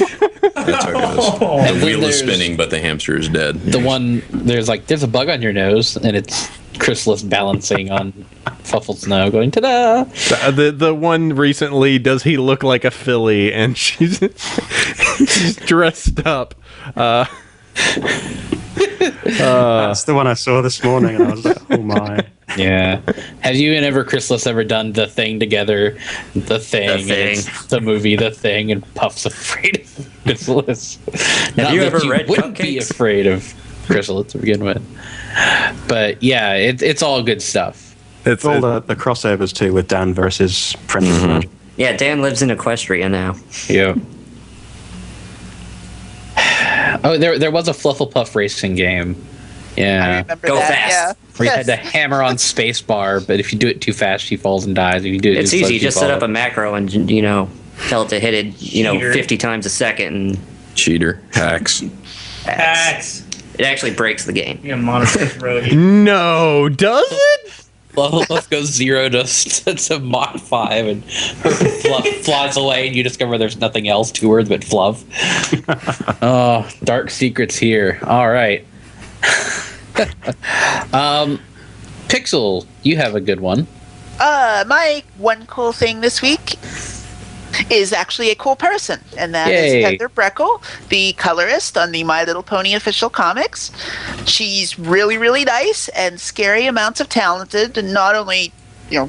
it goes. The wheel is spinning, but the hamster is dead. The one, there's a bug on your nose, and it's Chrysalis balancing on Fluffle Snow going, ta-da! The one recently, does he look like a filly? And she's dressed up. That's the one I saw this morning, and I was like, oh my. Yeah. Have you and Chrysalis ever done The Thing together? The Thing. The Thing. It's the movie The Thing, and Puff's afraid of Chrysalis. Have you ever read wouldn't be Cupcakes? afraid of Chrysalis to begin with. But yeah, it's all good stuff. It's all the crossovers too with Dan versus Friends of the Magic. Yeah, Dan lives in Equestria now. Yeah. Oh, there was a Flufflepuff racing game. I Yeah. remember Go that. fast. Yeah. Where you had to hammer on spacebar, but if you do it too fast, she falls and dies. If you do it It's too slow, easy. she Just set up a falls. macro and, tell it to hit it, Cheater. 50 times a second, and Cheater. Hacks. Hacks. it actually breaks the game. You monitor road. No, does it? Let's go 0 to Mach 5, and her fluff flies away, and you discover there's nothing else to her but fluff. Oh, dark secrets here. All right. Pixel, you have a good one. My one cool thing this week is actually a cool person, and that Yay. is Heather Breckel, the colorist on the My Little Pony official comics. She's really, really nice and scary amounts of talented, and not only,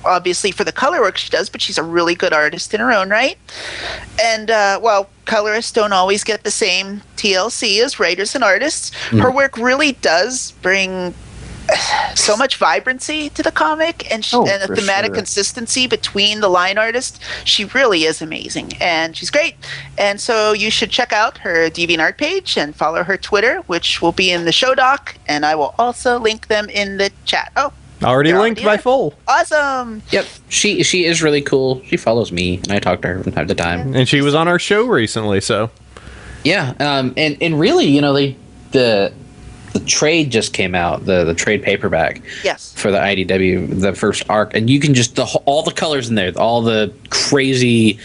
obviously for the color work she does, but she's a really good artist in her own right. And, colorists don't always get the same TLC as writers and artists. Her work really does bring so much vibrancy to the comic, and a thematic consistency between the line artists. She really is amazing, and she's great. And so you should check out her DeviantArt page and follow her Twitter, which will be in the show doc, and I will also link them in the chat. Already linked by Full. Awesome. Yep, she is really cool. She follows me, and I talk to her from time to time. And she was on our show recently, so. Yeah, and really, the trade just came out, the trade paperback. Yes. For the IDW, the first arc, and you can just all the colors in there, all the crazy,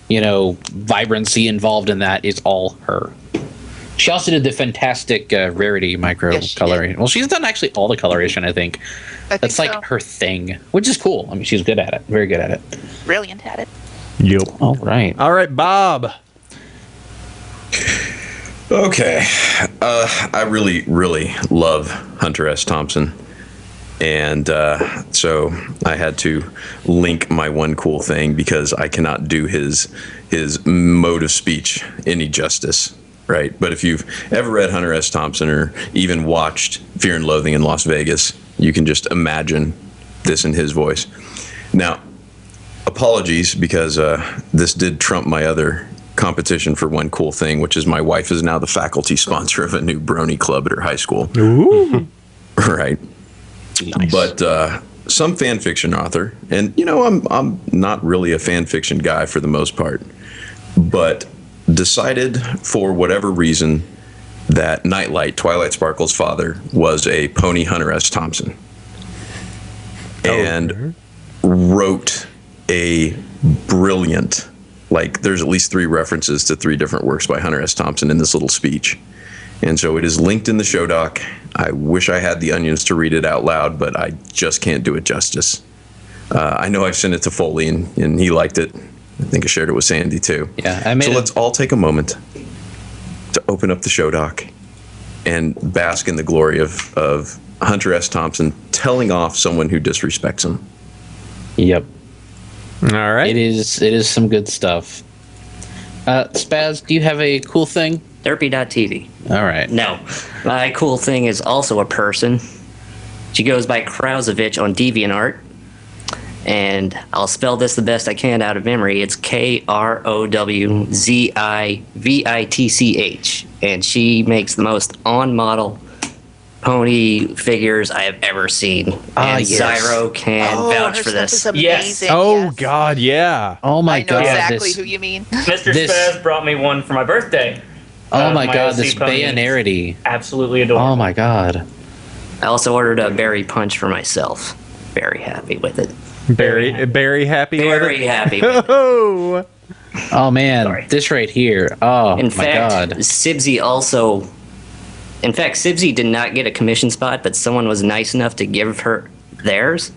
vibrancy involved in that is all her. She also did the fantastic Rarity micro coloring. Well, she's done actually all the coloration, I think. That's like her thing, which is cool. I mean, she's good at it, very good at it. Brilliant at it. Yep. All right, Bob. Okay. I really, really love Hunter S. Thompson. And so I had to link my one cool thing because I cannot do his mode of speech any justice, right? But if you've ever read Hunter S. Thompson or even watched Fear and Loathing in Las Vegas, you can just imagine this in his voice. Now, apologies because this did trump my other competition for one cool thing, which is my wife is now the faculty sponsor of a new Brony club at her high school. Ooh. Right. Nice. But some fan fiction author, and I'm not really a fan fiction guy for the most part, but decided for whatever reason that Nightlight, Twilight Sparkle's father, was a pony Hunter S. Thompson. And wrote a brilliant, there's at least 3 references to 3 different works by Hunter S. Thompson in this little speech. And so it is linked in the show doc. I wish I had the onions to read it out loud, but I just can't do it justice. I know I've sent it to Foley, and he liked it. I think I shared it with Sandy, too. Yeah, so let's all take a moment to open up the show doc and bask in the glory of Hunter S. Thompson telling off someone who disrespects him. Yep. All right. It is some good stuff. Spaz, do you have a cool thing? Derpy.tv. All right. No. My cool thing is also a person. She goes by Krausevich on DeviantArt. And I'll spell this the best I can out of memory. It's Krowzivitch. And she makes the most on-model pony figures I have ever seen. And yes. Zyro can vouch for this. Yes. Oh, God, yeah. Oh, my I know God. exactly who you mean. Mr. Spaz brought me one for my birthday. Oh, my God, OC this pony. Bayanarity. Absolutely adorable. Oh, my God. I also ordered a berry punch for myself. Very happy with it. Very happy with it? Very happy with it. Oh. Oh, man. Sorry. This right here. Oh, In my fact, God. Sibsy also... In fact, Sibsy did not get a commission spot, but someone was nice enough to give her theirs.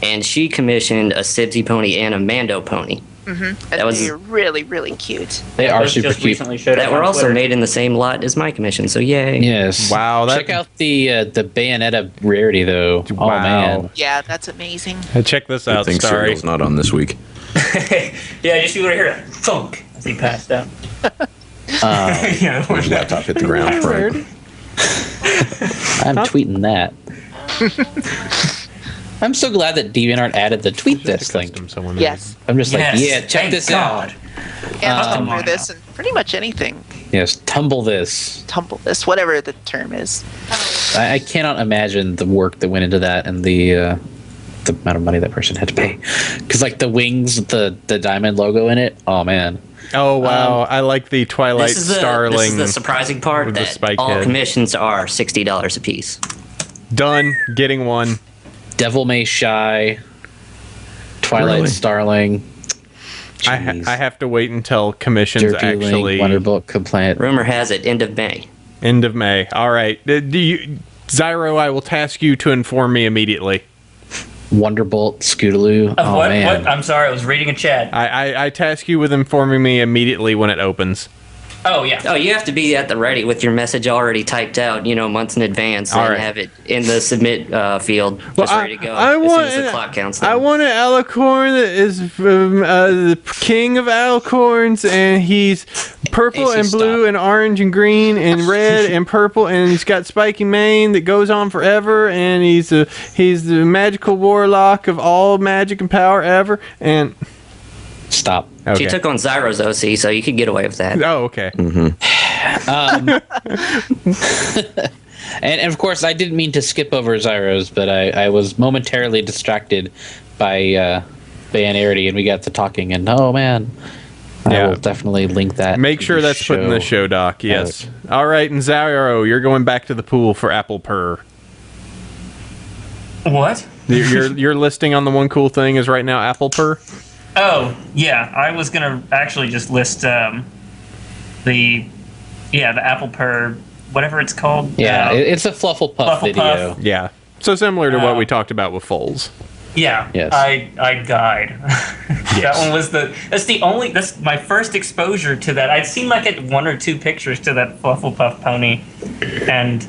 And she commissioned a Sibsy pony and a Mando pony. Mm-hmm. That was They're really, really cute. They are Those super just cute. recently showed up that were on also Twitter. made in the same lot as my commission, so yay. Yes. Wow, that- Check out the Bayonetta rarity, though. Oh, Wow. man. Yeah, that's amazing. Check this Good out, thing Starry. Serial's not on this week. Yeah, just you would hear that thunk as he passed out. Yeah, His laptop hit the ground. Right. I'm tweeting that. I'm so glad that DeviantArt added the tweet this thing. Yes. I'm just like, Yes, yeah, check thank this God. out. And on for this and pretty much anything. Yes, tumble this. Tumble this, whatever the term is. I cannot imagine the work that went into that and the amount of money that person had to pay. Because, the wings, the diamond logo in it, oh, man. Oh, wow. I like the Twilight This is the Starling. surprising part with the that spike all head. commissions are $60 a piece. Done. Getting one. Devil May Shy, Twilight Really? Starling. I have to wait until commissions Derpy actually. Link, Wonderbook compliant. Rumor has it end of May. End of May. All right. Do you, Zyro, I will task you to inform me immediately. Wonderbolt, Scootaloo. Oh, what? Man. What? I'm sorry, I was reading a chat. I task you with informing me immediately when it opens. Oh, yeah. Oh, you have to be at the ready with your message already typed out, months in advance, and have it in the submit field, just ready to go as soon as the clock counts down. I want an alicorn that is the king of alicorns, and he's purple and blue and orange and green and red and purple, and he's got spiky mane that goes on forever, and he's the magical warlock of all magic and power ever, and... Stop. Okay. She took on Zyro's OC, so you could get away with that. Oh, okay. And of course, I didn't mean to skip over Zyro's, but I was momentarily distracted by Banarity, and we got to talking, and oh man, I will definitely link that. Make sure that's put in the show doc, yes. All right, and Zyro, you're going back to the pool for Apple Purr. What? Your listing on the One Cool Thing is right now Apple Purr? Oh, yeah. I was going to actually just list the Apple Purr, whatever it's called. Yeah, it's a Flufflepuff video. Yeah. So similar to what we talked about with Foles. Yeah. Yes. I died. That one was that's my first exposure to that. I'd seen like one or two pictures to that Flufflepuff pony and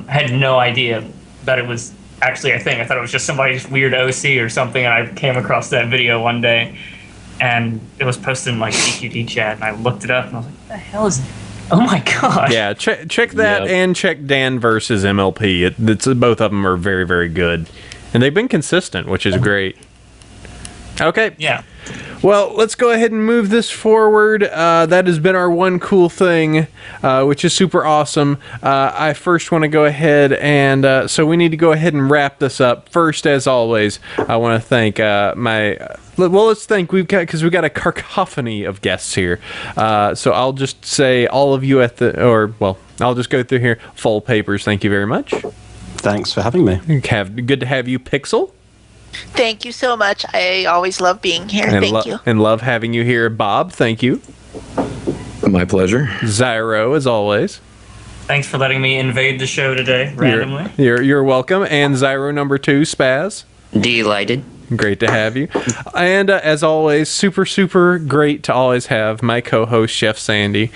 had no idea that it was actually a thing. I thought it was just somebody's weird OC or something, and I came across that video one day, and it was posted in like CQD chat, and I looked it up, and I was like, what the hell is it? Oh my god. Yeah, check that and check Dan versus MLP. It's both of them are very, very good. And they've been consistent, which is great. Okay. Yeah. Well, let's go ahead and move this forward. That has been our One Cool Thing, which is super awesome. I first want to go ahead and... so we need to go ahead and wrap this up. First, as always, I want to thank let's thank... Because we've got a cacophony of guests here. So I'll just say all of you at the... I'll just go through here. Full Papers, thank you very much. Thanks for having me. Good to have you, Pixel. Thank you so much. I always love being here. Thank you. And love having you here, Bob. Thank you. My pleasure. Zyro, as always. Thanks for letting me invade the show today, randomly. You're welcome. And Zyro number 2, Spaz. Delighted. Great to have you. And as always, super, super great to always have my co-host, Chef Sandy.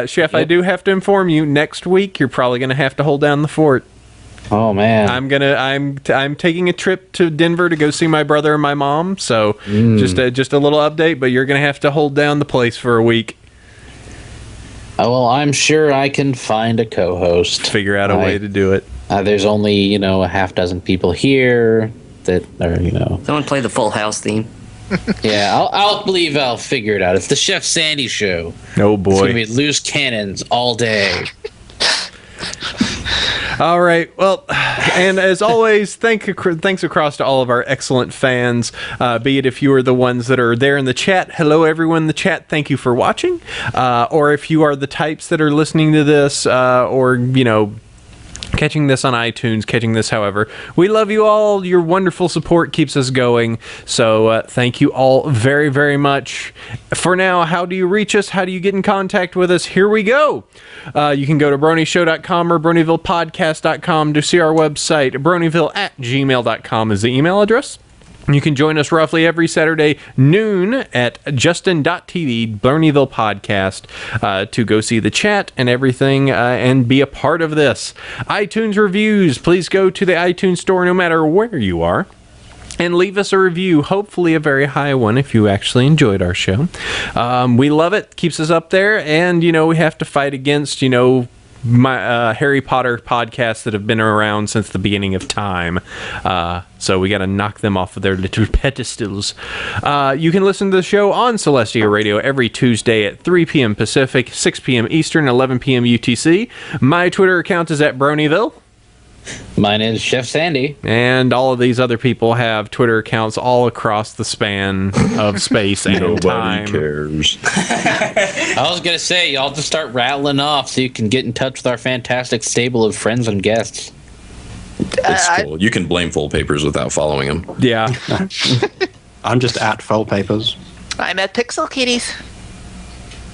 Chef, I do have to inform you, next week you're probably going to have to hold down the fort. Oh man! I'm taking a trip to Denver to go see my brother and my mom. So just a little update, but you're gonna have to hold down the place for a week. Oh well, I'm sure I can find a co-host. Figure out a way to do it. There's only a half dozen people here that are Someone play the Full House theme. Yeah, I'll believe I'll figure it out. It's the Chef Sandy show. Oh boy, it's gonna be loose cannons all day. All right. Well, and as always, thanks across to all of our excellent fans, be it if you are the ones that are there in the chat. Hello, everyone in the chat. Thank you for watching. Or if you are the types that are listening to this or, catching this on iTunes, catching this however. We love you all. Your wonderful support keeps us going. So thank you all very, very much. For now, how do you reach us? How do you get in contact with us? Here we go. You can go to bronyshow.com or bronyvillepodcast.com to see our website. bronyville@gmail.com is the email address. You can join us roughly every Saturday noon at justin.tv, Bronyville Podcast, to go see the chat and everything and be a part of this. iTunes reviews, please go to the iTunes store no matter where you are and leave us a review, hopefully a very high one if you actually enjoyed our show. We love it, keeps us up there, and, we have to fight against, my Harry Potter podcasts that have been around since the beginning of time. So we got to knock them off of their little pedestals. You can listen to the show on Celestia Radio every Tuesday at 3 p.m. Pacific, 6 p.m. Eastern, 11 p.m. UTC. My Twitter account is at Bronyville. Mine is Chef Sandy. And all of these other people have Twitter accounts all across the span of space and time. Nobody cares. I was going to say, y'all just start rattling off so you can get in touch with our fantastic stable of friends and guests. It's cool. You can blame Full Papers without following them. Yeah. I'm just at Full Papers. I'm at Pixel Kitties.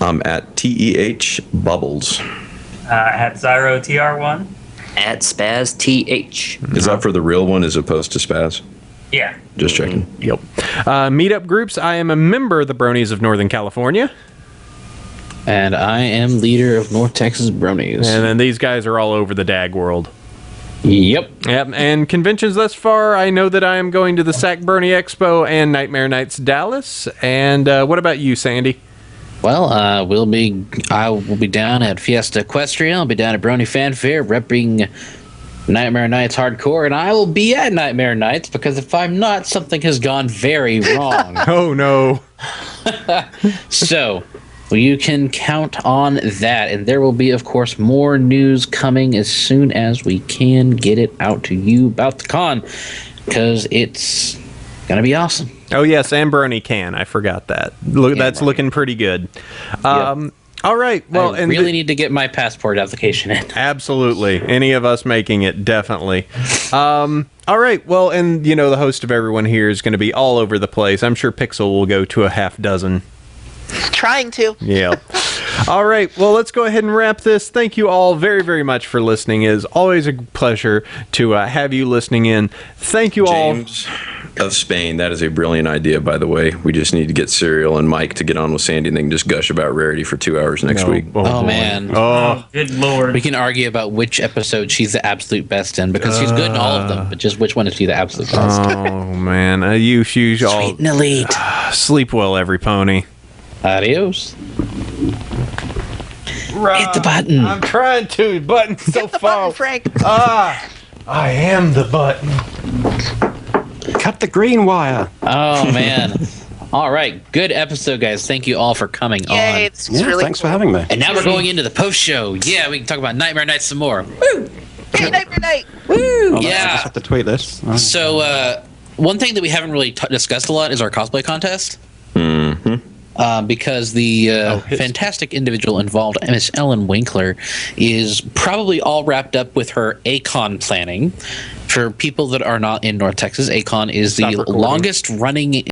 I'm at TEH Bubbles. At Zyro TR1. At Spaz TH. Is that for the real one as opposed to Spaz? Yeah. Just checking. Yep. Meetup groups. I am a member of the Bronies of Northern California. And I am leader of North Texas Bronies. And then these guys are all over the DAG world. Yep. Yep. And conventions thus far, I know that I am going to the Sac Brony Expo and Nightmare Nights Dallas. And what about you, Sandy? Well, I will be down at Fiesta Equestria. I'll be down at Brony Fanfare repping Nightmare Nights Hardcore, and I will be at Nightmare Nights because if I'm not, something has gone very wrong. Oh, no. So, you can count on that, and there will be, of course, more news coming as soon as we can get it out to you about the con, because it's going to be awesome. Oh, yes, and Brony can. I forgot that. Look, that's looking pretty good. Yep. All right. Well, I really need to get my passport application in. Absolutely. Any of us making it, definitely. All right. Well, and, the host of everyone here is going to be all over the place. I'm sure Pixel will go to a half dozen. Trying to. Yeah. All right. Well, let's go ahead and wrap this. Thank you all very, very much for listening. It is always a pleasure to have you listening in. Thank you James of Spain. That is a brilliant idea, by the way. We just need to get Serial and Mike to get on with Sandy and they can just gush about Rarity for 2 hours next week. Oh man. Oh, good lord. We can argue about which episode she's the absolute best in because she's good in all of them, but just which one is she the absolute best? Oh, man. You all Sweet and elite. Sleep well, every pony. Adios. Hit the button. I'm trying to. The button's so Hit the far. button, Frank. I am the button. Cut the green wire. Oh man. All right. Good episode, guys. Thank you all for coming Yay, on. this is really Thanks cool. for having me. And now we're going into the post show. Yeah, we can talk about Nightmare Nights some more. Woo! Hey, Nightmare Night. Woo! I just Yeah. have to tweet this. Oh. So, one thing that we haven't really discussed a lot is our cosplay contest. Because the fantastic individual involved, Miss Ellen Winkler, is probably all wrapped up with her ACON planning. For people that are not in North Texas, ACON is the longest running